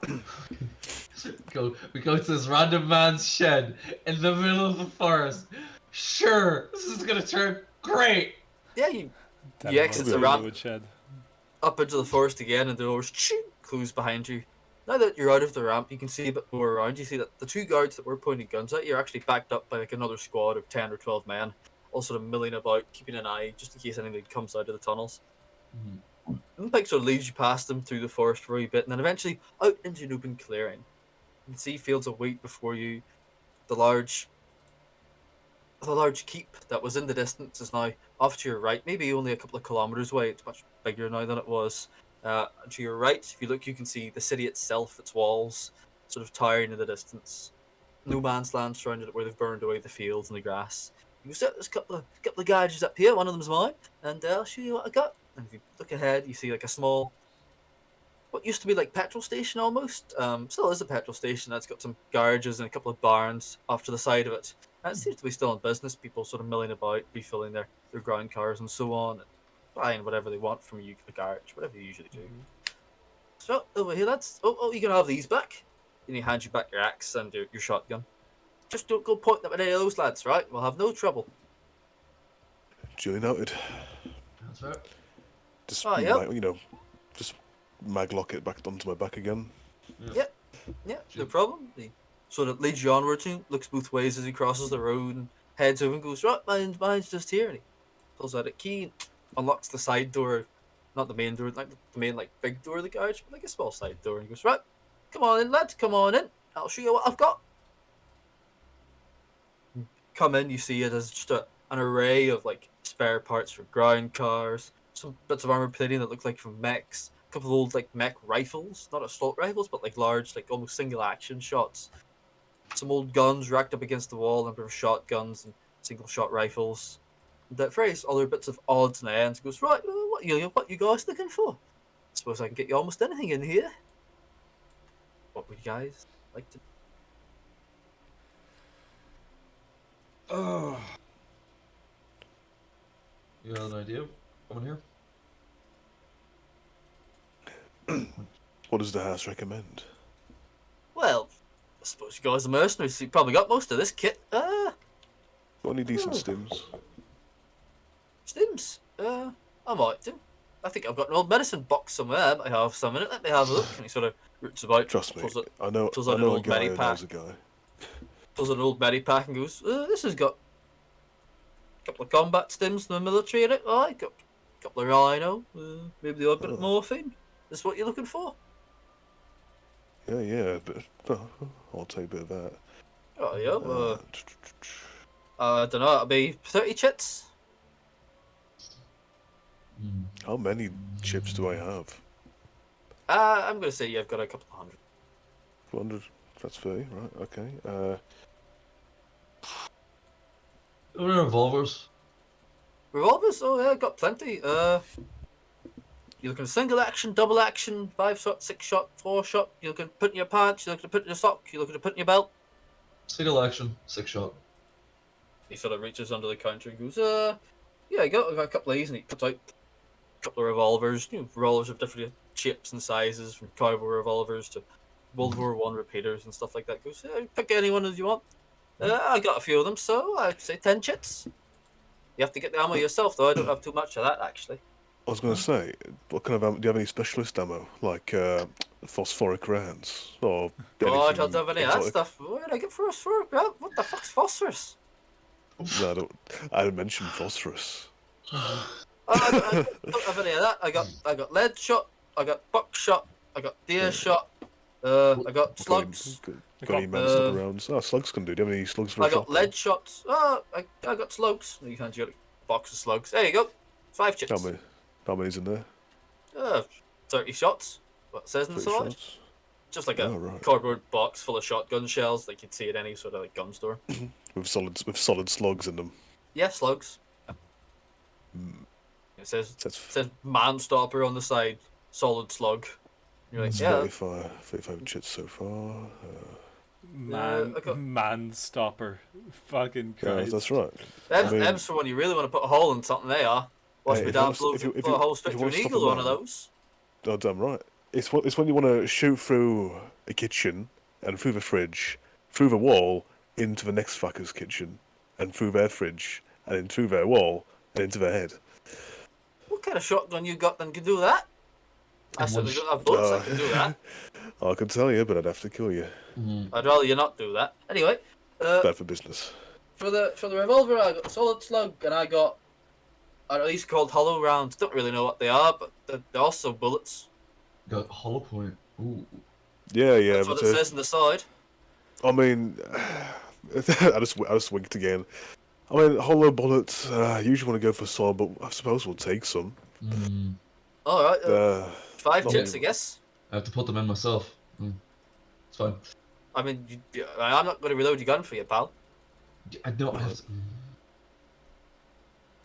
We go to this random man's shed in the middle of the forest. Sure, this is gonna turn great. Yeah, you Damn, exit the really ramp woodshed. up into the forest again, and the doors close behind you. Now that you're out of the ramp, you can see a bit more around. You see that the two guards that were pointing guns at you are actually backed up by like another squad of 10 or 12 men, all sort of milling about, keeping an eye just in case anything comes out of the tunnels. And Pike sort of leads you past them through the forest for a wee bit, and then eventually out into an open clearing. You can see fields of wheat before you. The large keep that was in the distance is now off to your right, maybe only a couple of kilometers away. It's much bigger now than it was. To your right, if you look, you can see the city itself, its walls, sort of towering in the distance. No man's land surrounded it where they've burned away the fields and the grass. You can see there's a couple of garages up here. One of them's mine, and I'll show you what I got. And if you look ahead, you see like a small, what used to be like petrol station almost. Still is a petrol station. That's got some garages and a couple of barns off to the side of it. And it seems to be still in business. People sort of milling about, refilling their ground cars and so on, and buying whatever they want from you, the garage, whatever you usually do. So over here, lads. Oh, you can have these back. And he hands you back your axe and your shotgun. Just don't go pointing at any of those lads, right? We'll have no trouble. Duly noted. That's right. Just, yep. just maglock it back onto my back again. Yeah, no problem. He sort of leads you onward to him, looks both ways as he crosses the road and heads over and goes, right, mine's just here. And he pulls out a key and unlocks the side door, not the main door, like the main big door of the garage, but like a small side door. And he goes, right, come on in, lads, come on in. I'll show you what I've got. Come in, you see it as just an array of spare parts for ground cars, some bits of armor plating that look like from mechs, a couple of old mech rifles, not assault rifles, but large, almost single action shots. Some old guns racked up against the wall, a number of shotguns and single shot rifles. And various other bits of odds and ends. He goes, right, what you guys looking for? I suppose I can get you almost anything in here. What would you guys like to? Oh. You got an idea? Coming here? What does the house recommend? Well, I suppose you guys are mercenaries, so you probably got most of this kit. Got any decent stims? Stims? I might do. I think I've got an old medicine box somewhere. I might have some in it. Let me have a look. And he sort of roots about. Trust me, pulls out- I know pulls out an a old guy who medipack. knows a guy. Pulls out an old medipack and goes, this has got couple of combat stims in the military in it. Aye, couple of rhino, maybe the odd bit of Oh. morphine. Is what you're looking for? Yeah, but I'll take a bit of that. Oh yeah. I don't know. It'll be 30 chits. Mm. How many chips do I have? I'm gonna say you've got a couple of hundred. 200. That's 30, right? Okay. What are revolvers? Revolvers? Oh yeah, got plenty. You're looking at single action, double action, 5-shot, 6-shot, 4-shot. You're looking at put in your pants. You're looking at put in your sock. You're looking at put in your belt. Single action, 6-shot. He sort of reaches under the counter and goes, yeah, I got a couple of these, and he puts out a couple of revolvers. Revolvers of different shapes and sizes, from cowboy revolvers to World War One repeaters and stuff like that. Goes, yeah, pick any one as you want. I got a few of them, so I'd say 10 chits. You have to get the ammo yourself, though. I don't have too much of that, actually. I was going to say, what kind of ammo? Do you have any specialist ammo? Like phosphoric rounds? Or Oh, I anything don't have any of that exotic? stuff. Where did I get phosphorus? What the fuck's phosphorus? No, I didn't mention phosphorus. I don't have any of that. I got lead shot. I got buckshot. I got deer shot. I got slugs. Got any man stuck around? Oh, slugs can do. Do you have any slugs for a I got shotgun? lead shots. Oh, I got slugs. You can't get a box of slugs. There you go. 5 chips. How many's in there? 30 shots. What it says in the 30 side. shots? Just like Oh, a right. cardboard box full of shotgun shells, like you'd see at any sort of like gun store. With solid slugs in them. Yeah, slugs. Hmm. It says That's man stopper on the side, solid slug. You're like, That's yeah. 35 chits so far. Man, I got- man stopper. Fucking Yeah, Christ. that's right. Them's, I mean- them's for when you really want to put a hole in something. They are. Watch Hey, me if you down, wanna- blow if you- if blow a you- hole if straight you through an wanna stop eagle a with one of man- those. Oh, damn right. It's when you want to shoot through a kitchen and through the fridge, through the wall, into the next fucker's kitchen, and through their fridge, and then through their wall, and into their head. What kind of shotgun you got that can do that? I And certainly one don't have bullets that Uh, can do that. I could tell you, but I'd have to kill you. Mm. I'd rather you not do that. Anyway, Bad for business. for the revolver, I got solid slug, and I got at least called hollow rounds. Don't really know what they are, but they're also bullets. Got hollow point. Ooh. Yeah, That's but what it says on the side. I mean, I just winked again. I mean, hollow bullets. Usually want to go for solid, but I suppose we'll take some. Mm. All right, Uh, 5 not chips, really. I guess. I have to put them in myself. It's fine. I mean, I'm not going to reload your gun for you, pal. I don't have to...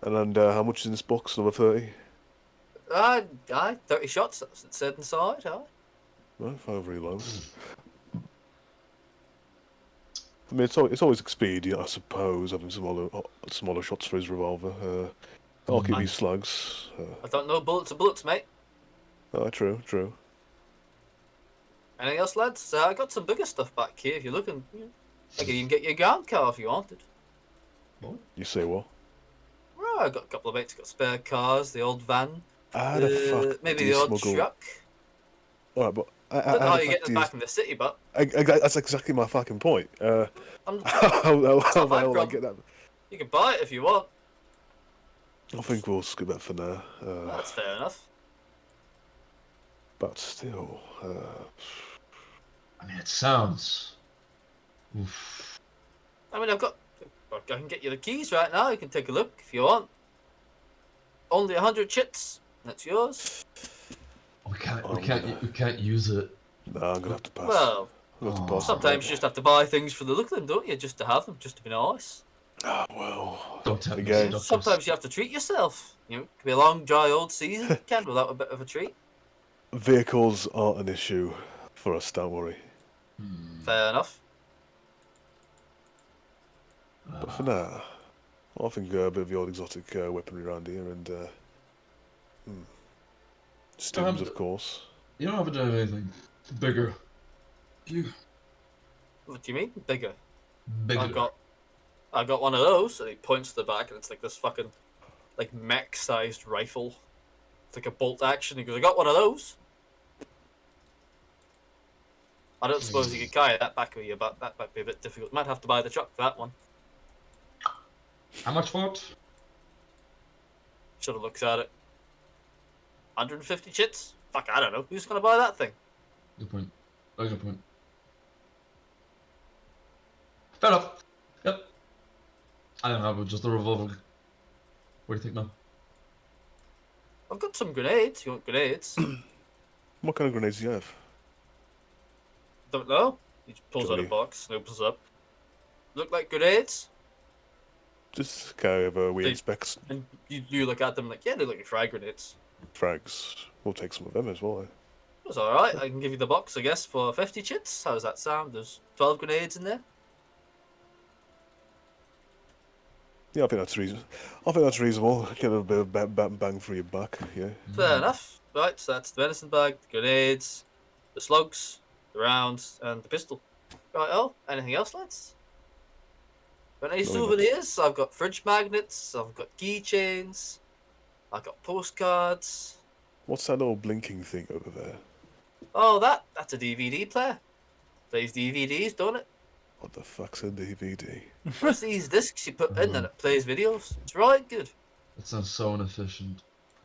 and then how much is in this box? Another 30. Aye, 30 shots. That's what it said inside. Aye. Right, if I reload. I mean, it's always expedient, I suppose, having smaller shots for his revolver. I'll keep these slugs. I don't know bullets are bullets, mate. True. Anything else, lads? I got some bigger stuff back here if you're looking. I could even get you a ground car if you wanted. You say what? Well, I got a couple of mates got spare cars, the old van, How the fuck maybe do the you odd smuggle? truck. Alright, but I don't know how the you fuck get do them back in the city, but That's exactly my fucking point. I'm, How the not hell my I problem. get that? you can buy it if you want. I think we'll skip that for now. That's fair enough. But still, I mean, it sounds... Oof. I mean, I can get you the keys right now. You can take a look if you want. Only 100 chits. That's yours. We Oh, can't use it. nah, I'm gonna have to pass. Well, I'm gonna have to Oh. pass. sometimes you just have to buy things for the look of them, don't you? Just to have them, just to be nice. Well, Don't tempt me, again, seductress. Sometimes you have to treat yourself. You know, it could be a long, dry old season. You can't without a bit of a treat. vehicles aren't an issue for us. Don't worry. Fair enough. But for now, I think a bit of the old exotic weaponry around here and stims, of course. You don't have to do anything bigger. You What do you mean? Bigger. bigger. I got one of those, and he points to the back, and it's like this fucking, like mech-sized rifle. It's like a bolt action. He goes, I got one of those. I don't suppose you could carry that back with you, but that might be a bit difficult. Might have to buy the truck for that one. How much for it? Sort of looks at it. 150 chits? Fuck, I don't know. Who's gonna buy that thing? Good point. Very good point. Fair enough. Yep. I don't have just a revolver. What do you think, man? I've got some grenades. You want grenades? What kind of grenades do you have? Don't know. He just pulls out a Johnny. box and opens it up. Look like grenades? Just kind of we They- inspect And you look at them like, yeah, they look like frag grenades. frags. We'll take some of them as well. That's alright. I can give you the box, I guess, for 50 chits. How does that sound? There's 12 grenades in there. Yeah, I think that's reasonable. I think that's reasonable. Get a bit of bang for your buck. Yeah. Fair enough. Right, so that's the medicine bag, the grenades, the slugs, the rounds, and the pistol. Right, oh, anything else, lads? Got any Not souvenirs? I've got fridge magnets, I've got keychains, I've got postcards. What's that little blinking thing over there? Oh, that's a DVD player. Plays DVDs, don't it? What the fuck's a DVD? What's these discs you put in and it plays videos? It's right good. That sounds so inefficient.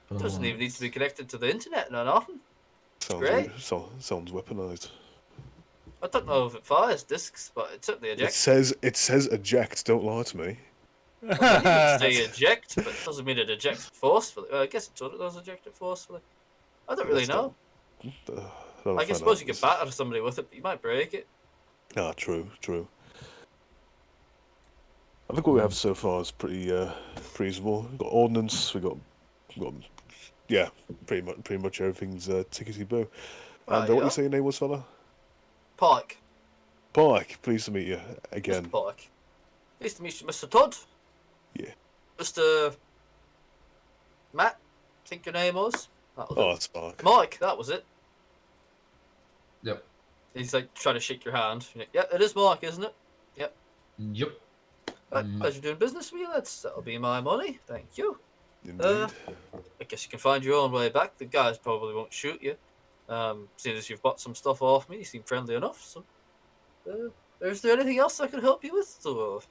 But I Doesn't want even it. need to be connected to the internet, no nothing. Sounds great. sounds weaponized. I don't know if it fires discs, but it certainly It ejects. says eject. Don't lie to me. You can say eject, but it doesn't mean it ejects forcefully. Well, I guess it does eject it forcefully. I don't really That's know. Don't I find suppose out. you could batter somebody with it, but you might break it. Ah, true. I think what we have so far is pretty reasonable. We've got ordnance. We've got yeah, pretty much everything's tickety boo. Right, And what yeah. you say your name was, fella? Pike. Pike. Pleased to meet you again. Mr. Pike. Nice to meet you, Mr. Todd. Yeah. Mr. Matt, I think your name was. That was Oh, it. it's Pike. Mike, that was it. Yep. He's like trying to shake your hand. You're like, yeah, it is Mike, isn't it? Yep. Right, pleasure doing business with you, lads. That'll be my money. Thank you. Indeed. I guess you can find your own way back. The guys probably won't shoot you. Seeing as you've bought some stuff off me, you seem friendly enough. So, is there anything else I could help you with? Or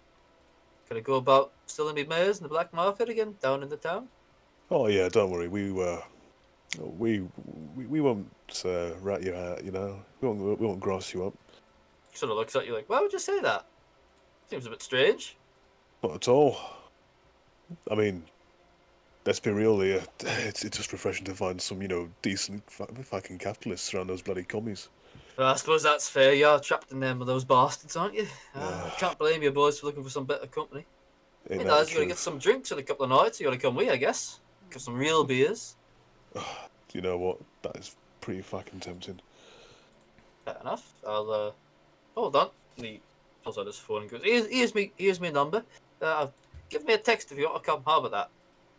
can I go about selling me mares in the black market again down in the town? Oh yeah, don't worry. We won't rat you out. You know, we won't gross you up. Sort of looks at you like, why would you say that? Seems a bit strange. Not at all. I mean, let's be real here. It's just refreshing to find some decent fucking capitalists around those bloody commies. Well, I suppose that's fair. You're trapped in them with those bastards, aren't you? Can't blame you boys for looking for some better company. Ain't Hey, that lads, the you gotta get truth? some drinks in a couple of nights. You gotta come with, I guess. Get some real beers. You know what? That is pretty fucking tempting. Fair enough. I'll hold on. And he pulls out his phone and goes, here's me number. Give me a text if you want to come. How about that?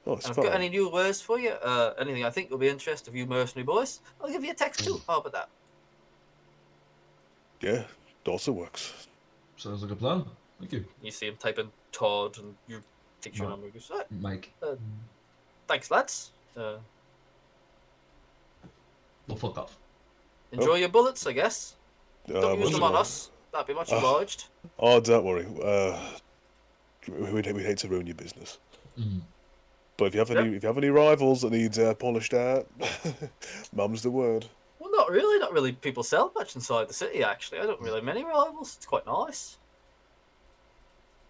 Oh, And it's I've got fine. any new wares for you. Anything I think will be interesting of you mercenary boys. I'll give you a text too. How about that? Yeah, it also works. Sounds like a plan. Thank you, You see him type in Todd and you take your No. number and goes, right, Mike. thanks lads. Well, fuck off. Enjoy your bullets, I guess. Don't use much them on more. us. That'd be much Ah. obliged. Oh, don't worry. We'd hate to ruin your business. Mm. But if you have any rivals that need polished out, mum's the word. Well, not really. Not really. People sell much inside the city, actually. I don't really have many rivals. It's quite nice.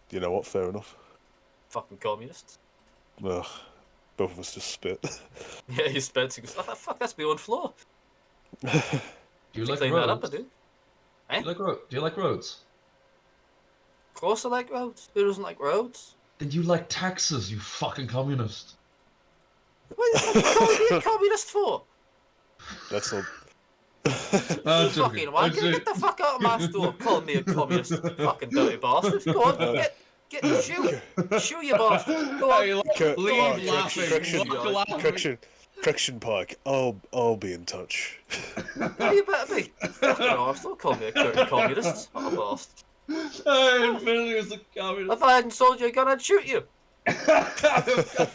You know what? Fair enough. Fucking communists. Ugh, both of us just spit. Yeah, he spits. He goes, oh, fuck, that's my own floor. Do you like Clean roads? that up, I do. Do you like roads? Of course I like roads. Who doesn't like roads? Then you like taxes, you fucking communist. What the fuck are you calling me a communist for? That's not. I'm You fucking wanker. Get the fuck out of my store calling me a communist. Fucking dirty bastard. Go on, shoo you bastard. Go on. Leave Correction, laughing. correction, Pike. I'll be in touch. Yeah, you better be. Fucking arse. Don't call me a dirty communist. What a bastard. I admitted was a communist. If I hadn't sold you a gun, I'd shoot you. I've got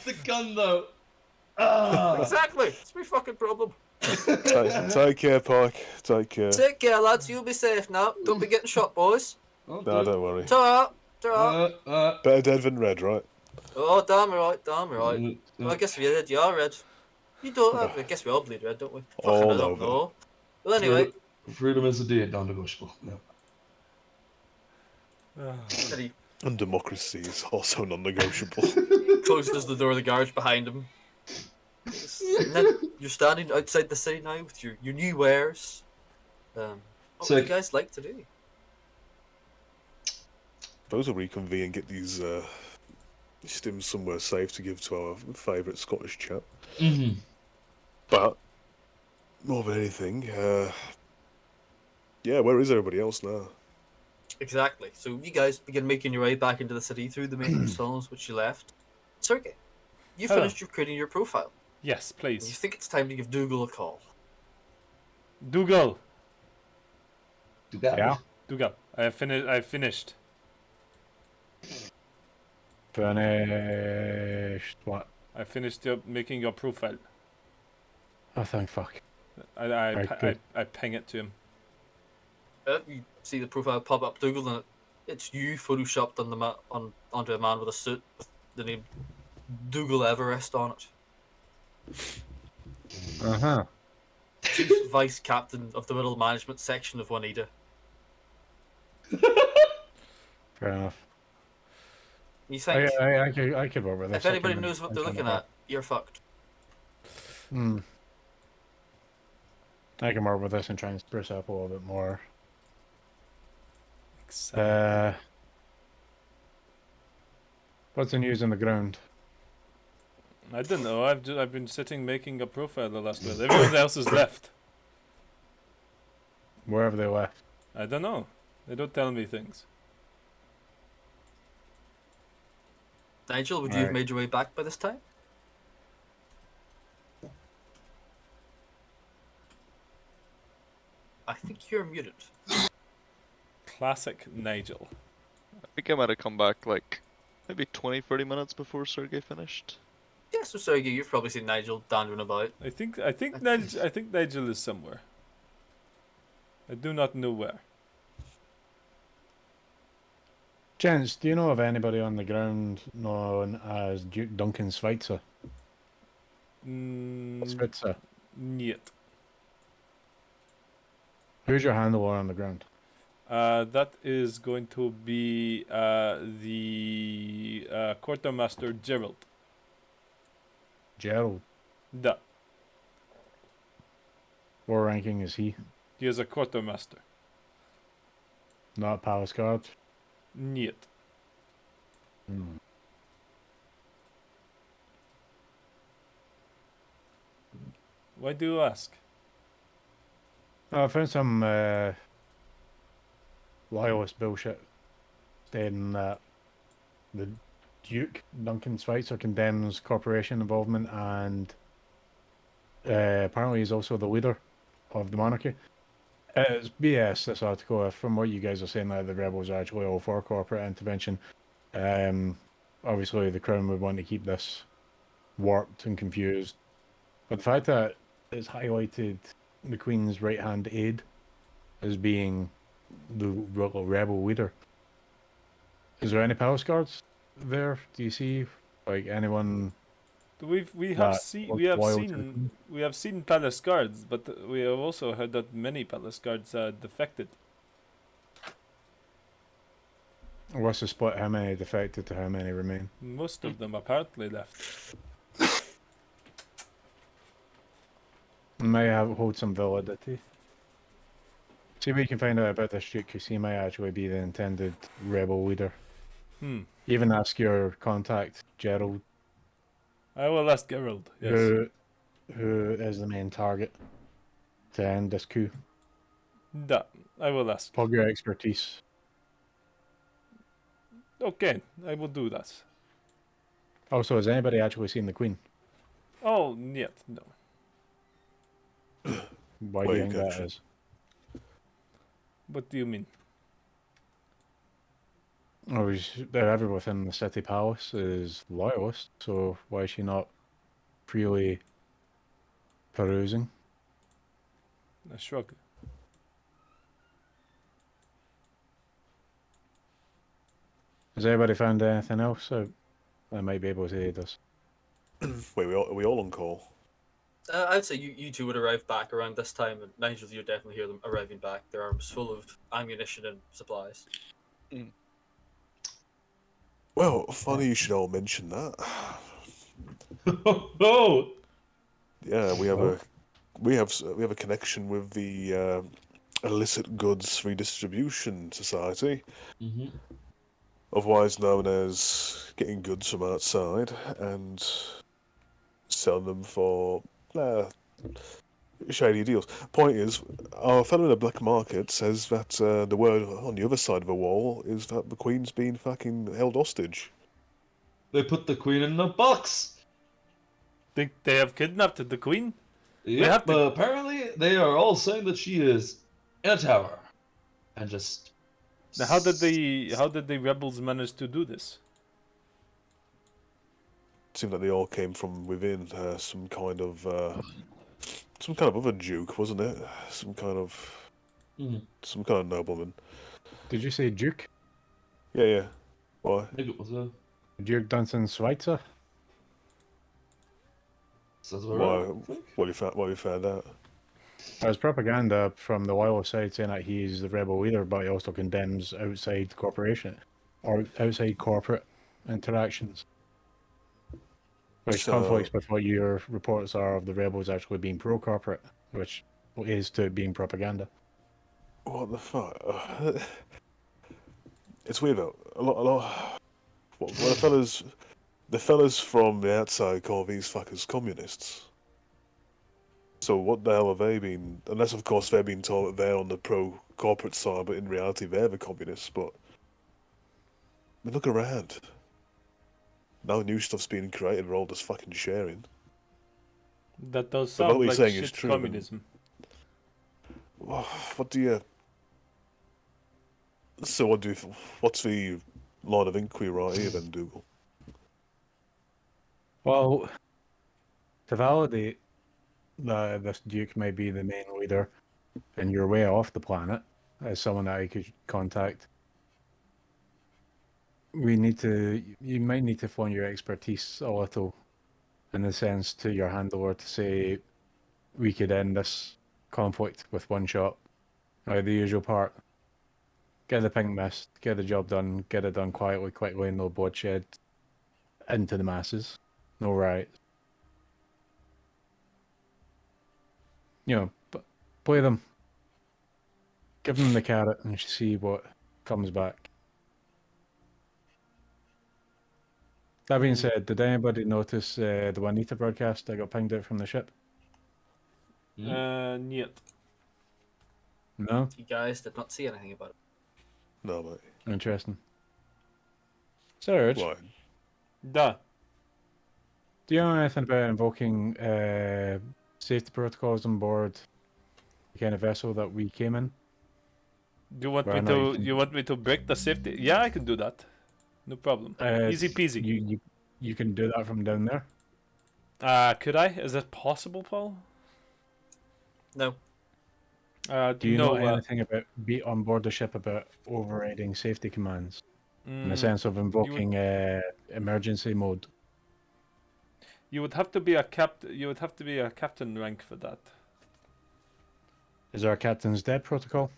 the gun though. Ah. Exactly. It's my fucking problem. Take care, Pike. Take care. Take care, lads. You'll be safe now. Don't be getting shot, boys. No, don't worry. Ta-ra. Ta-ra. Better dead than red, right? Oh, damn right. Damn right. Well, I guess we did. You are red. You don't. I guess we all bleed red, don't we? Fucking, All I don't over. know. Well, anyway, Freedom is indeed non-negotiable. Yeah. Eddie And democracy is also non-negotiable. closes the door of the garage behind him. And then you're standing outside the city now with your new wares. What would you Sick. guys like to do? Suppose we'll reconvene and get these stims somewhere safe to give to our favourite Scottish chap. Mm-hmm. But more than anything, yeah, where is everybody else now? Exactly. So you guys begin making your way back into the city through the main tunnels which you left. Sergey, you Hello. finished your creating your profile. Yes, And you please. think it's time to give Dougal a call. Dougal. Do that. Yeah. Dougal. I finished. Finished what? I finished making your profile. Oh, thank fuck. I good. ping it to him. You see the profile pop up Dougal, and it's you photoshopped on onto a man with a suit with the name Dougal Everest on it. Uh-huh. Chief Vice Captain of the Middle Management Section of Juanita. Fair enough. You think I could work with this. if anybody knows what they're looking at, you're fucked. Hmm. I can work with this and try and spruce up a little bit more. What's the news on the ground? I don't know. I've been sitting making a profile the last while. Everyone else is left. Where have they left? I don't know. They don't tell me things. Nigel, would you have Right. made your way back by this time? I think you're muted. Classic Nigel. I think I might have come back like maybe 20-30 minutes before Sergey finished. Yeah, so Sergey, you've probably seen Nigel dandering about. I think Nigel is somewhere. I do not know where. Gents, do you know of anybody on the ground known as Duke Duncan Schweitzer? Switzer. Niet. Who's your handler on the ground? That is going to be the quartermaster Gerald. Gerald. Da. What ranking is he? He is a quartermaster. Not Palace Guard? Niet. Hmm. Why do you ask? I found some loyalist bullshit stating that the Duke Duncan Schweitzer condemns corporation involvement and apparently he's also the leader of the monarchy. It's BS, this article. From what you guys are saying, that the rebels are actually all for corporate intervention. Obviously, the Crown would want to keep this warped and confused. But the fact that it's highlighted the Queen's right-hand aide as being the rebel leader. Is there any palace guards there? Do you see like anyone? We that have looks loyal to the seen Queen? palace guards, but we have also heard that many palace guards defected. What's the split? How many defected to how many remain? Most of them apparently left. May hold some validity. See what you can find out about this Duke, because he might actually be the intended rebel leader. Even ask your contact, Gerald, I will ask Gerald. Yes. who is the main target to end this coup. Da. I will ask. Plug your expertise. Okay, I will do that. Also, has anybody actually seen the Queen? Oh, yet no. Why do you think that gotcha. is? What do you mean? Oh, everyone within the city palace is loyalist, so why is she not freely perusing? A shrug. Has anybody found anything else that might be able to aid us? Wait, are we all on call? I'd say you two would arrive back around this time, and Nigel, you definitely hear them arriving back. Their arms full of ammunition and supplies. Well, funny you should all mention that. Oh! Yeah, we have Oh. we have a connection with the Illicit Goods Redistribution Society, Mm-hmm. otherwise known as getting goods from outside and selling them for shady deals. Point is, our fellow in the black market says that the word on the other side of the wall is that the Queen's been fucking held hostage. They put the queen in a box. Think they have kidnapped the queen? Yep, have to- but apparently they are all saying that she is in a tower. And just... Now, how did the rebels manage to do this? It seemed like they all came from within some kind of other duke, wasn't it? Some kind of nobleman. Did you say Duke? Yeah. Why? I think it was a... Duke Dunstan Schweitzer? Sounds about Why? right, I think. What you found out? There's propaganda from the Wireless side saying that he's the rebel leader, but he also condemns outside corporation or outside corporate interactions, which So- conflicts with what your reports are of the rebels actually being pro-corporate, which is to being propaganda. What the fuck? It's weird though. A lot. What the fellas from the outside call these fuckers communists. So what the hell have they been? Unless of course they're being told that they're on the pro-corporate side, but in reality they're the communists. But I mean, look around. Now new stuff's being created, we're all just fucking sharing. That does But what sound you're like saying is shit true, communism. What do you? So what's the line of inquiry right here then, Dougal? Well, to validate that this Duke may be the main leader and you're way off the planet as someone that I could contact, you might need to phone your expertise a little in the sense to your handler to say we could end this conflict with one shot. The usual part. Get the pink mist, get the job done, get it done quickly, no bloodshed into the masses. No riots. Play them. Give them the carrot and see what comes back. That being said, did anybody notice the Juanita broadcast that got pinged out from the ship? Yet. No? You guys did not see anything about it. No, mate. Interesting. Serge, Why? Duh. do you know anything about invoking safety protocols on board the kind of vessel that we came in? Do you want Well, me I know to? you can- You want me to break the safety? Yeah, I can do that. No problem. Easy peasy. You can do that from down there. Could I? Is it possible, Paul? No. Do you no, know anything about be on board the ship about overriding safety commands in the sense of invoking emergency mode? You would have to be a You would have to be a captain rank for that. Is there a captain's dead protocol?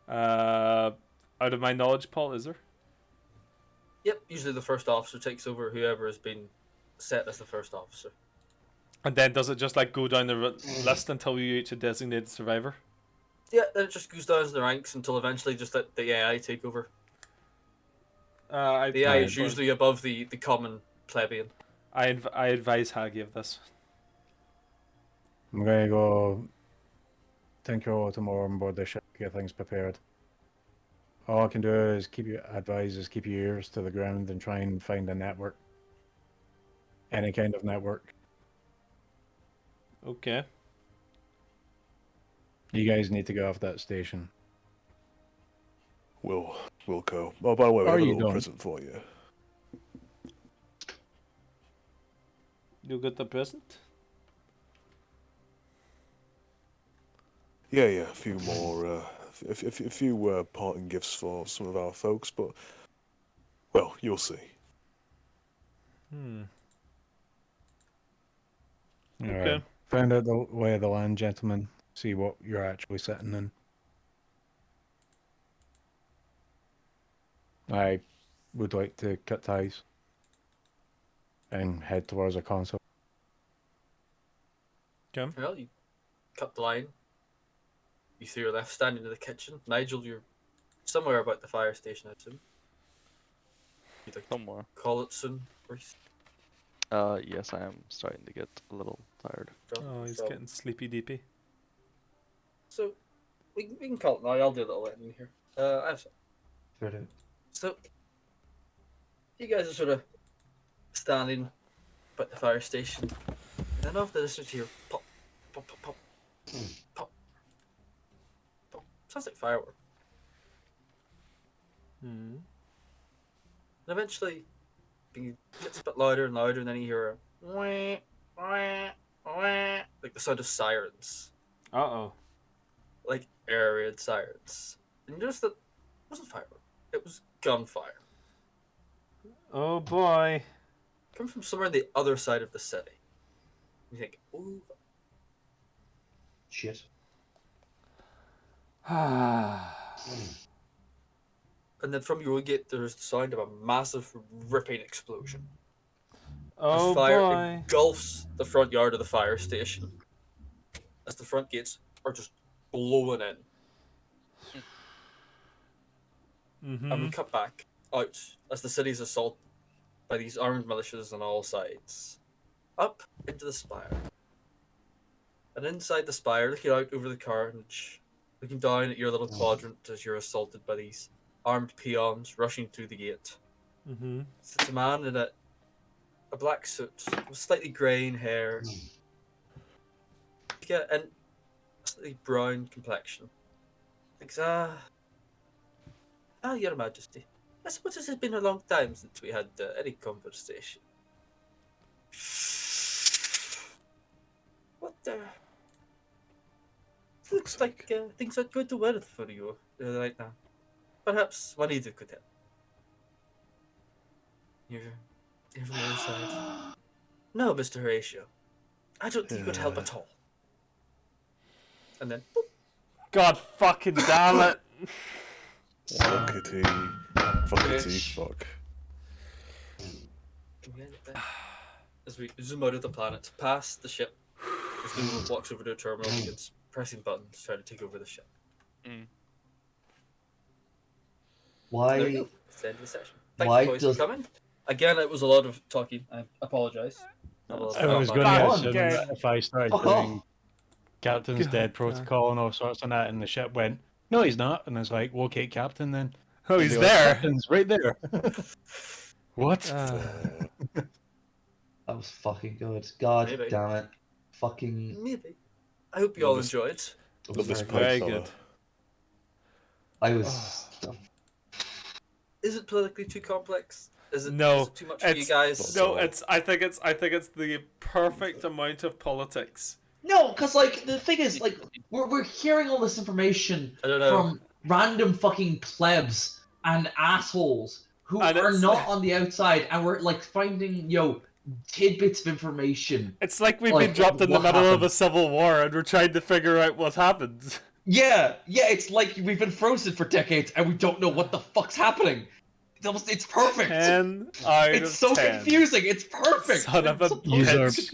Out of my knowledge, Paul, is there? Yep. Usually the first officer takes over whoever has been set as the first officer. And then does it just like go down the list until you reach a designated survivor? Yeah, then it just goes down the ranks until eventually just let the AI take over. The AI is usually above the common plebeian. I advise Hagi of this. I'm gonna go tinker a little more on board the ship to get things prepared. All I can do is keep your ears to the ground and try and find a network. Any kind of network. Okay. You guys need to go off that station. We'll go. Oh, by the way, we Or have a you little don't. present for you. You got the present? Yeah, a few more, a few parting gifts for some of our folks, but well, you'll see. Okay. Find out the lay of the land, gentlemen. See what you're actually sitting in. I would like to cut ties and head towards a console. Well, you cut the line. You three are left standing in the kitchen. Nigel, you're somewhere about the fire station, I assume. You'd like to Somewhere. call it soon, Reese? Yes, I am starting to get a little tired. Oh, he's So- getting sleepy deepy. So, we can call it now. I'll do a little editing here. I'm sorry. Brilliant. So, you guys are sort of standing by the fire station, and then off the distance you hear pop, pop, pop, pop, pop, pop. Sounds like firework. Hmm. And eventually, it gets a bit louder and louder, and then you hear a wah, wah, wah, like the sound of sirens, Uh-oh. like air raid sirens. And you notice that it wasn't firework; it was gunfire. Oh boy. Coming from somewhere on the other side of the city. You think, ooh. Shit. And then from your gate, there's the sound of a massive ripping explosion. Oh As fire boy. engulfs the front yard of the fire station. As the front gates are just blowing in. Mm-hmm. And we cut back out as the city is assaulted by these armed militias on all sides. Up into the spire. And inside the spire, looking out over the carnage, looking down at your little quadrant as you're assaulted by these armed peons rushing through the gate. Mm-hmm. Sits a man in a black suit with slightly greying hair. Yeah, and a slightly brown complexion. Thinks, Your Majesty. I suppose it has been a long time since we had any conversation. What looks like things aren't going to well for you right now. Perhaps one either could help. You're from the other side. No, Mr. Horatio. I don't think you could help at all. And then, boop, God fucking damn it. Fuckity. Bitch. Fuck. as we zoom out of the planet, past the ship, as Lumen walks over to a terminal and begins pressing buttons, trying to take over the ship. There we Why? go. It's the end of the session. Thank Why you, boys, does- for coming. Again, it was a lot of talking. I apologise. I was going Fuck, to assume okay. that if I started Fuck doing off. Captain's God, Dead Protocol and all sorts of that, and the ship went, no, he's not. And it's like, locate Captain then. Oh, And he's they're like, there. Captain's right there. What? That was fucking good. God Maybe. damn it. Fucking. Maybe. I hope you all Love this- enjoyed. It Love was this very Very pipe good. fella. I was. Is it politically too complex? Is it, No, is it too much for you it's- guys? No, I think it's the perfect amount of politics. No, because, like, the thing is, like, we're hearing all this information I don't know. from random fucking plebs and assholes who And are it's- not on the outside, and we're, like, finding, tidbits of information. It's like we've Like, been dropped in the what middle of a happened? civil war and we're trying to figure out what happened. Yeah, it's like we've been frozen for decades and we don't know what the fuck's happening. It's perfect. 10 out It's of so 10. confusing. It's perfect. Son of a It's so User bitch.